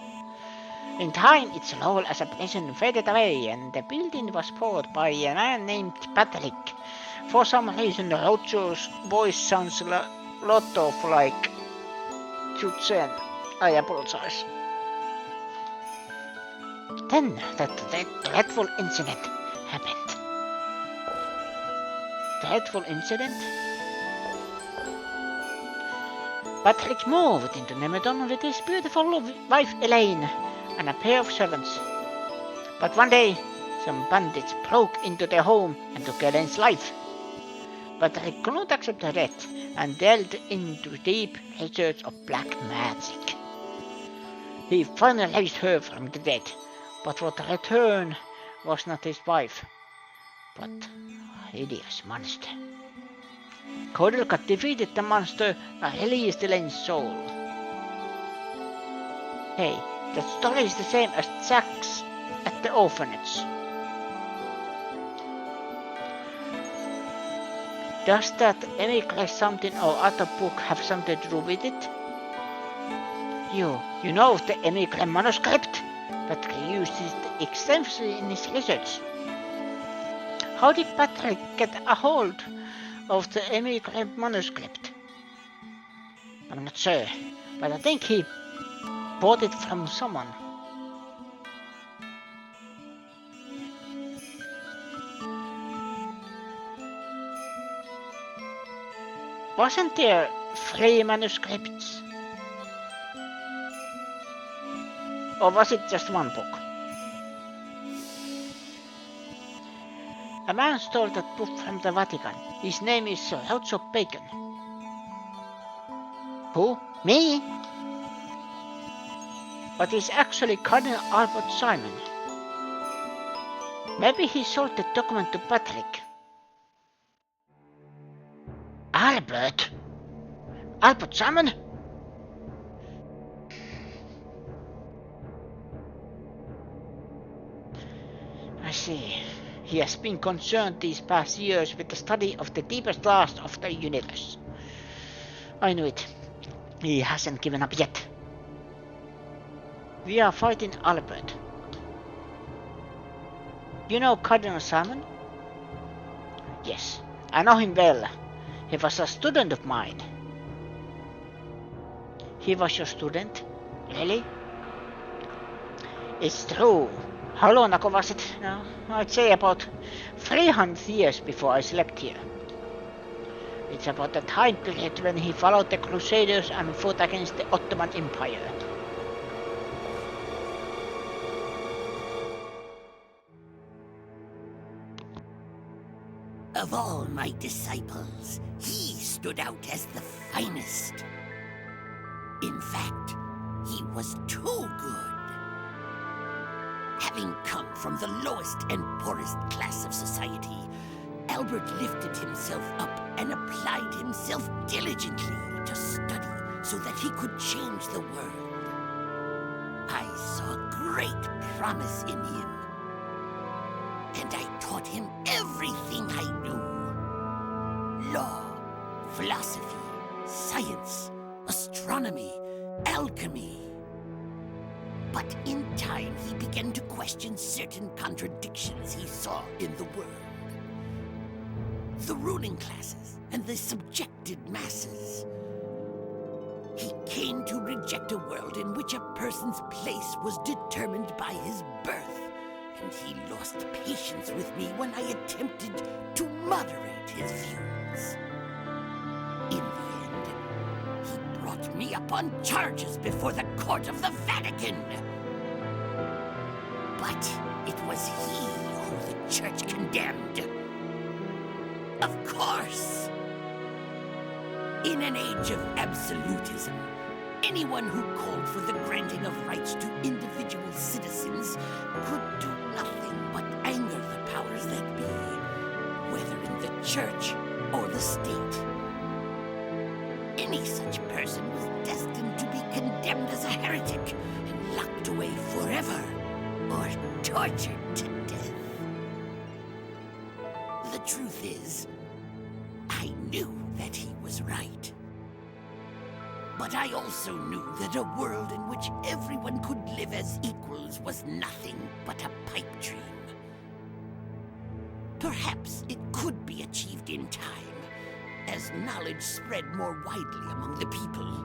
In time, its role as a prison faded away, and the building was bought by a man named Patrick. For some reason, Roger's voice sounds a lot of like Chuchen. I apologize. Then that dreadful incident happened. Dreadful incident? Patrick moved into Nemeton with his beautiful wife Elaine and a pair of servants. But one day, some bandits broke into their home and took Elaine's life. Patrick could not accept her death and delved into deep research of black magic. He finally raised her from the dead, but what returned was not his wife, but a hideous monster. Kudelka defeated the monster and released Elaine's soul. Hey, that story is the same as Jack's at the orphanage. Does that Emigre something or other book have something to do with it? You know of the Emigre manuscript? Patrick used it extensively in his research. How did Patrick get a hold of the Emigre manuscript? I'm not sure, but I think he bought it from someone. Wasn't there 3 manuscripts? Or was it just one book? A man stole that book from the Vatican. His name is Sir Roger Bacon. Who? Me? But he's actually Cardinal Albert Simon. Maybe he sold the document to Patrick. Albert? Albert Simon? I see. He has been concerned these past years with the study of the deepest layers of the universe. I knew it. He hasn't given up yet. We are fighting Albert. You know Cardinal Simon? Yes, I know him well. He was a student of mine. He was your student? Really? It's true. How long ago was it? No, I'd say about 300 years before I slept here. It's about the time period when he followed the Crusaders and fought against the Ottoman Empire. Of all my disciples, he stood out as the finest. In fact, he was too good. Having come from the lowest and poorest class of society, Albert lifted himself up and applied himself diligently to study so that he could change the world. I saw great promise in him, and I taught him everything I knew. Law, philosophy, science, astronomy, alchemy. But in time, he began to question certain contradictions he saw in the world. The ruling classes and the subjected masses. He came to reject a world in which a person's place was determined by his birth, and he lost patience with me when I attempted to moderate his views. In the end, he brought me up on charges before the court of the Vatican. But it was he who the church condemned. Of course. In an age of absolutism, anyone who called for the granting of rights to individual citizens could do nothing but anger the powers that be. church, or the state. Any such person was destined to be condemned as a heretic and locked away forever or tortured to death. The truth is, I knew that he was right. But I also knew that a world in which everyone could live as equals was nothing but a pipe dream. Perhaps it could be achieved in time, as knowledge spread more widely among the people.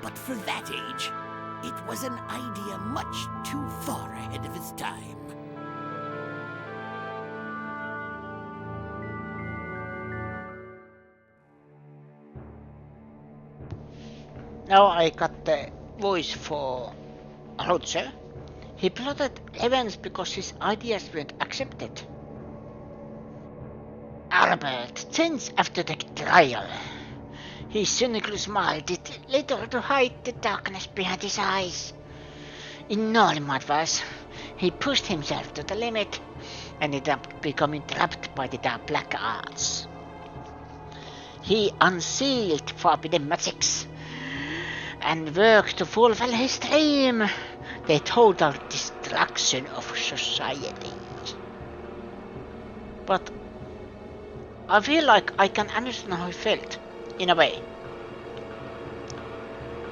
But for that age, it was an idea much too far ahead of its time. Now I got the voice for Roger. He plotted revenge because his ideas weren't accepted. Albert changed after the trial. His cynical smile did little to hide the darkness behind his eyes. In normal advice, he pushed himself to the limit, ended up becoming trapped by the dark black arts. He unsealed forbidden magics and worked to fulfill his dream, the total destruction of society. But I feel like I can understand how he felt, in a way.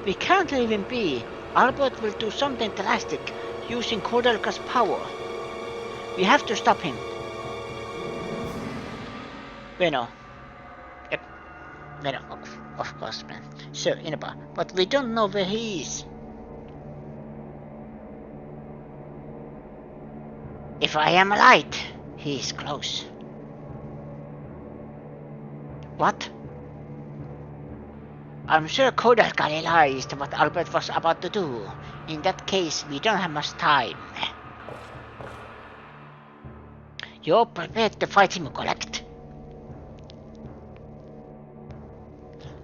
We can't leave him be. Albert will do something drastic, using Koudelka's power. We have to stop him. Bueno. Yep. Bueno, of course, man. So, Inaba, but we don't know where he is. If I am right, he is close. What? I'm sure Koudelka realized what Albert was about to do. In that case, we don't have much time. You're prepared to fight him, correct?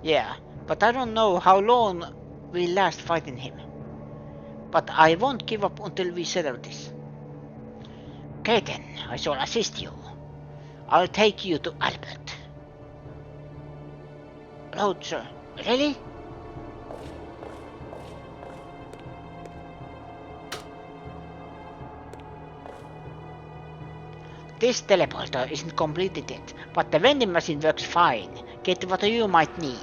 Yeah, but I don't know how long we'll last fighting him. But I won't give up until we settle this. Okay then, I shall assist you. I'll take you to Albert. Roger, really? This teleporter isn't completed yet, but the vending machine works fine. Get what you might need.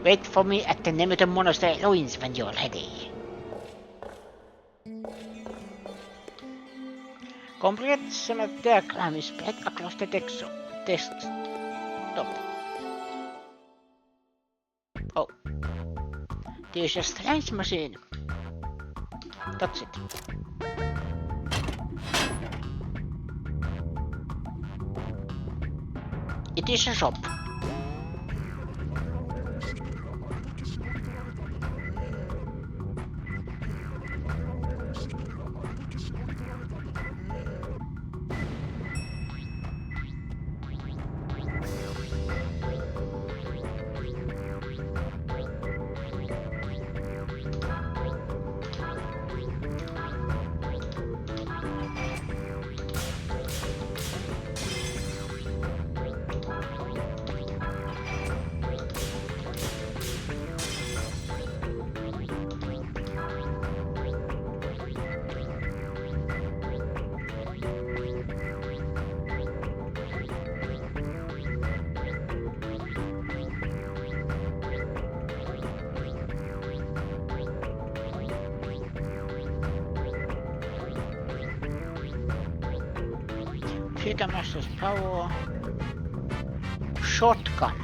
Wait for me at the Nemeton Monastery ruins when you're ready. Complete cement diagram is spread across the desktop. Oh. There's a strange machine. That's it. It is a shop. Figure Master's power. Shotgun.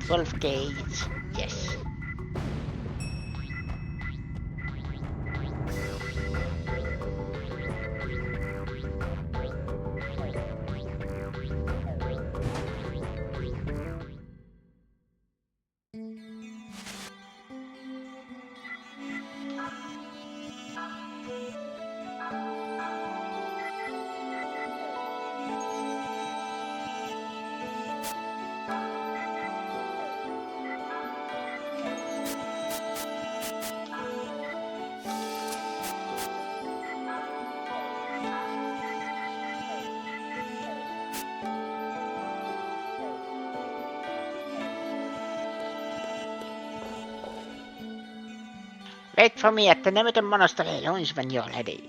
Wolf gauge, yes. Wait for me at the Nemeton Monastery ruins when you're ready.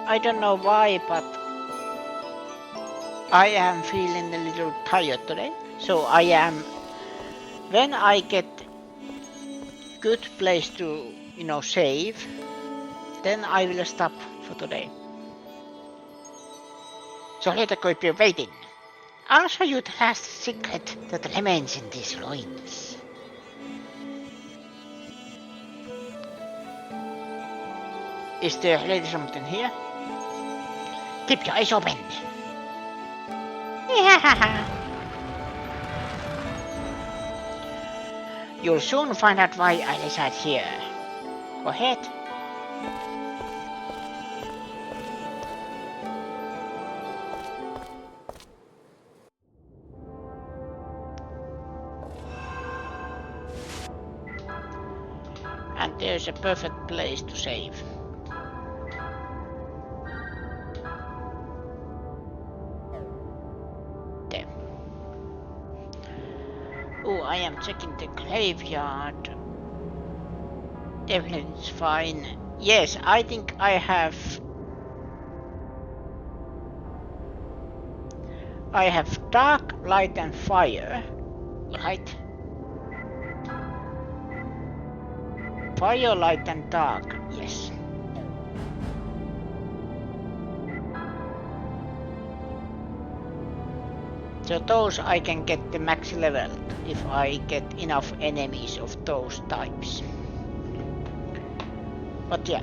I don't know why, but I am feeling a little tired today. So I am, when I get good place to, save, then I will stop for today. So later if you're waiting, I'll show you the last secret that remains in these ruins. Is there really something here? Keep your eyes open. You'll soon find out why I reside here. Go ahead. And there's a perfect place to save. There. Oh, I am checking the graveyard. Everything's fine. Yes, I think I have dark, light and fire, right? Fire, light and dark, yes. So those I can get the max level if I get enough enemies of those types. But yeah.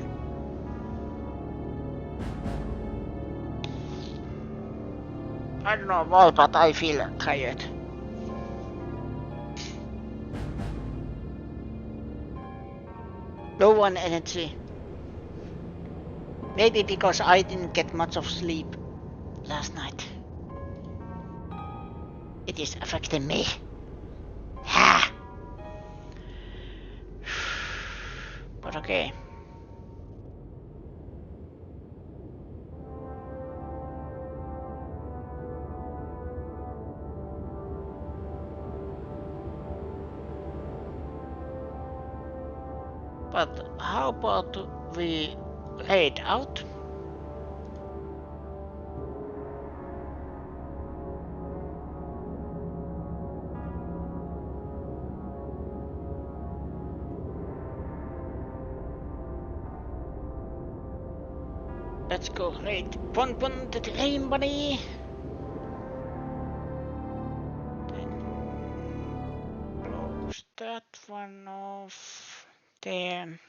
I don't know why, but I feel tired. Low on energy. Maybe because I didn't get much of sleep last night. It is affecting me. Ha! But okay. But how about we raid out? Let's go raid Pon Pon the Rain Bunny. Then close that one off there.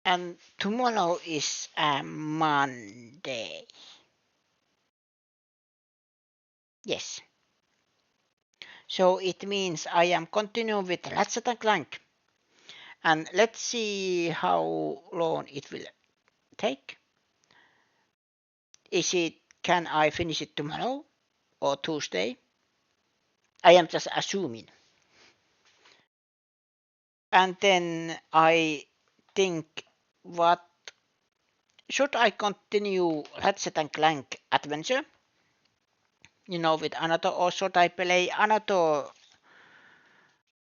And tomorrow is a Monday. Yes. So it means I am continuing with Ratchet and Clank. And let's see how long it will take. Can I finish it tomorrow or Tuesday? I am just assuming. And then I think, what should I continue Ratchet and Clank Adventure? With another, or should I play another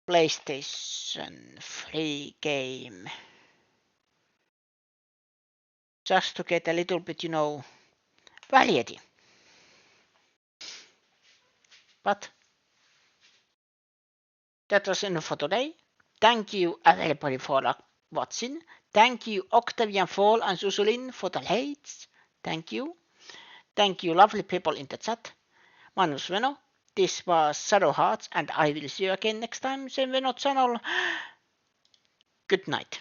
PlayStation 3 game? Just to get a little bit, variety. But that was enough for today. Thank you everybody for watching. Thank you Octavian Fall and Susulin for the lights. Thank you. Thank you lovely people in the chat. Manus Veno. This was Shadow Hearts and I will see you again next time. Same Veno channel. Good night.